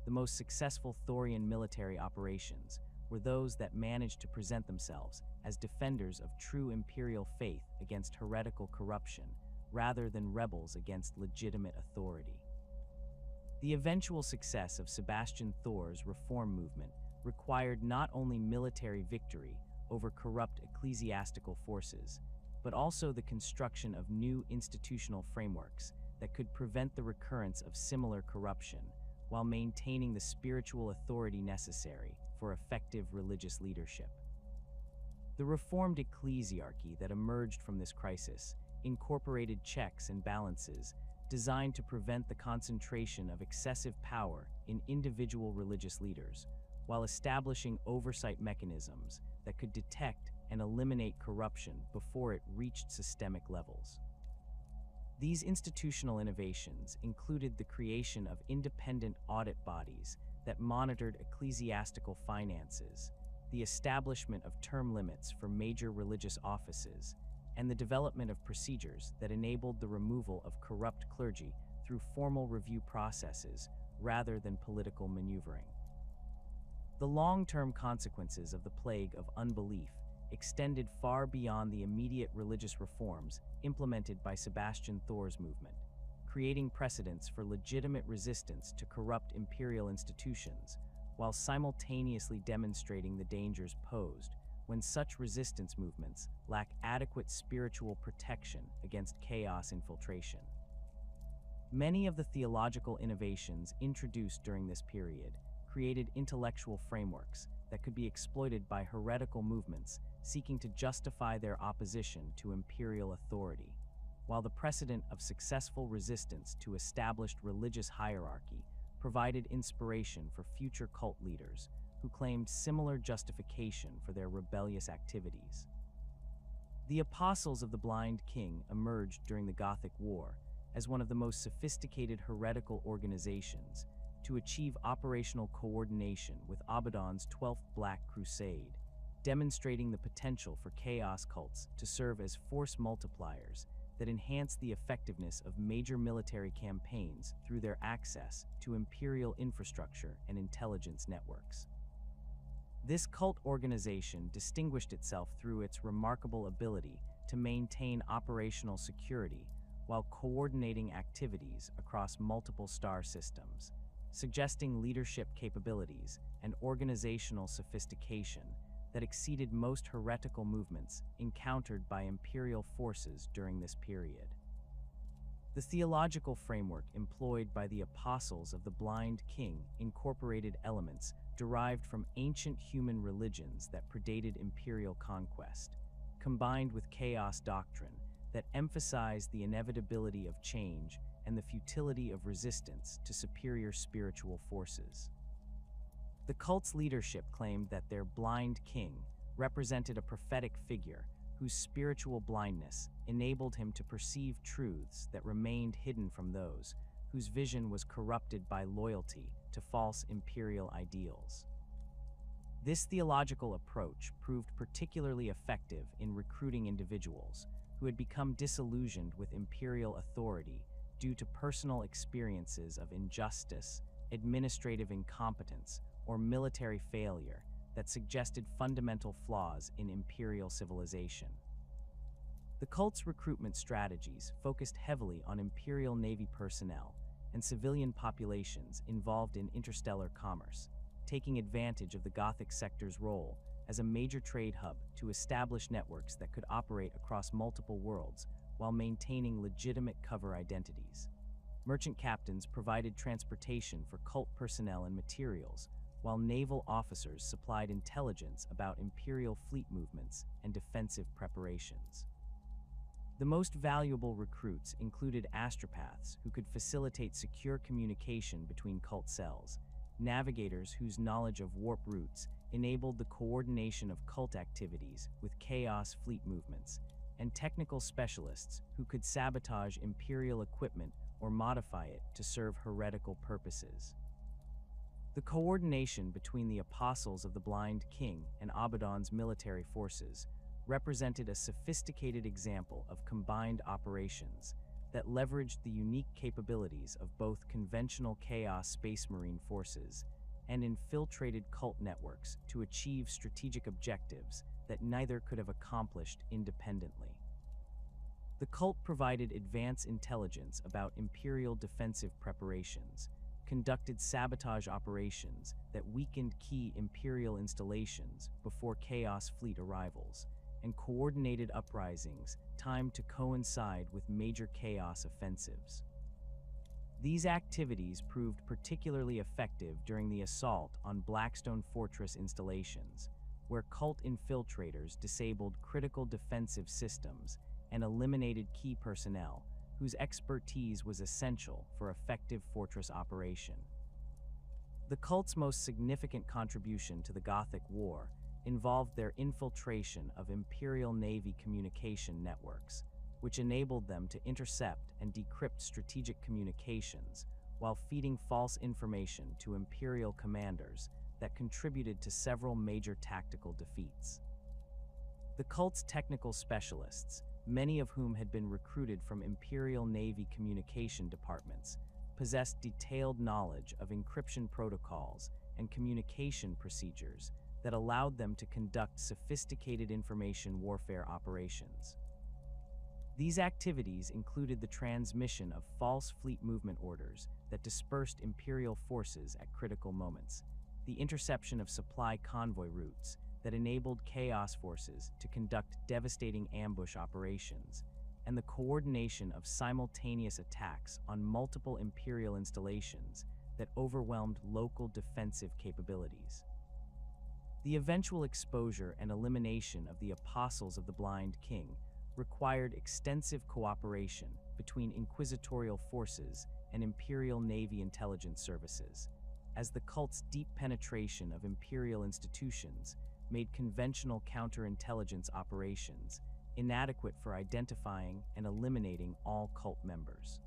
The most successful Thorian military operations were those that managed to present themselves as defenders of true imperial faith against heretical corruption rather than rebels against legitimate authority. The eventual success of Sebastian Thor's reform movement required not only military victory over corrupt ecclesiastical forces, but also the construction of new institutional frameworks that could prevent the recurrence of similar corruption while maintaining the spiritual authority necessary for effective religious leadership. The reformed ecclesiarchy that emerged from this crisis incorporated checks and balances designed to prevent the concentration of excessive power in individual religious leaders, while establishing oversight mechanisms that could detect and eliminate corruption before it reached systemic levels. These institutional innovations included the creation of independent audit bodies that monitored ecclesiastical finances, the establishment of term limits for major religious offices, and the development of procedures that enabled the removal of corrupt clergy through formal review processes rather than political maneuvering. The long-term consequences of the plague of unbelief extended far beyond the immediate religious reforms implemented by Sebastian Thor's movement, creating precedents for legitimate resistance to corrupt imperial institutions, while simultaneously demonstrating the dangers posed when such resistance movements lack adequate spiritual protection against chaos infiltration. Many of the theological innovations introduced during this period created intellectual frameworks that could be exploited by heretical movements seeking to justify their opposition to imperial authority, while the precedent of successful resistance to established religious hierarchy provided inspiration for future cult leaders who claimed similar justification for their rebellious activities. The Apostles of the Blind King emerged during the Gothic War as one of the most sophisticated heretical organizations to achieve operational coordination with Abaddon's 12th Black Crusade, demonstrating the potential for chaos cults to serve as force multipliers that enhance the effectiveness of major military campaigns through their access to imperial infrastructure and intelligence networks. This cult organization distinguished itself through its remarkable ability to maintain operational security while coordinating activities across multiple star systems, suggesting leadership capabilities and organizational sophistication that exceeded most heretical movements encountered by imperial forces during this period. The theological framework employed by the Apostles of the Blind King incorporated elements derived from ancient human religions that predated imperial conquest, combined with chaos doctrine that emphasized the inevitability of change and the futility of resistance to superior spiritual forces. The cult's leadership claimed that their blind king represented a prophetic figure whose spiritual blindness enabled him to perceive truths that remained hidden from those whose vision was corrupted by loyalty to false imperial ideals. This theological approach proved particularly effective in recruiting individuals who had become disillusioned with imperial authority due to personal experiences of injustice, administrative incompetence, or military failure that suggested fundamental flaws in imperial civilization. The cult's recruitment strategies focused heavily on Imperial Navy personnel and civilian populations involved in interstellar commerce, taking advantage of the Gothic sector's role as a major trade hub to establish networks that could operate across multiple worlds while maintaining legitimate cover identities. Merchant captains provided transportation for cult personnel and materials, while naval officers supplied intelligence about imperial fleet movements and defensive preparations. The most valuable recruits included astropaths who could facilitate secure communication between cult cells, navigators whose knowledge of warp routes enabled the coordination of cult activities with chaos fleet movements, and technical specialists who could sabotage imperial equipment or modify it to serve heretical purposes. The coordination between the Apostles of the Blind King and Abaddon's military forces represented a sophisticated example of combined operations that leveraged the unique capabilities of both conventional Chaos Space Marine forces and infiltrated cult networks to achieve strategic objectives that neither could have accomplished independently. The cult provided advanced intelligence about Imperial defensive preparations, conducted sabotage operations that weakened key Imperial installations before Chaos Fleet arrivals, and coordinated uprisings timed to coincide with major Chaos offensives. These activities proved particularly effective during the assault on Blackstone Fortress installations, where cult infiltrators disabled critical defensive systems and eliminated key personnel whose expertise was essential for effective fortress operation. The cult's most significant contribution to the Gothic War involved their infiltration of Imperial Navy communication networks, which enabled them to intercept and decrypt strategic communications while feeding false information to Imperial commanders that contributed to several major tactical defeats. The cult's technical specialists, many of whom had been recruited from Imperial Navy communication departments, possessed detailed knowledge of encryption protocols and communication procedures that allowed them to conduct sophisticated information warfare operations. These activities included the transmission of false fleet movement orders that dispersed Imperial forces at critical moments, the interception of supply convoy routes that enabled Chaos forces to conduct devastating ambush operations, and the coordination of simultaneous attacks on multiple Imperial installations that overwhelmed local defensive capabilities. The eventual exposure and elimination of the Apostles of the Blind King required extensive cooperation between inquisitorial forces and Imperial Navy intelligence services, as the cult's deep penetration of Imperial institutions made conventional counterintelligence operations inadequate for identifying and eliminating all cult members.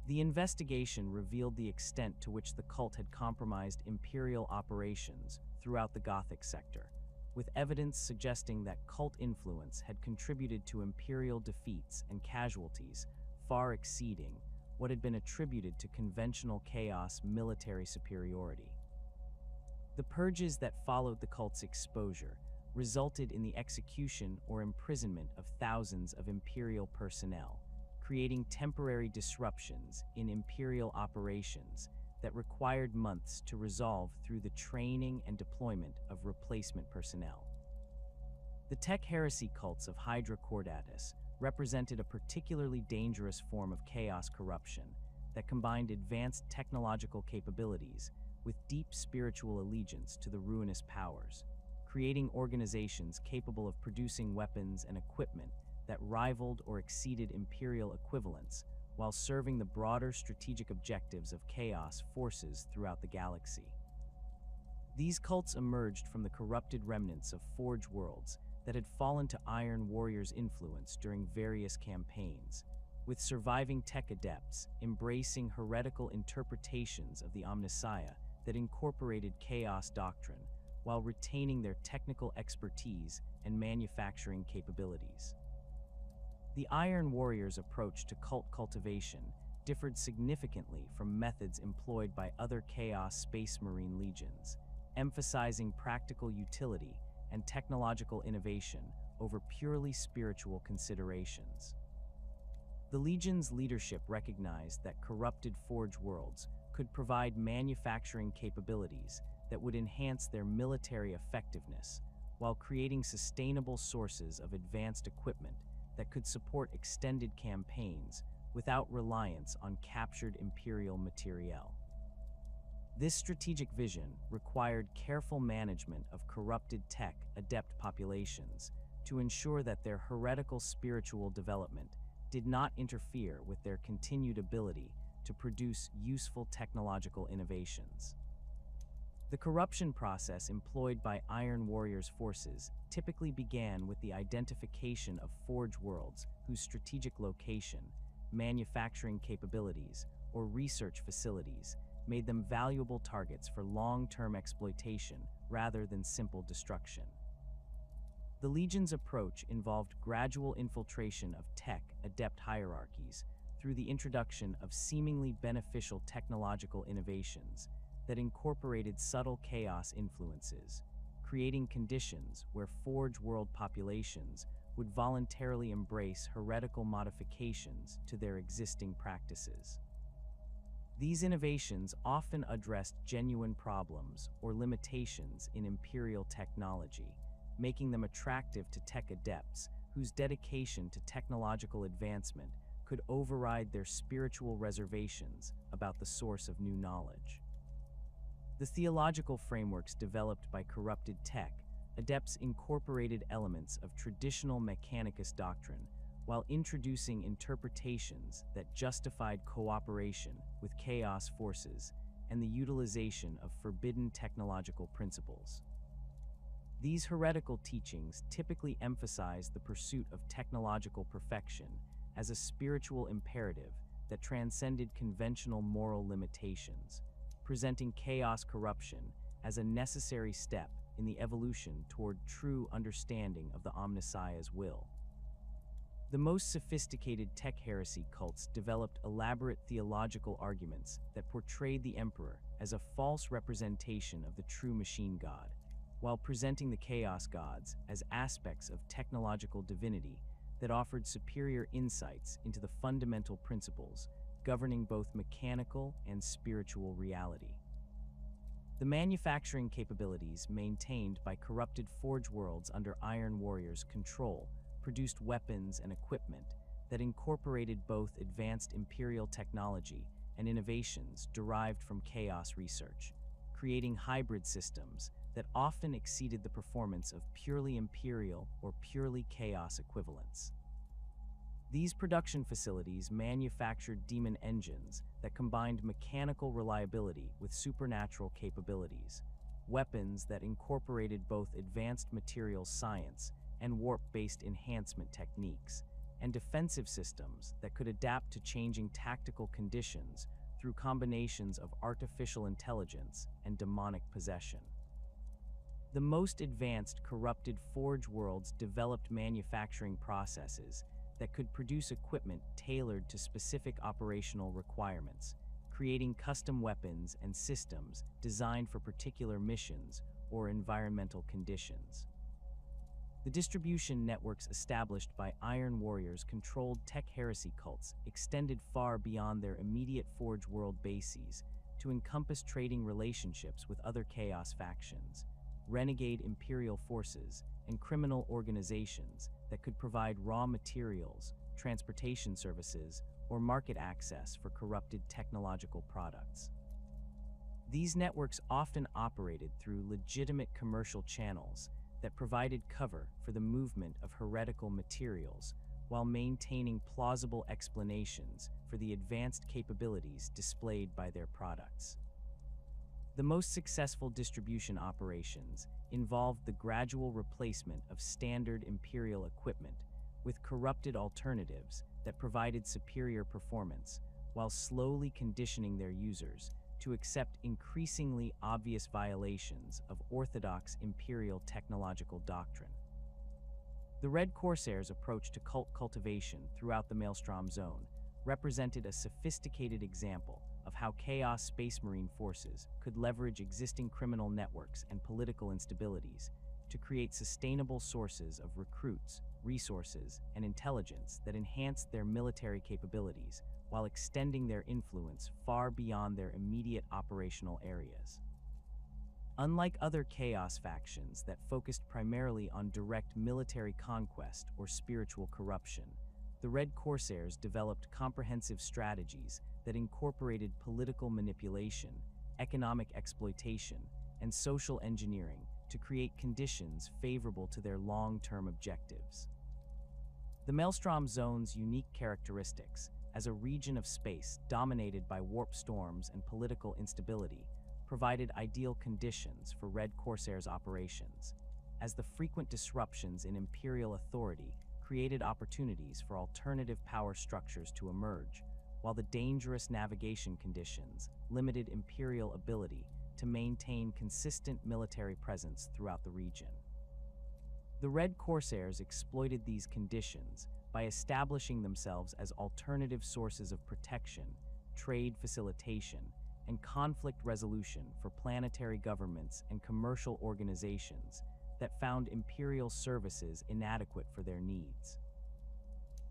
The investigation revealed the extent to which the cult had compromised Imperial operations throughout the Gothic sector, with evidence suggesting that cult influence had contributed to Imperial defeats and casualties far exceeding what had been attributed to conventional Chaos military superiority. The purges that followed the cult's exposure resulted in the execution or imprisonment of thousands of Imperial personnel, creating temporary disruptions in Imperial operations that required months to resolve through the training and deployment of replacement personnel. The tech heresy cults of Hydra-Cordatus represented a particularly dangerous form of Chaos corruption that combined advanced technological capabilities with deep spiritual allegiance to the Ruinous Powers, creating organizations capable of producing weapons and equipment that rivaled or exceeded Imperial equivalents while serving the broader strategic objectives of Chaos forces throughout the galaxy. These cults emerged from the corrupted remnants of Forge worlds that had fallen to Iron Warrior's influence during various campaigns, with surviving tech adepts embracing heretical interpretations of the Omnissiah that incorporated Chaos doctrine while retaining their technical expertise and manufacturing capabilities. The Iron Warrior's approach to cult cultivation differed significantly from methods employed by other Chaos Space Marine legions, emphasizing practical utility and technological innovation over purely spiritual considerations. The Legion's leadership recognized that corrupted Forge worlds could provide manufacturing capabilities that would enhance their military effectiveness while creating sustainable sources of advanced equipment that could support extended campaigns without reliance on captured Imperial materiel. This strategic vision required careful management of corrupted tech adept populations to ensure that their heretical spiritual development did not interfere with their continued ability to produce useful technological innovations. The corruption process employed by Iron Warrior's forces typically began with the identification of Forge worlds whose strategic location, manufacturing capabilities, or research facilities made them valuable targets for long-term exploitation rather than simple destruction. The Legion's approach involved gradual infiltration of tech adept hierarchies through the introduction of seemingly beneficial technological innovations that incorporated subtle Chaos influences, creating conditions where Forge world populations would voluntarily embrace heretical modifications to their existing practices. These innovations often addressed genuine problems or limitations in Imperial technology, making them attractive to tech adepts whose dedication to technological advancement could could override their spiritual reservations about the source of new knowledge. The theological frameworks developed by corrupted tech, Adepts incorporated elements of traditional Mechanicus doctrine while introducing interpretations that justified cooperation with chaos forces and the utilization of forbidden technological principles. These heretical teachings typically emphasize the pursuit of technological perfection as a spiritual imperative that transcended conventional moral limitations, presenting chaos corruption as a necessary step in the evolution toward true understanding of the Omnissiah's will. The most sophisticated tech heresy cults developed elaborate theological arguments that portrayed the Emperor as a false representation of the true machine god, while presenting the Chaos Gods as aspects of technological divinity that offered superior insights into the fundamental principles governing both mechanical and spiritual reality. The manufacturing capabilities maintained by corrupted Forge worlds under Iron Warrior's control produced weapons and equipment that incorporated both advanced Imperial technology and innovations derived from Chaos research, creating hybrid systems that often exceeded the performance of purely Imperial or purely Chaos equivalents. These production facilities manufactured demon engines that combined mechanical reliability with supernatural capabilities, weapons that incorporated both advanced materials science and warp-based enhancement techniques, and defensive systems that could adapt to changing tactical conditions through combinations of artificial intelligence and demonic possession. The most advanced corrupted Forge worlds developed manufacturing processes that could produce equipment tailored to specific operational requirements, creating custom weapons and systems designed for particular missions or environmental conditions. The distribution networks established by Iron Warriors controlled tech heresy cults extended far beyond their immediate Forge world bases to encompass trading relationships with other Chaos factions, renegade Imperial forces, and criminal organizations that could provide raw materials, transportation services, or market access for corrupted technological products. These networks often operated through legitimate commercial channels that provided cover for the movement of heretical materials while maintaining plausible explanations for the advanced capabilities displayed by their products. The most successful distribution operations involved the gradual replacement of standard Imperial equipment with corrupted alternatives that provided superior performance, while slowly conditioning their users to accept increasingly obvious violations of orthodox Imperial technological doctrine. The Red Corsairs' approach to cult cultivation throughout the Maelstrom Zone represented a sophisticated example of how Chaos Space Marine forces could leverage existing criminal networks and political instabilities to create sustainable sources of recruits, resources, and intelligence that enhanced their military capabilities while extending their influence far beyond their immediate operational areas. Unlike other Chaos factions that focused primarily on direct military conquest or spiritual corruption, the Red Corsairs developed comprehensive strategies that incorporated political manipulation, economic exploitation, and social engineering to create conditions favorable to their long-term objectives. The Maelstrom Zone's unique characteristics as a region of space dominated by warp storms and political instability provided ideal conditions for Red Corsairs' operations, as the frequent disruptions in Imperial authority created opportunities for alternative power structures to emerge, while the dangerous navigation conditions limited Imperial ability to maintain consistent military presence throughout the region. The Red Corsairs exploited these conditions by establishing themselves as alternative sources of protection, trade facilitation, and conflict resolution for planetary governments and commercial organizations that found Imperial services inadequate for their needs.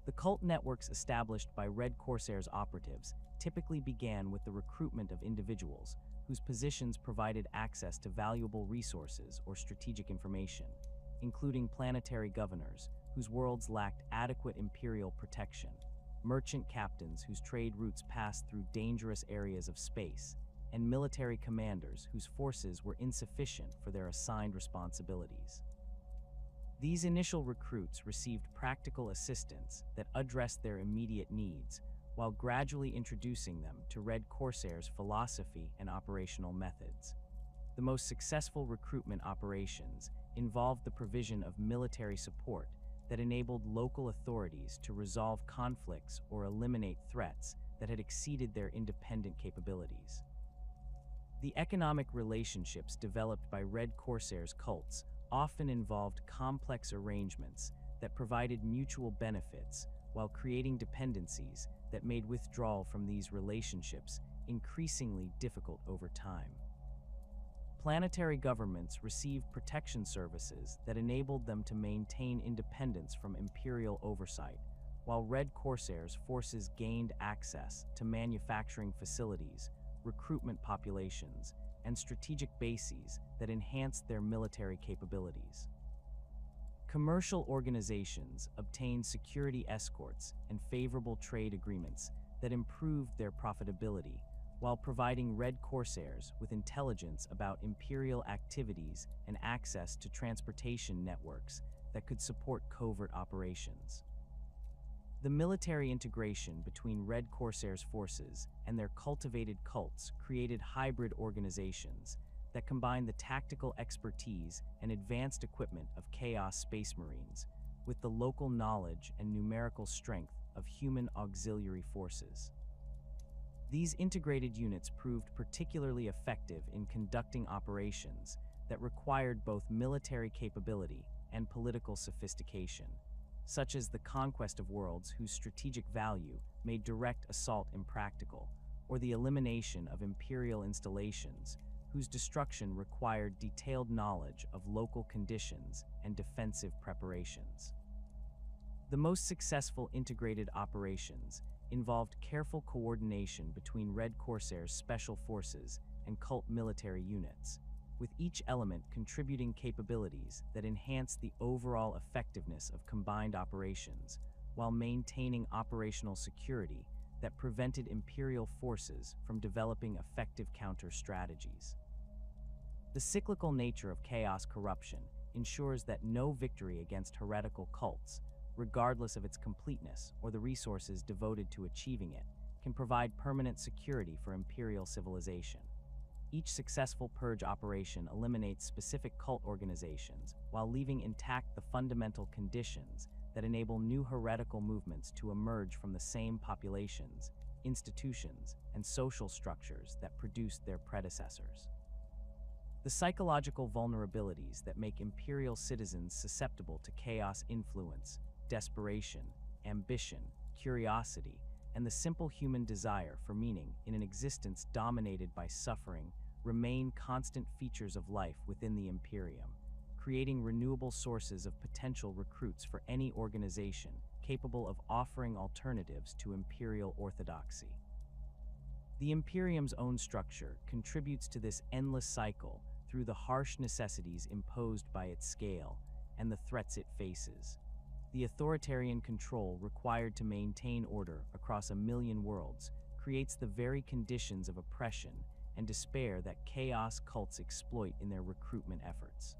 The cult networks established by Red Corsairs operatives typically began with the recruitment of individuals whose positions provided access to valuable resources or strategic information, including planetary governors whose worlds lacked adequate Imperial protection, merchant captains whose trade routes passed through dangerous areas of space, and military commanders whose forces were insufficient for their assigned responsibilities. These initial recruits received practical assistance that addressed their immediate needs, while gradually introducing them to Red Corsairs' philosophy and operational methods. The most successful recruitment operations involved the provision of military support that enabled local authorities to resolve conflicts or eliminate threats that had exceeded their independent capabilities. The economic relationships developed by Red Corsairs' cults often involved complex arrangements that provided mutual benefits while creating dependencies that made withdrawal from these relationships increasingly difficult over time. Planetary governments received protection services that enabled them to maintain independence from Imperial oversight, while Red Corsairs' forces gained access to manufacturing facilities, recruitment populations, and strategic bases that enhanced their military capabilities. Commercial organizations obtained security escorts and favorable trade agreements that improved their profitability, while providing Red Corsairs with intelligence about Imperial activities and access to transportation networks that could support covert operations. The military integration between Red Corsairs' forces and their cultivated cults created hybrid organizations that combined the tactical expertise and advanced equipment of Chaos Space Marines with the local knowledge and numerical strength of human auxiliary forces. These integrated units proved particularly effective in conducting operations that required both military capability and political sophistication, such as the conquest of worlds whose strategic value made direct assault impractical, or the elimination of Imperial installations whose destruction required detailed knowledge of local conditions and defensive preparations. The most successful integrated operations involved careful coordination between Red Corsairs' special forces and cult military units, with each element contributing capabilities that enhanced the overall effectiveness of combined operations while maintaining operational security that prevented Imperial forces from developing effective counter-strategies. The cyclical nature of chaos corruption ensures that no victory against heretical cults, regardless of its completeness or the resources devoted to achieving it, can provide permanent security for Imperial civilization. Each successful purge operation eliminates specific cult organizations while leaving intact the fundamental conditions that enable new heretical movements to emerge from the same populations, institutions, and social structures that produced their predecessors. The psychological vulnerabilities that make Imperial citizens susceptible to chaos influence, desperation, ambition, curiosity, and the simple human desire for meaning in an existence dominated by suffering remain constant features of life within the Imperium, creating renewable sources of potential recruits for any organization capable of offering alternatives to Imperial orthodoxy. The Imperium's own structure contributes to this endless cycle through the harsh necessities imposed by its scale and the threats it faces. The authoritarian control required to maintain order across 1 million worlds creates the very conditions of oppression and despair that chaos cults exploit in their recruitment efforts.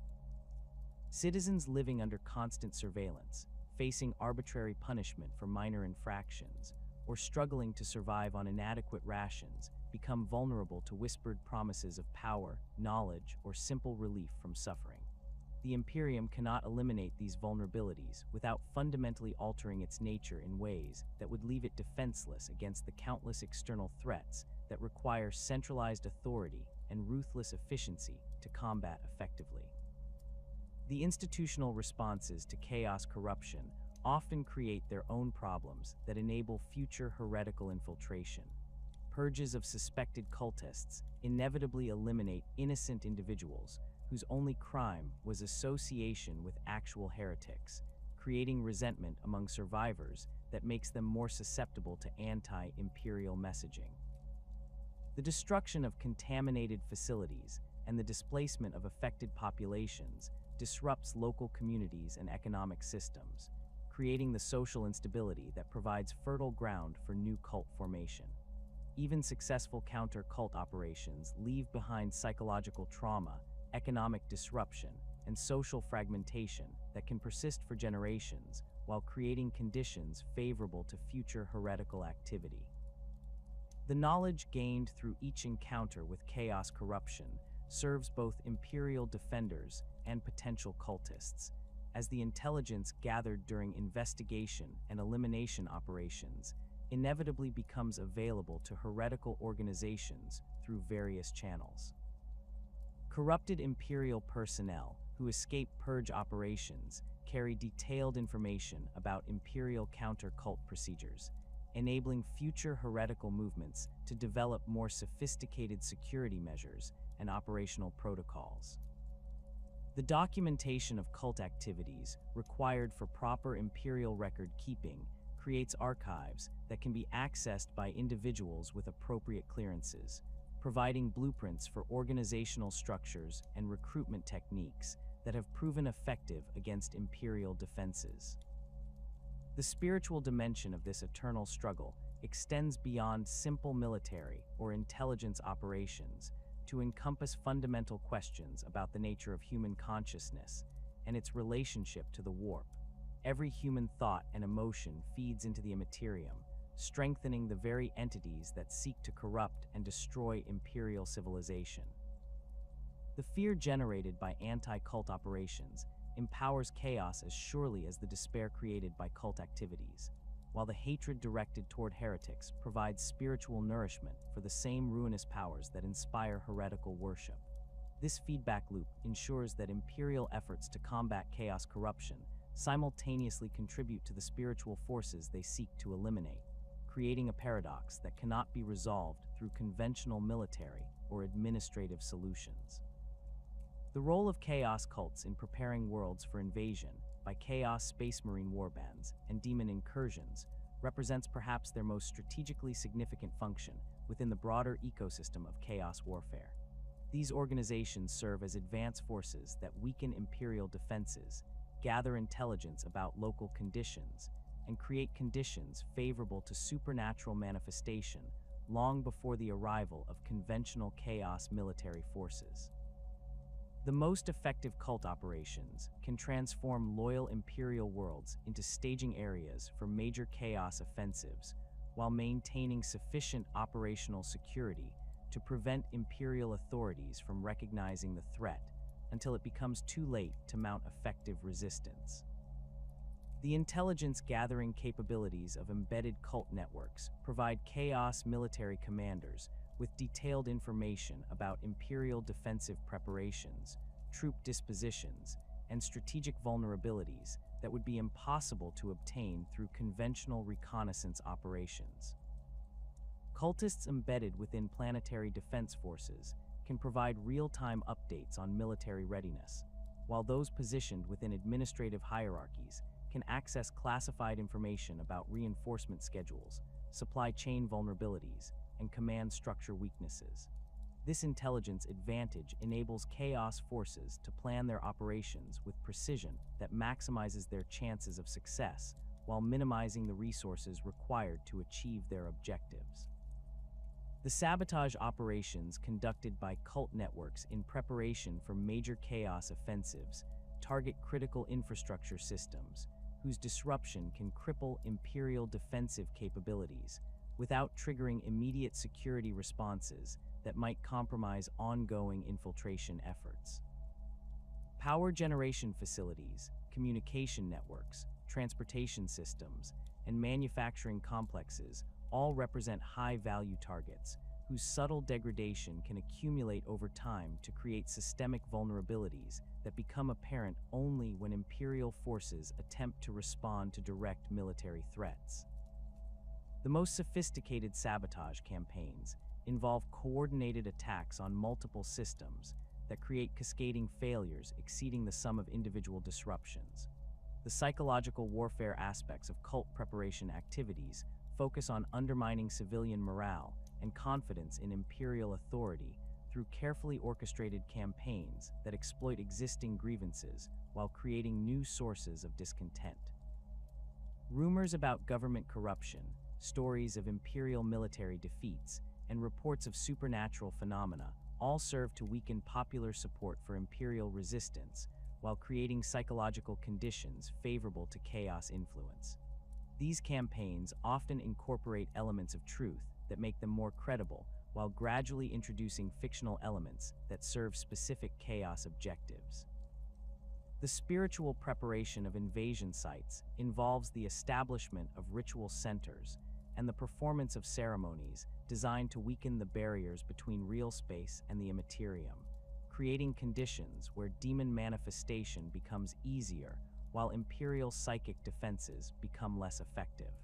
Citizens living under constant surveillance, facing arbitrary punishment for minor infractions, or struggling to survive on inadequate rations become vulnerable to whispered promises of power, knowledge, or simple relief from suffering. The Imperium cannot eliminate these vulnerabilities without fundamentally altering its nature in ways that would leave it defenseless against the countless external threats that require centralized authority and ruthless efficiency to combat effectively. The institutional responses to chaos corruption often create their own problems that enable future heretical infiltration. Purges of suspected cultists inevitably eliminate innocent individuals whose only crime was association with actual heretics, creating resentment among survivors that makes them more susceptible to anti-imperial messaging. The destruction of contaminated facilities and the displacement of affected populations disrupts local communities and economic systems, creating the social instability that provides fertile ground for new cult formation. Even successful counter-cult operations leave behind psychological trauma, economic disruption, and social fragmentation that can persist for generations while creating conditions favorable to future heretical activity. The knowledge gained through each encounter with chaos corruption serves both Imperial defenders and potential cultists, as the intelligence gathered during investigation and elimination operations inevitably becomes available to heretical organizations through various channels. Corrupted Imperial personnel who escape purge operations carry detailed information about Imperial counter-cult procedures, enabling future heretical movements to develop more sophisticated security measures and operational protocols. The documentation of cult activities required for proper Imperial record keeping creates archives that can be accessed by individuals with appropriate clearances, providing blueprints for organizational structures and recruitment techniques that have proven effective against Imperial defenses. The spiritual dimension of this eternal struggle extends beyond simple military or intelligence operations to encompass fundamental questions about the nature of human consciousness and its relationship to the warp. Every human thought and emotion feeds into the Imperium, strengthening the very entities that seek to corrupt and destroy Imperial civilization. The fear generated by anti-cult operations empowers chaos as surely as the despair created by cult activities, while the hatred directed toward heretics provides spiritual nourishment for the same ruinous powers that inspire heretical worship. This feedback loop ensures that Imperial efforts to combat chaos corruption simultaneously contribute to the spiritual forces they seek to eliminate, creating a paradox that cannot be resolved through conventional military or administrative solutions. The role of chaos cults in preparing worlds for invasion by chaos space marine warbands and demon incursions represents perhaps their most strategically significant function within the broader ecosystem of chaos warfare. These organizations serve as advance forces that weaken Imperial defenses, gather intelligence about local conditions, and create conditions favorable to supernatural manifestation long before the arrival of conventional chaos military forces. The most effective cult operations can transform loyal Imperial worlds into staging areas for major chaos offensives while maintaining sufficient operational security to prevent Imperial authorities from recognizing the threat until it becomes too late to mount effective resistance. The intelligence-gathering capabilities of embedded cult networks provide chaos military commanders with detailed information about Imperial defensive preparations, troop dispositions, and strategic vulnerabilities that would be impossible to obtain through conventional reconnaissance operations. Cultists embedded within planetary defense forces can provide real-time updates on military readiness, while those positioned within administrative hierarchies can access classified information about reinforcement schedules, supply chain vulnerabilities, and command structure weaknesses. This intelligence advantage enables chaos forces to plan their operations with precision that maximizes their chances of success while minimizing the resources required to achieve their objectives. The sabotage operations conducted by cult networks in preparation for major chaos offensives target critical infrastructure systems, whose disruption can cripple Imperial defensive capabilities without triggering immediate security responses that might compromise ongoing infiltration efforts. Power generation facilities, communication networks, transportation systems, and manufacturing complexes all represent high-value targets whose subtle degradation can accumulate over time to create systemic vulnerabilities that become apparent only when Imperial forces attempt to respond to direct military threats. The most sophisticated sabotage campaigns involve coordinated attacks on multiple systems that create cascading failures exceeding the sum of individual disruptions. The psychological warfare aspects of cult preparation activities focus on undermining civilian morale and confidence in Imperial authority through carefully orchestrated campaigns that exploit existing grievances while creating new sources of discontent. Rumors about government corruption, stories of Imperial military defeats, and reports of supernatural phenomena all serve to weaken popular support for Imperial resistance while creating psychological conditions favorable to chaos influence. These campaigns often incorporate elements of truth that make them more credible while gradually introducing fictional elements that serve specific chaos objectives. The spiritual preparation of invasion sites involves the establishment of ritual centers and the performance of ceremonies designed to weaken the barriers between real space and the Imperium, creating conditions where demon manifestation becomes easier while Imperial psychic defenses become less effective.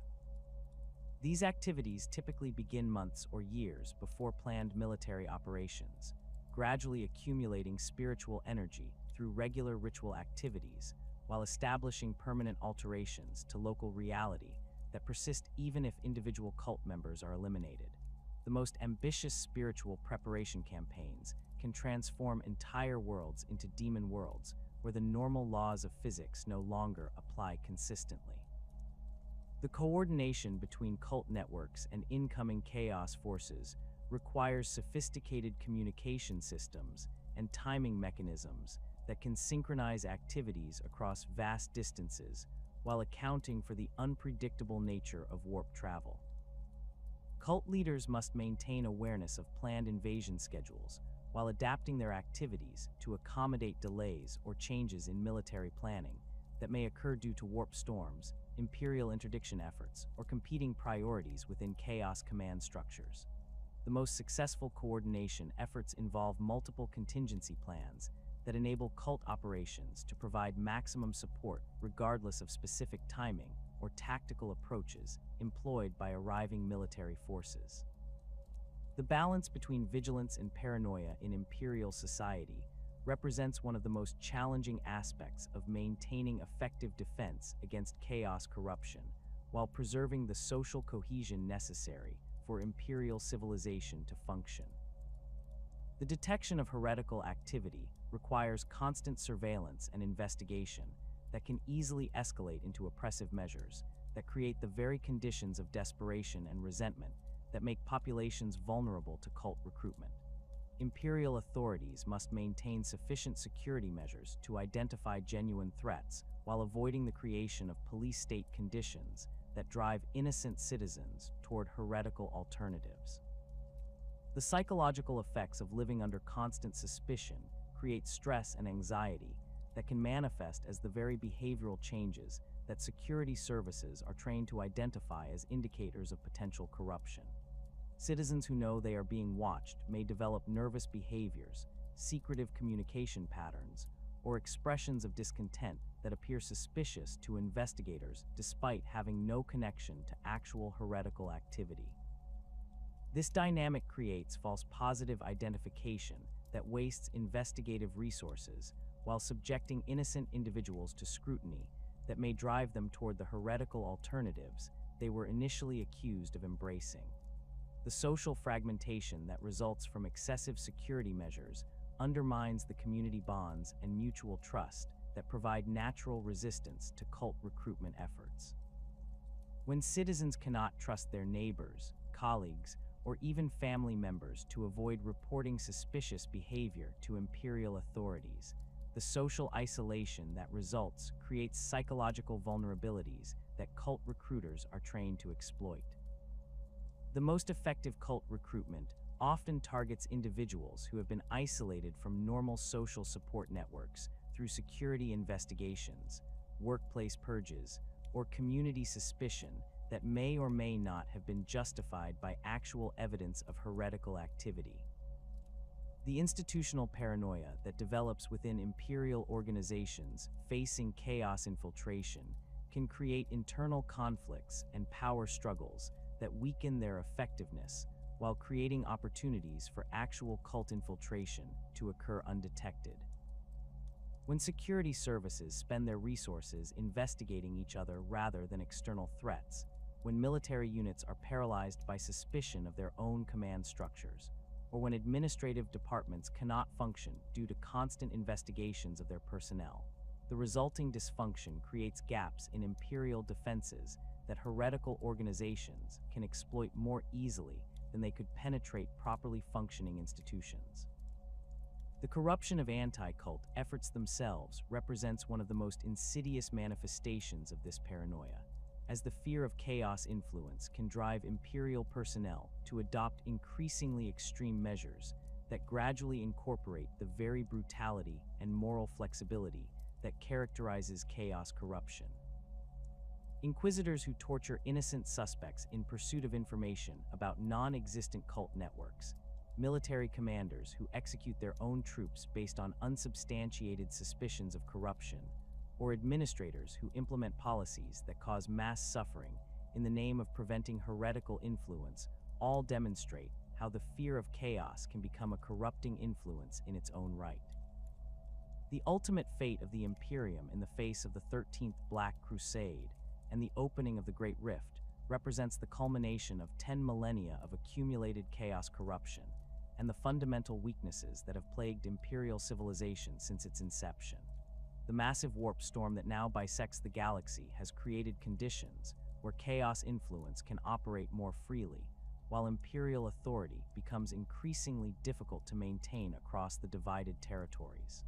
These activities typically begin months or years before planned military operations, gradually accumulating spiritual energy through regular ritual activities while establishing permanent alterations to local reality that persist even if individual cult members are eliminated. The most ambitious spiritual preparation campaigns can transform entire worlds into demon worlds where the normal laws of physics no longer apply consistently. The coordination between cult networks and incoming chaos forces requires sophisticated communication systems and timing mechanisms that can synchronize activities across vast distances while accounting for the unpredictable nature of warp travel. Cult leaders must maintain awareness of planned invasion schedules while adapting their activities to accommodate delays or changes in military planning that may occur due to warp storms, Imperial interdiction efforts, or competing priorities within chaos command structures. The most successful coordination efforts involve multiple contingency plans that enable cult operations to provide maximum support regardless of specific timing or tactical approaches employed by arriving military forces. The balance between vigilance and paranoia in Imperial society represents one of the most challenging aspects of maintaining effective defense against chaos corruption while preserving the social cohesion necessary for Imperial civilization to function. The detection of heretical activity requires constant surveillance and investigation that can easily escalate into oppressive measures that create the very conditions of desperation and resentment that make populations vulnerable to cult recruitment. Imperial authorities must maintain sufficient security measures to identify genuine threats while avoiding the creation of police-state conditions that drive innocent citizens toward heretical alternatives. The psychological effects of living under constant suspicion create stress and anxiety that can manifest as the very behavioral changes that security services are trained to identify as indicators of potential corruption. Citizens who know they are being watched may develop nervous behaviors, secretive communication patterns, or expressions of discontent that appear suspicious to investigators despite having no connection to actual heretical activity. This dynamic creates false positive identification that wastes investigative resources while subjecting innocent individuals to scrutiny that may drive them toward the heretical alternatives they were initially accused of embracing. The social fragmentation that results from excessive security measures undermines the community bonds and mutual trust that provide natural resistance to cult recruitment efforts. When citizens cannot trust their neighbors, colleagues, or even family members to avoid reporting suspicious behavior to Imperial authorities, the social isolation that results creates psychological vulnerabilities that cult recruiters are trained to exploit. The most effective cult recruitment often targets individuals who have been isolated from normal social support networks through security investigations, workplace purges, or community suspicion that may or may not have been justified by actual evidence of heretical activity. The institutional paranoia that develops within Imperial organizations facing chaos infiltration can create internal conflicts and power struggles that weaken their effectiveness while creating opportunities for actual cult infiltration to occur undetected. When security services spend their resources investigating each other rather than external threats, when military units are paralyzed by suspicion of their own command structures, or when administrative departments cannot function due to constant investigations of their personnel, The resulting dysfunction creates gaps in Imperial defenses that heretical organizations can exploit more easily than they could penetrate properly functioning institutions. The corruption of anti-cult efforts themselves represents one of the most insidious manifestations of this paranoia, as the fear of chaos influence can drive Imperial personnel to adopt increasingly extreme measures that gradually incorporate the very brutality and moral flexibility that characterizes chaos corruption. Inquisitors who torture innocent suspects in pursuit of information about non-existent cult networks, military commanders who execute their own troops based on unsubstantiated suspicions of corruption, or administrators who implement policies that cause mass suffering in the name of preventing heretical influence, all demonstrate how the fear of chaos can become a corrupting influence in its own right. The ultimate fate of the Imperium in the face of the 13th Black Crusade and the opening of the Great Rift represents the culmination of 10 millennia of accumulated chaos corruption and the fundamental weaknesses that have plagued Imperial civilization since its inception. The massive warp storm that now bisects the galaxy has created conditions where chaos influence can operate more freely, while Imperial authority becomes increasingly difficult to maintain across the divided territories.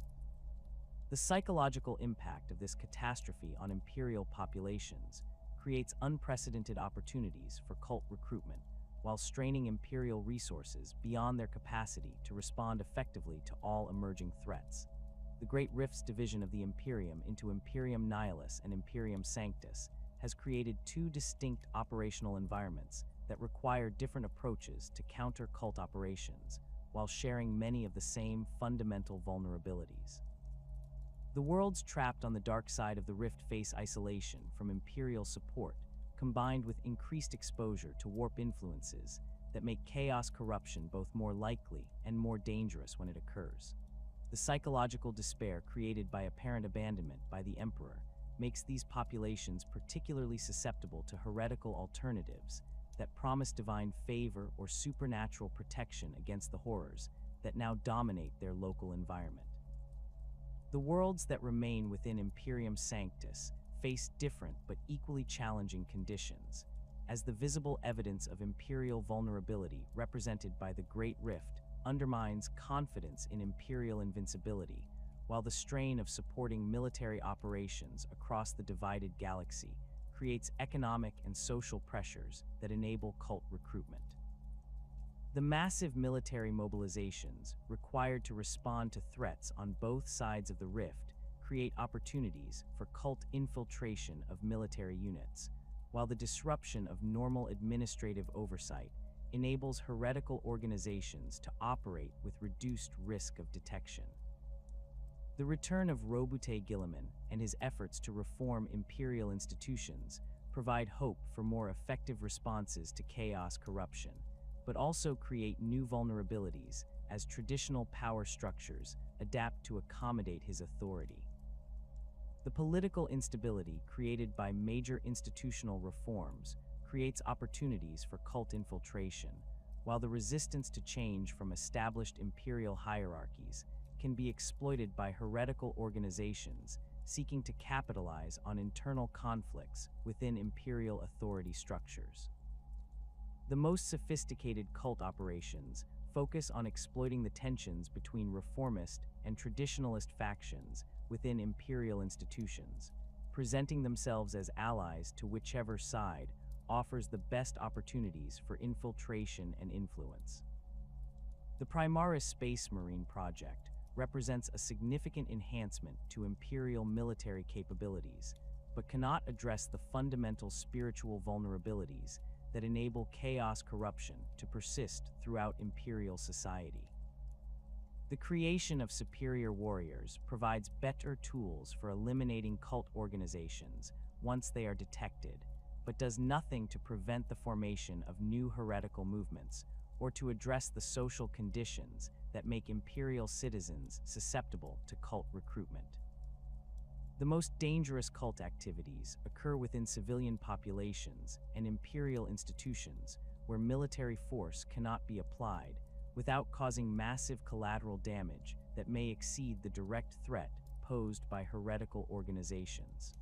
The psychological impact of this catastrophe on Imperial populations creates unprecedented opportunities for cult recruitment, while straining Imperial resources beyond their capacity to respond effectively to all emerging threats. The Great Rift's division of the Imperium into Imperium Nihilus and Imperium Sanctus has created two distinct operational environments that require different approaches to counter cult operations, while sharing many of the same fundamental vulnerabilities. The worlds trapped on the dark side of the Rift face isolation from Imperial support, combined with increased exposure to warp influences that make chaos corruption both more likely and more dangerous when it occurs. The psychological despair created by apparent abandonment by the Emperor makes these populations particularly susceptible to heretical alternatives that promise divine favor or supernatural protection against the horrors that now dominate their local environment. The worlds that remain within Imperium Sanctus face different but equally challenging conditions, as the visible evidence of Imperial vulnerability represented by the Great Rift undermines confidence in Imperial invincibility, while the strain of supporting military operations across the divided galaxy creates economic and social pressures that enable cult recruitment. The massive military mobilizations required to respond to threats on both sides of the rift create opportunities for cult infiltration of military units, while the disruption of normal administrative oversight enables heretical organizations to operate with reduced risk of detection. The return of Robute Guilliman and his efforts to reform Imperial institutions provide hope for more effective responses to chaos corruption, but also create new vulnerabilities as traditional power structures adapt to accommodate his authority. The political instability created by major institutional reforms creates opportunities for cult infiltration, while the resistance to change from established Imperial hierarchies can be exploited by heretical organizations seeking to capitalize on internal conflicts within Imperial authority structures. The most sophisticated cult operations focus on exploiting the tensions between reformist and traditionalist factions within Imperial institutions, presenting themselves as allies to whichever side offers the best opportunities for infiltration and influence. The Primaris Space Marine project represents a significant enhancement to Imperial military capabilities, but cannot address the fundamental spiritual vulnerabilities that enable chaos corruption to persist throughout Imperial society. The creation of superior warriors provides better tools for eliminating cult organizations once they are detected, but does nothing to prevent the formation of new heretical movements or to address the social conditions that make Imperial citizens susceptible to cult recruitment. The most dangerous cult activities occur within civilian populations and Imperial institutions where military force cannot be applied without causing massive collateral damage that may exceed the direct threat posed by heretical organizations.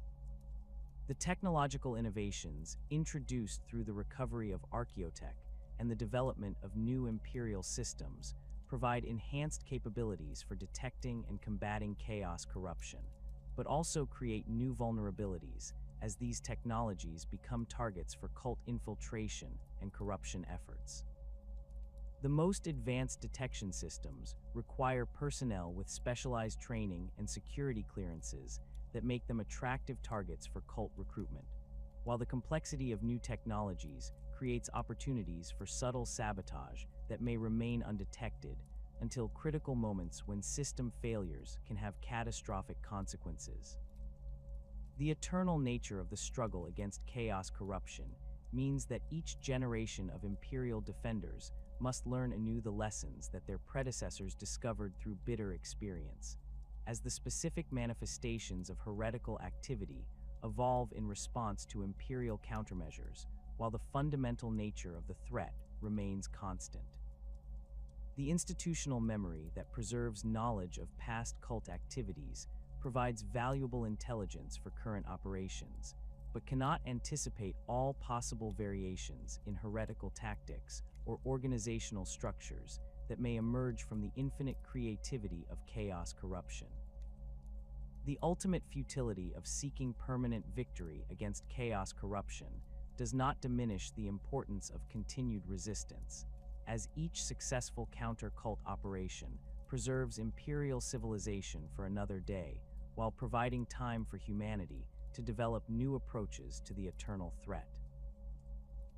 The technological innovations introduced through the recovery of archaeotech and the development of new Imperial systems provide enhanced capabilities for detecting and combating chaos corruption, but also create new vulnerabilities as these technologies become targets for cult infiltration and corruption efforts. The most advanced detection systems require personnel with specialized training and security clearances that make them attractive targets for cult recruitment, while the complexity of new technologies creates opportunities for subtle sabotage that may remain undetected until critical moments when system failures can have catastrophic consequences. The eternal nature of the struggle against chaos corruption means that each generation of Imperial defenders must learn anew the lessons that their predecessors discovered through bitter experience, as the specific manifestations of heretical activity evolve in response to Imperial countermeasures, while the fundamental nature of the threat remains constant. The institutional memory that preserves knowledge of past cult activities provides valuable intelligence for current operations, but cannot anticipate all possible variations in heretical tactics or organizational structures that may emerge from the infinite creativity of chaos corruption. The ultimate futility of seeking permanent victory against chaos corruption does not diminish the importance of continued resistance, as each successful counter-cult operation preserves Imperial civilization for another day, while providing time for humanity to develop new approaches to the eternal threat.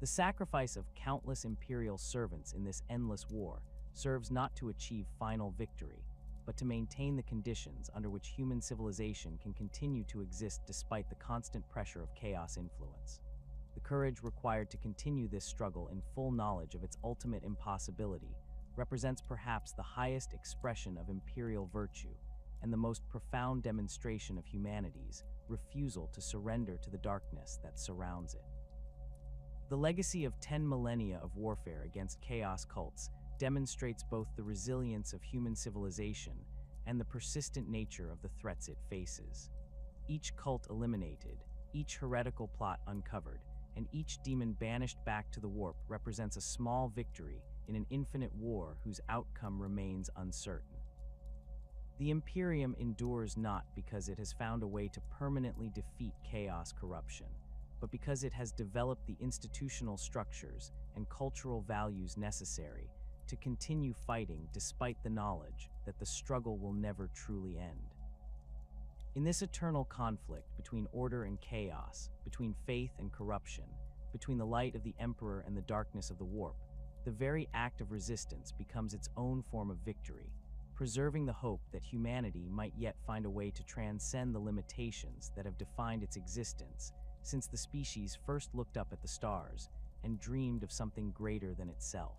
The sacrifice of countless Imperial servants in this endless war serves not to achieve final victory, but to maintain the conditions under which human civilization can continue to exist despite the constant pressure of chaos influence. The courage required to continue this struggle in full knowledge of its ultimate impossibility represents perhaps the highest expression of Imperial virtue and the most profound demonstration of humanity's refusal to surrender to the darkness that surrounds it. The legacy of 10 millennia of warfare against chaos cults demonstrates both the resilience of human civilization and the persistent nature of the threats it faces. Each cult eliminated, each heretical plot uncovered, and each demon banished back to the warp represents a small victory in an infinite war whose outcome remains uncertain. The Imperium endures not because it has found a way to permanently defeat chaos corruption, but because it has developed the institutional structures and cultural values necessary to continue fighting despite the knowledge that the struggle will never truly end. In this eternal conflict between order and chaos, between faith and corruption, between the light of the Emperor and the darkness of the warp, the very act of resistance becomes its own form of victory, preserving the hope that humanity might yet find a way to transcend the limitations that have defined its existence since the species first looked up at the stars and dreamed of something greater than itself.